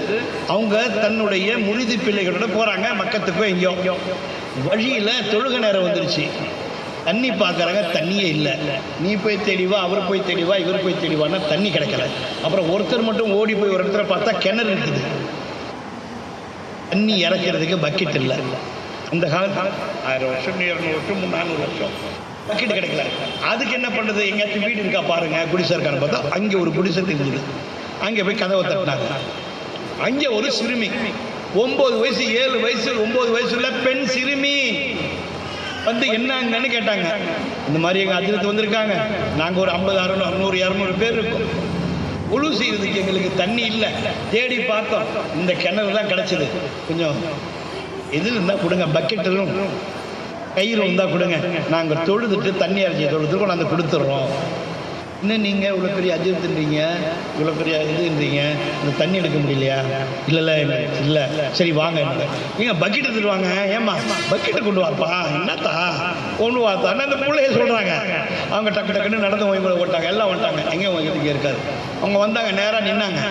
அவங்க தன்னுடைய முரிதி பிள்ளைகளோட போறாங்க மக்கத்துக்கோ எங்கேயோ. வழியில தொழுகை நேரம் வந்துருச்சு. தண்ணி பார்க்குறாங்க, தண்ணியே இல்லை. நீ போய் தேடிவா, அவர் போய் தேடிவா, இவர் போய் தேடிவான்னா தண்ணி கிடைக்கல. அப்புறம் ஒருத்தர் மட்டும் ஓடி போய் ஒரு இடத்துல பார்த்தா கிணறு இருக்குது. தண்ணி இறக்கிறதுக்கு பக்கெட் இல்லை. அந்த காலத்தில் 1000 வருஷம் 200 வருஷம் 400 வருஷம் பக்கெட் கிடைக்கல. அதுக்கு என்ன பண்ணுறது? எங்கேயாச்சும் வீடு இருக்கா பாருங்க, குடிசை இருக்கான்னு பார்த்தா அங்கே ஒரு குடிசை தெரிஞ்சுது. அங்கே போய் கதவை தட்டினாங்க. அங்கே ஒரு சிறுமி 9 வயசு 7 வயசு 9 வயசுல பெண் சிறுமி வந்து என்னங்கன்னு கேட்டாங்க. இந்த மாதிரி எங்கள் அஜிரத்து வந்திருக்காங்க, நாங்கள் ஒரு 50 100 200 பேர் இருக்கோம், உழு செய்யறதுக்கு எங்களுக்கு தண்ணி இல்லை, தேடி பார்த்தோம், இந்த கிணறு தான் கிடச்சிது, கொஞ்சம் எது இருந்தால் கொடுங்க, பக்கெட்டிலும் கயிறு இருந்தால் கொடுங்க, நாங்கள் தொழுதுட்டு தண்ணி அரைச்சி தொழுதுட்டு கொண்டாந்து கொடுத்துட்றோம். இன்னும் நீங்கள் இவ்வளோ பெரிய அஜித்துன்றீங்க, இவ்வளோ பெரிய இதுன்றீங்க, இந்த தண்ணி எடுக்க முடியலையா? இல்லை இல்லை, சரி வாங்க, நீங்கள் பக்கெட் எடுத்துட்டு வாங்க. ஏம்மா பக்கெட்டை கொண்டு வாப்பா, என்னத்தா கொண்டு வாத்தான்னு அந்த பிள்ளைய சொல்கிறாங்க. அவங்க டக்கு டக்குன்னு நடந்து போய் ஓட்டாங்க, எல்லாம் வந்துட்டாங்க. எங்கேயும் இங்கே இருக்காது. அவங்க வந்தாங்க, நேராக நின்னாங்க.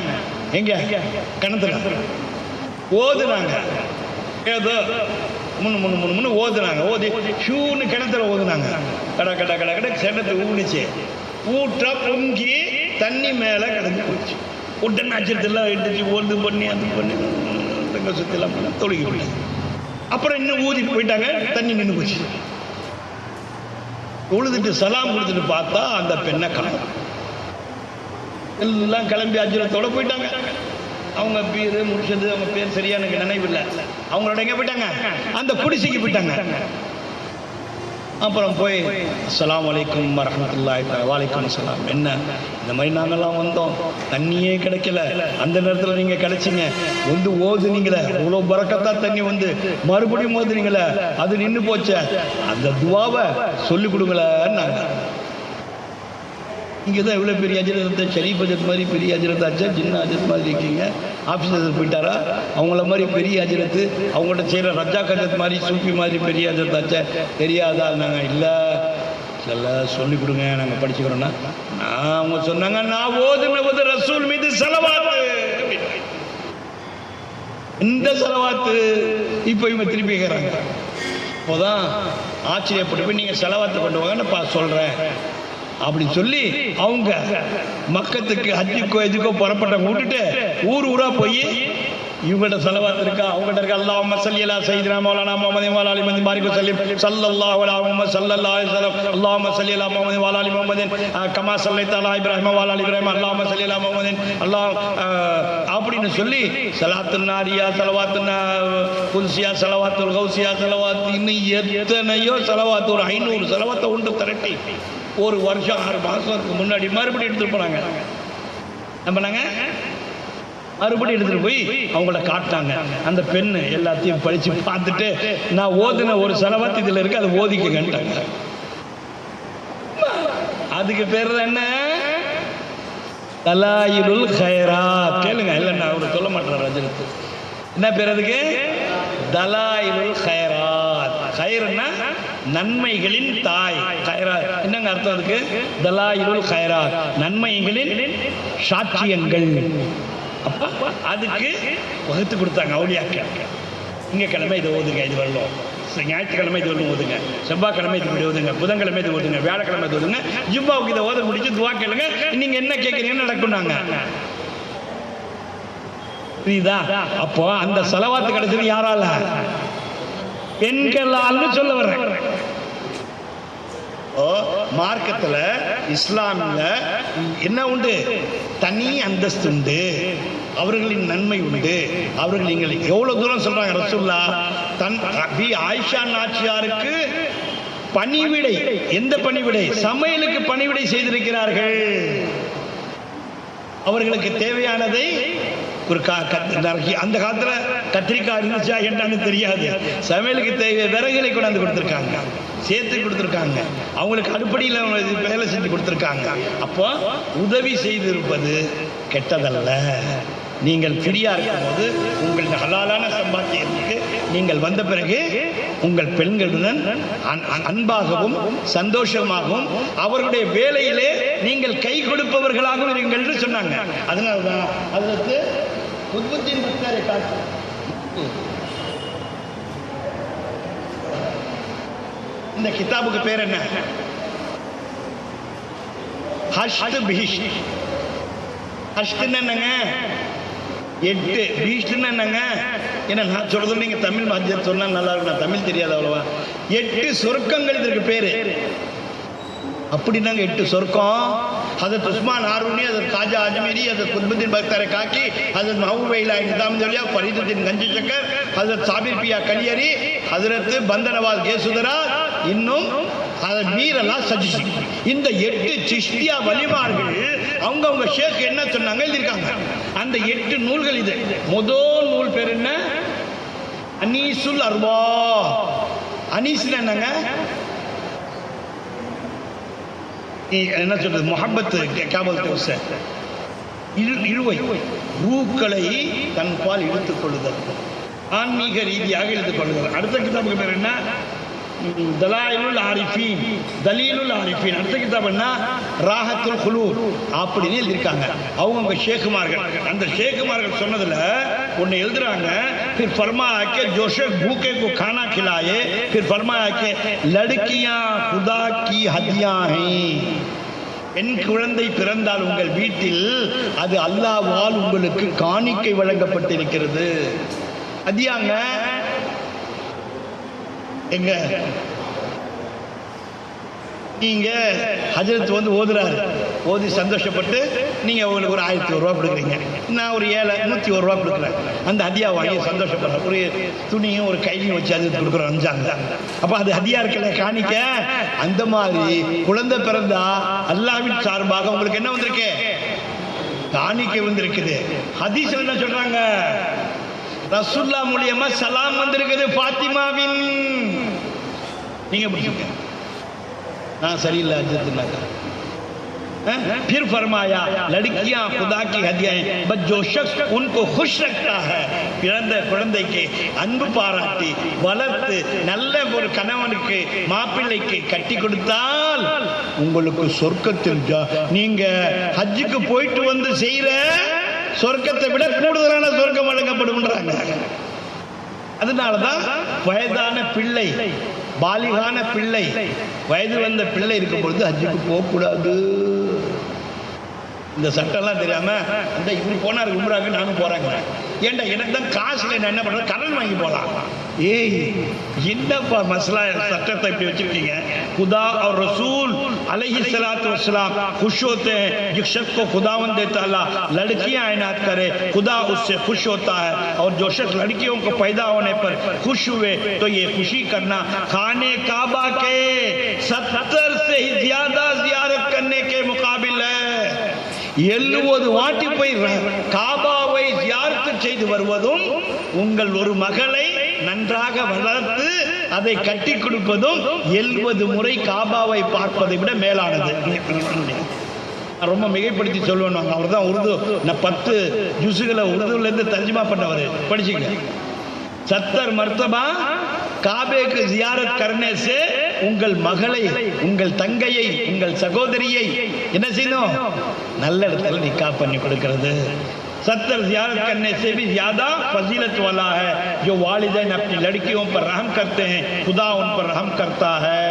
எங்கே? கிணத்துல ஓதுனாங்க. ஏதோ முன்னு ஓதுனாங்க. ஓதி ஷூன்னு கிணத்துல ஓதுனாங்க. கடை கிணத்து ஊனிச்சு. ஊற்ற பொங்கி தண்ணி மேலே கிடந்து போச்சு. உடனே அச்சத்தெல்லாம் எடுத்து ஓது பண்ணி அது பண்ணி தங்க சுத்தெல்லாம் தொழுகி போய் அப்புறம் இன்னும் ஊதி போயிட்டாங்க. தண்ணி நின்று போச்சு. உழுதுட்டு சலாம் கொடுத்துட்டு பார்த்தா அந்த பெண்ணை காணோம். எல்லாம் கிளம்பி அஜ்ரத்தோட போயிட்டாங்க. அவங்க பேர் முடிச்சது, அவங்க பேர் சரியா எனக்கு நினைவில்லை. அவங்களோட எங்கே போயிட்டாங்க, அந்த குடிசைக்கு போயிட்டாங்க. அப்புறம் போய் அஸ்ஸலாமு அலைக்கும் வரஹ்மத்துல்லாஹி வலைக்கும் அஸ்ஸலாம், என்ன இந்த மாதிரி நாங்கள்லாம் வந்தோம், தண்ணியே கிடைக்கல, அந்த நேரத்தில் நீங்கள் கிடைச்சிங்க, வந்து ஓதுனீங்களே, இவ்வளோ பரக்கத்தா தண்ணி வந்து மறுபடியும் ஓதுனீங்களே, அது நின்று போச்சே, அந்த துவாவை சொல்லிக் கொடுங்களேன்னாங்க. இங்கே தான் இவ்வளோ பெரிய அஜரத்தை ஷரீஃப் அஜரத் மாதிரி பெரிய அஜரத்தாச்சா, ஜின்னா அஜரத் மாதிரி இருக்கீங்க, ஆஃபீஸ் அஜரத் போயிட்டாரா, அவங்கள மாதிரி பெரிய அஜரத்து, அவங்கள்ட்ட செய்கிற ரஜாக் அஜரத் மாதிரி சூஃபி மாதிரி பெரிய அஜரத்தாச்சா தெரியாதா? நாங்கள் இல்லை சொல்லிக் கொடுங்க, நாங்கள் படிச்சுக்கிறோன்னா. அவங்க சொன்னாங்க, நான் ஓதுனது ரசூல் மீது ஸலவாத்து. இந்த ஸலவாத்து இப்போ இவங்க திருப்பி கேட்குறாங்க. அப்போதான் ஆச்சரியப்பட்டு போய் நீங்கள் ஸலவாத்து கொண்டு வாங்க சொல்கிறேன் அப்படின்னு சொல்லி அவங்க மக்கத்துக்கு ஹஜ்ஜுக்கோ எதுக்கோ புறப்பட்டவங்க விட்டுட்டு ஊர் ஊரா போய் இவங்கள்ட்ட ஸலவாத் இருக்கா, அவங்கள்ட்ட இருக்கா, அல்லாஹும்ம ஸல்லி அலா ஸய்யிதினா மௌலானா முஹம்மதின் வ அலா ஆலிஹி பாரிக் வஸல்லிம் ஸல்லல்லாஹு அலைஹி முஹம்மது ஸல்லல்லாஹு அலைஹி வஸல்லம் அல்லாஹும்ம ஸல்லி அலா முஹம்மதின் வ அலா ஆலி முஹம்மதின் கமா ஸல்லைத அலா இப்ராஹிம் வ அலா ஆலி இப்ராஹிம் அல்லாஹும்ம ஸல்லி அலா முஹம்மதின் அப்படின்னு சொல்லி ஸலாத்துன் நாரியா, ஸலவாத்துன் குல்சியா, ஸலவாத்துல் கௌசியா, ஸலவாத், இன்னும் எத்தனையோ ஸலவாத், ஒரு 500 ஸலவாத்தை ஒன்று திரட்டி ஒரு வருஷம் 6 மாதத்துக்கு முன்னாடி மறுபடியும் எடுத்துகிட்டு போனாங்க. நம்ம மறுபடியும் எடுத்துகிட்டு போய் அவங்கள காட்டினாங்க. அந்த பெண்ணு எல்லாத்தையும் படித்து பார்த்துட்டு, நான் ஓதுன ஒரு ஸலவாத் இதில் இருக்கு, அதை ஓதிக்கங்கன்ட்டாங்க. அதுக்கு பேர் என்ன? தலாயிலுல் கைராத். கேளுங்க, இல்லை நான் அவர் சொல்ல மாட்டேன் ரஜினத்து. என்ன பேர் அதுக்கு? தலாயிலுல் கைராத். கைர்னா நன்மைகளின் தாய். கைராத் என்னங்க அர்த்தம் அதுக்கு? தலாயிலுல் கைராத், நன்மைகளின் சாட்சியங்கள். அப்ப அதுக்கு வகுத்து கொடுத்தாங்க அவுலியாக்கள். திங்கக்கிழமை இது ஓதுங்க, இது வரலாம், ஞாயிற்றுக்கிழமை இது ஒன்று ஓதுங்க, செவ்வாய்க்கிழமை இது இப்படி ஓதுங்க, புதன்கிழமை இது ஓதுங்க, வியாழக்கிழமை இது ஓதுங்க, ஜும்மாவுக்கு இதை ஓத முடிச்சு துவா கேளுங்க, நீங்க என்ன கேட்குறீங்கன்னு நடக்கும்னாங்க. புரியுதா? அப்போ அந்த ஸலவாத்து கிடைச்சது யாரால? பெண்களால்னு சொல்ல வர்றேன். மார்க்கத்தில் இஸ்லாமில் என்ன உண்டு? தனி அந்தஸ்து உண்டு, அவர்களின் நன்மை உண்டு. அவர்கள் நீங்கள் எவ்வளவு தூரம் சொல்றாங்க ரசூலுல்லாஹ் ஆயிஷா நாச்சியாருக்கு பணிவிடை, எந்த பணிவிடை? சமையலுக்கு பணிவிடை செய்திருக்கிறார்கள். அவர்களுக்கு தேவையானதை ஒரு அந்த காலத்தில் கத்திரிக்காய் இருந்துச்சா என்னன்னு தெரியாது, சமையலுக்கு தேவை விறகுகளை கொண்டாந்து கொடுத்துருக்காங்க, சேர்த்து கொடுத்துருக்காங்க, அவங்களுக்கு அடுப்படியில் வேலை செஞ்சு கொடுத்துருக்காங்க. அப்போ உதவி செய்திருப்பது கெட்டதல்ல. நீங்கள் ஃப்ரீயா இருக்கும்போது உங்கள் ஹலாலான சம்பாத்தியத்துக்கு நீங்கள் வந்த பிறகு உங்கள் பெண்களுடன் அன்பாகவும் சந்தோஷமாகவும் அவர்களுடைய வேலையிலே நீங்கள் கை கொடுப்பவர்களாகவும் இருங்கள் சொன்னாங்க. அதனால்தான் அதற்கு குத்புத்தீன் பக்தாரை காட்டு இந்த கிதாபுக்கு பேர் என்ன? ஹஷ்ட் பிஹிஷ்ட். ஹஷ்ட்னு என்னங்க? 8. பீஷ்ட்னு என்னங்க? ஏன்னா நான் சொல்றது நீங்க தமிழ் மாத்தியம் சொன்னா நல்லா இருக்கும், நான் தமிழ் தெரியாது அவ்வளவா. 8 சொர்க்கங்கள் இதற்கு பேரு. அப்படின்னாங்க 8 சொர்க்கம். ஹஜரத் உஸ்மான் ஆரூனி, ஹஜரத் காஜா அஜ்மீரி, ஹஜரத் குத்புத்தீன் பக்தாரை காக்கி, ஹஜரத் மஹபூபைலா நிசாம் ஜலியா, ஃபரீதுத்தீன் கஞ்சி சக்கர், ஹஜரத் சாபிர் பியா கலியரி, ஹஜரத் பந்தனவால் கேசுதரா, இன்னும் மீரெல்லாம் சஜிஷி. இந்த 8 சிஷ்டியா வலிமார்கள் அவங்க ஷேக் என்ன சொன்னாங்க எழுதியிருக்காங்க. அந்த 8 நூல்கள் இது. முதல் நூல் பேர் என்ன? அனீசுல் அர்வா. அனீஸ்னா என்னங்க? என்ன சொல்றது? முஹப்பத் கேபல் இழுவை, ரூக்களை தன் பால் இழுத்துக் கொள்ளுதல், ஆன்மீக ரீதியாக இழுத்துக் கொள்ளுதல். அடுத்த கிதாபுக்கு பேர் என்ன? தலாயிலுல் ஆரிஃபீன், தலீலுல் ஆரிஃபீன். அடுத்த கிதாப் என்ன? ராஹத்துல் குலூப் அப்படின்னு எழுதியிருக்காங்க அவங்க ஷேக்குமார்கள். அந்த ஷேக்குமார்கள் சொன்னதுல ஒன்று எழுதுறாங்க, फिर फरमाया कि जो शख्स भूखे को खाना खिलाए, फिर फरमाया कि लड़कियां खुदा की हदियां हैं. பெண் குழந்தை பிறந்தால் உங்கள் வீட்டில் அது அல்லாஹ்வால் உங்களுக்கு காணிக்கை வழங்கப்பட்டிருக்கிறது. அதியாங்க எங்க நீங்க ஹஜரத் வந்து ஓதுறாரு, ஓதி சந்தோஷப்பட்டு நீங்கள் உங்களுக்கு ஒரு 1001 ரூபா கொடுக்குறீங்க, நான் ஒரு 101 ரூபா கொடுக்குறேன். அந்த ஹதியா வாங்கி சந்தோஷப்படுறேன். ஒரு துணியும் ஒரு கைலியும் வச்சு அது கொடுக்குறோம் ரம்ஜான். அப்போ அது ஹதியா இருக்கல காணிக்க. அந்த மாதிரி குழந்தை பிறந்தா அல்லாஹ்வின் சார்பாக உங்களுக்கு என்ன வந்திருக்கு? காணிக்கை வந்திருக்குது. ஹதீஸ்ல என்ன சொல்றாங்க? ரசூல்லா மூலியமா சலாம் வந்திருக்குது ஃபாத்திமாவின். நீங்க புரிஞ்சுக்க. நான் சரியில்லை அஜத்துனாக்கா. फिर फरमाया लड़कियां खुदा की हदिया हैं, बस जो शख्स उनको खुश रखता है, பிறந்த குழந்தைக்கு அன்பு பாராட்டி வளர்த்து நல்ல ஒரு கணவனுக்கு மாப்பிள்ளைக்கு கட்டி கொடுத்தால் உங்களுக்கு சொர்க்கத்தில் நீங்க ஹஜ்ஜுக்கு போயிட்டு வந்து செய்யற சொர்க்கத்தை விட கூடுதலான சொர்க்கம் வழங்கப்படும்ன்றாங்க. அதனாலதான் வயதான பிள்ளை, பாலிகான பிள்ளை, வயது வந்த பிள்ளை இருக்கும் பொழுது ஹஜ்ஜுக்கு போகக்கூடாது. இந்த சட்டம்லாம் தெரியாம அந்த இப்படி போனார் உம்ராக்கு நானும் போறாங்க. ஏன்டா எனக்கு தான் காசு இல்லை, நான் என்ன பண்றேன், கடன் வாங்கி போலாம். ஏய் என்னப்பா மசலா சட்டத்தை இப்படி வச்சிருக்கீங்க? खुदा और रसूल अलैहिस्सलातु वस्सलाम खुश होते हैं जिस शख्स को खुदावंद ताला लड़कियां इनायत करे, खुदा उससे खुश होता है। और जो शख्स लड़कियों को पैदा होने पर खुश हुए तो ये खुशी करना खाने काबा के 70 से ही ज्यादा जियारत करने के मुकाबिल है। 70 வாட்டி போய் காபாவை ஜியாரத் செய்து வருவதும் உங்கள் ஒரு மகளை நன்றாக வளர்த்து அதை கட்டி கொடுப்பதும் 70 முறை காபாவை பார்ப்பதை விட மேலானது. ரொம்ப மிகைப்படுத்தி சொல்லுவாங்க. அவர் தான் உருது, நான் 10 ஜுசுகளை உருதுல இருந்து தர்ஜுமா பண்ணவர், படிச்சுங்க. 70 மர்த்தபா காபேக்கு ஜியாரத் கர்னே சே உங்கள் மகளை, உங்கள் தங்கையை, உங்கள் சகோதரியை என்ன செய்யணும்? நல்ல இடத்துல நிக்கா பண்ணி கொடுக்கிறது. 70 जियारत करने से भी ज्यादा फजीलत वाला है जो वालिदैन अपनी लड़कियों पर रहम करते हैं, खुदा उन पर रहम करता है.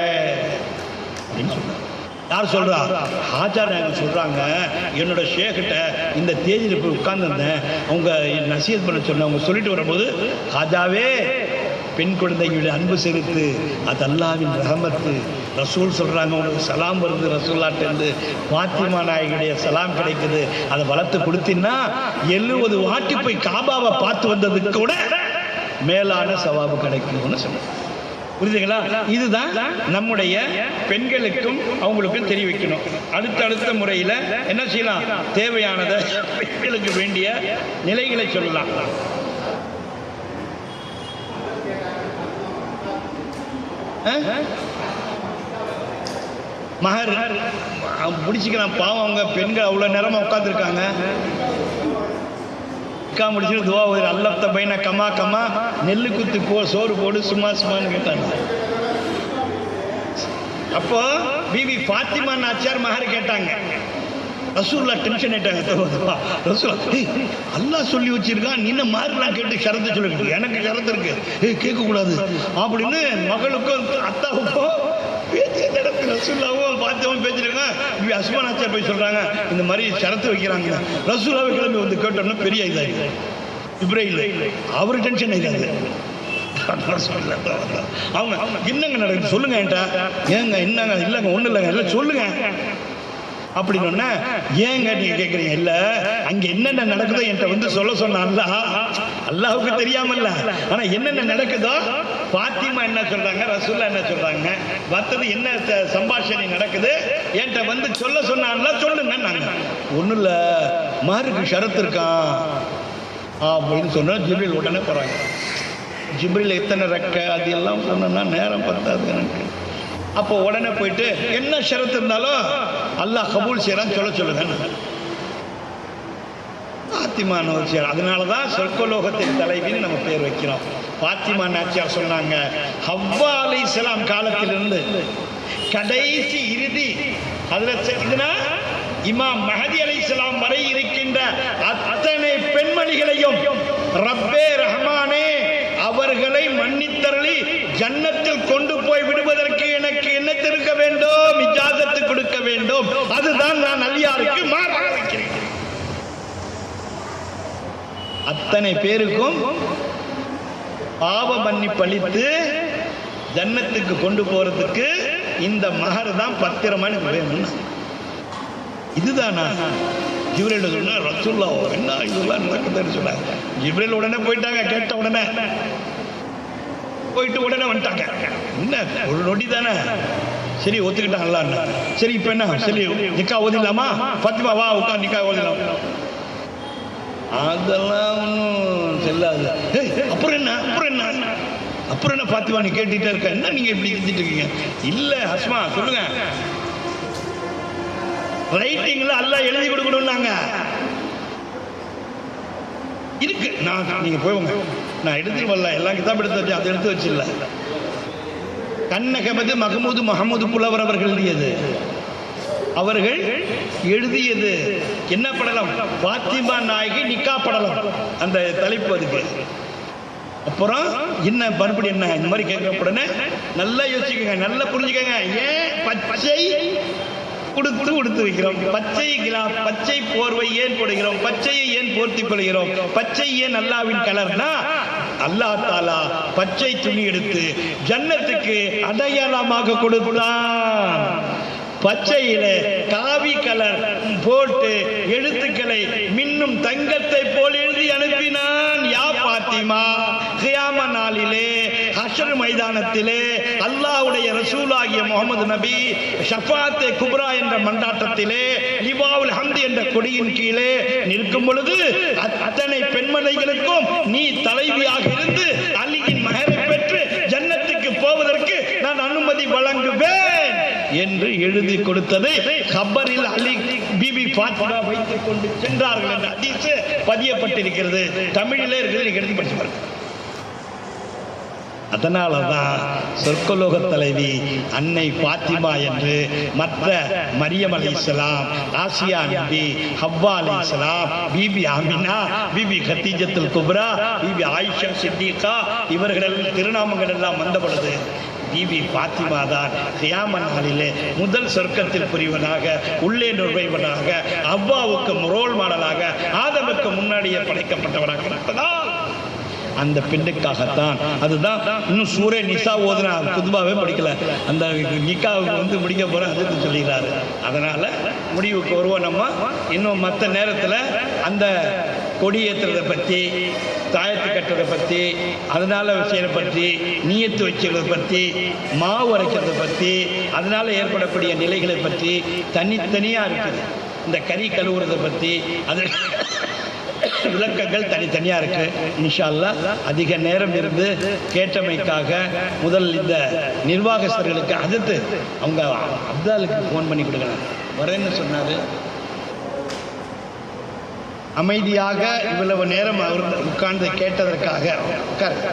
யார் சொல்றா? ஹாஜா நாயகம் சொல்றாங்க. என்னோட ஷேக்கிட்ட இந்த தேதியில் போய் உட்கார்ந்துருந்தேன், அவங்க நசீஹத் பண்ண சொன்ன, அவங்க சொல்லிட்டு வரும்போது, ஹாஜாவே பெண் குழந்தைகளுடைய அன்பு செலுத்து, அது அல்லாஹ்வின் ரஹமத்து. ரசூல் சொல்றாங்க, உங்களுக்கு சலாம் வருது ரசூல்லாட்டேருந்து, ஃபாத்திமா நாயகியுடைய சலாம் கிடைக்குது, அதை வளர்த்து கொடுத்தீங்கன்னா 70 வாட்டி போய் காபாவை பார்த்து வந்ததுக்கு கூட மேலான சவாபு கிடைக்கும்னு சொன்னாங்க. புரியுதுங்களா? இதுதான் நம்முடைய பெண்களுக்கும் அவங்களுக்கும் தெரிய வைக்கணும். அடுத்த முறையில் என்ன செய்யலாம்? தேவையானதை பெண்களுக்கு வேண்டிய நிலைகளை சொல்லலாம். மகர் முடிச்சுக்கலாம். பாவம், அவங்க பெண்கள் அவ்வளோ நேரமாக உட்காந்துருக்காங்க. முடிச்சுட்டு துவா ஒரு அல்லத்த பையனை கமா கமா நெல்லு குத்து சோறு போடு சும்மா சும்மான்னு கேட்டாங்க. அப்போ பிபி ஃபாத்திமா நாச்சியார் மகர் கேட்டாங்க. ரசூல்லா டென்ஷன் ஆயிட்டாங்க. அல்லாஹ் சொல்லி வச்சிருக்கான், நீ என்ன மாறிலாம் கேட்டு ஷரத்து சொல்லிருக்கு, எனக்கு ஷரத்து இருக்கு, கேட்கக்கூடாது அப்படின்னு மகளுக்கும் அத்தாவுக்கும் பேச்சு நடத்து. ரசூல்லாவும் பாத்தியாவும் பேசிருக்காங்க. அஸ்மா நாச்சியார் போய் சொல்றாங்க, இந்த மாதிரி ஷரத்து வைக்கிறாங்க. ரசூல்லாவை கிளம்பி வந்து கேட்டோம்னா பெரிய இதாயிருக்கு. இப்ராஹிம் அவரு டென்ஷன் ஆயிட்டாங்க. அவங்க என்னங்க நடக்குது சொல்லுங்க என்கிட்ட. ஏங்க என்னங்க? இல்லைங்க ஒன்றும் இல்லைங்க, இல்லை சொல்லுங்க அப்படின்னு. ஏங்க நீங்க கேட்குறீங்க? இல்ல அங்க என்னென்ன நடக்குதோ என்கிட்ட வந்து சொல்ல சொன்னான்ல, அல்லாஹ்வுக்கு தெரியாமல்ல. ஆனா என்னென்ன நடக்குதோ, பாத்திமா என்ன சொல்றாங்க, ரசூல்லா என்ன சொல்றாங்க, மற்றது என்ன சம்பாஷணை நடக்குது என்கிட்ட வந்து சொல்ல சொன்னான்ல, சொல்லுங்க. நாங்க ஒன்றும் இல்லை, மஹருக்கு ஷரத்து இருக்கான் அப்படின்னு சொன்னா ஜிப்ரீல் உடனே போறாங்க. ஜிப்ரீல் எத்தனை ரெக்க அது எல்லாம் சொன்னா நேரம் பத்தாது எனக்கு. அப்போ உடனே போயிட்டு என்ன ஷரத்து இருந்தாலும் அல்லாஹ் கபூல் செய்யறான்னு சொல்லுங்க. பாத்திமா நாச்சியார், அதனாலதான் சொர்க்கலோகத்தின் தலைவின்னு நம்ம பேர் வைக்கிறோம். பாத்திமா நாச்சியார் சொன்னாங்க, ஹவ்வா அலைஹிஸ்ஸலாம் காலத்திலிருந்து கடைசி இறுதி ஹஜ்ரத் இமாம் மஹதி அலைஹிஸ்ஸலாம் வரை இருக்கின்ற அத்தனை பெண்மணிகளையும் ரப்பே ரஹ்மானே அவர்களை மன்னித்தருளி ஜன்னத்தில் கொண்டு போய் விடுவதற்கு எனக்கு என்ன திருக்க வேண்டும், இஜாசத்து கொடுக்க வேண்டும். அதுதான் நான் அலியாருக்கு மாறாக வைக்கிறேன். அத்தனை பேருக்கும் பாவ மன்னிப்பளித்து ஜன்னத்துக்கு கொண்டு போறதுக்கு இந்த மஹர் தான் பத்திரமா எனக்கு வேணும். இதுதானா? ஜிப்ரீல் சொன்னா ரசூலுல்லா என்ன இதெல்லாம் நடக்குதுன்னு சொன்னாங்க. ஜிப்ரீல் உடனே போயிட்டாங்க. கேட்ட உடனே போயிட்டு உடனே வந்துட்டாங்க. என்ன ஒரு நொடி தானே, சரி ஒத்துக்கிட்டாங்களா? சரி இப்போ என்ன, சரி நிக்கா ஓதிடலாமா? பாத்திமா வா உட்காந்து நிக்கா ஓதிடலாம். அதெல்லாம் ஒன்றும் செல்லாது. அப்புறம் என்ன அப்புறம் என்ன பாத்திமா நீ கேட்டுட்டே இருக்க, என்ன நீங்க இப்படி செஞ்சுட்டு இருக்கீங்க? இல்ல ஹஸ்மா சொல்லுங்க, ரைட்டிங்ல அல்லாஹ் எழுதி கொடுக்கணும்னாங்க இருக்கு. நீங்க போய்வங்க, நான் எடுத்துட்டு வரல, எல்லாம் கிதாப் எடுத்து வச்சு அதை எடுத்து வச்சிடல. கண்ணகமது மஹமூது முகமது புலவர் அவர்கள் எழுதியது, அவர்கள் எழுதியது என்ன படலம்? பாத்திமா நாயகி நிக்கா படலம், அந்த தலைப்பு அதுக்கு. அப்புறம் என்ன மறுபடி என்ன இந்த மாதிரி கேட்க உடனே நல்லா யோசிக்கங்க, நல்லா புரிஞ்சுக்கங்க. ஏன் பச்சை உடுத்து வைக்கிறோம்? பச்சை போர்வை ஏன் போடுகிறோம்? பச்சையை ஏன் போர்த்தி கொள்கிறோம்? பச்சை ஏன் அல்லாவின் கலர்னா, அல்லாஹ் தாலா பச்சை துணி எடுத்து ஜன்னத்துக்கு அடையாளமாக கொடுத்தான். பச்சையில காவி கலர் போட்டு எழுத்துக்களை மின்னும் தங்கத்தை போல் எழுதி அனுப்பினான். யா பாத்திமா, கியாம நாளிலே ஹஷர் மைதானத்திலே அல்லாஹ்வுடைய ரசூலாகிய முகமது நபி ஷஃபாத்தே குப்ரா என்ற மண்டாட்டத்திலே லிவாவுல் ஹம்து என்ற கொடியின் கீழே நிற்கும் பொழுது அத்தனை பெண்மணிகளுக்கும் நீ தலைவியாக இருந்து அலியின் மகரை பெற்று ஜன்னத்துக்கு போவதற்கு நான் அனுமதி வழங்குவேன் என்று எழுதி கொடுத்ததை கபரில் அலி பிபி பாத்திமா வைத்துக் கொண்டு சென்றார்கள் என்ற ஹதீஸ் பதியப்பட்டிருக்கிறது. தமிழிலே இருக்கிறது, எழுதி படிச்சு பாருங்க. அதனாலதான் சொர்க்கலோக தலைவி அன்னை பாத்திமா என்று மற்ற மரியம் அலைஹிஸ்ஸலாம், ஆசியா நபி, ஹவ்வா அலைஹிஸ்ஸலாம், பிபி ஆமினா, பிபி கதீஜத்துல் குப்ரா, பிபி ஆயிஷா சித்திகா இவர்கள் திருநாமங்கள் எல்லாம் வந்த பொழுது பிபி பாத்திமா தான் கியாம நாளிலே முதல் சொர்க்கத்தில் புரிவனாக, உள்ளே நுழைவனாக, அவ்வாவுக்கு ரோல் மாடலாக, ஆதமுக்கு முன்னாடியே படைக்கப்பட்டவனாக இருப்பதால் அந்த பெண்ணுக்காகத்தான். அதுதான் இன்னும் சூரே நிசா ஓதுனா புதுபாவே படிக்கல, அந்த நிக்காவுக்கு முடிக்க போற அதுக்கு சொல்லிடுறாரு. அதனால முடிவுக்கு வருவோம். நம்ம இன்னும் மற்ற நேரத்தில் அந்த கொடியேற்றுறதை பற்றி, தாயத்து கட்டுறதை பற்றி, அதனால விஷயத்தை பற்றி, நீயத்து வச்சுக்கிறத பற்றி, மாவு அரைக்கிறத பற்றி, அதனால ஏற்படக்கூடிய நிலைகளை பற்றி தனித்தனியாக இருக்குது. இந்த கறி கழுவுறதை பற்றி அது விளக்கங்கள் தனித்தனியாக இருக்கு. இன்ஷா அல்லாஹ் அதிக நேரம் இருந்து கேட்டமைக்காக முதல் இந்த நிர்வாகஸ்தர்களுக்கு அடுத்து அவங்க அப்தாலுக்கு ஃபோன் பண்ணி கொடுக்கணும், வரேன்னு சொன்னாரு. அமைதியாக இவ்வளவு நேரம் அவர் உட்கார்ந்து கேட்டதற்காக உட்காருங்க.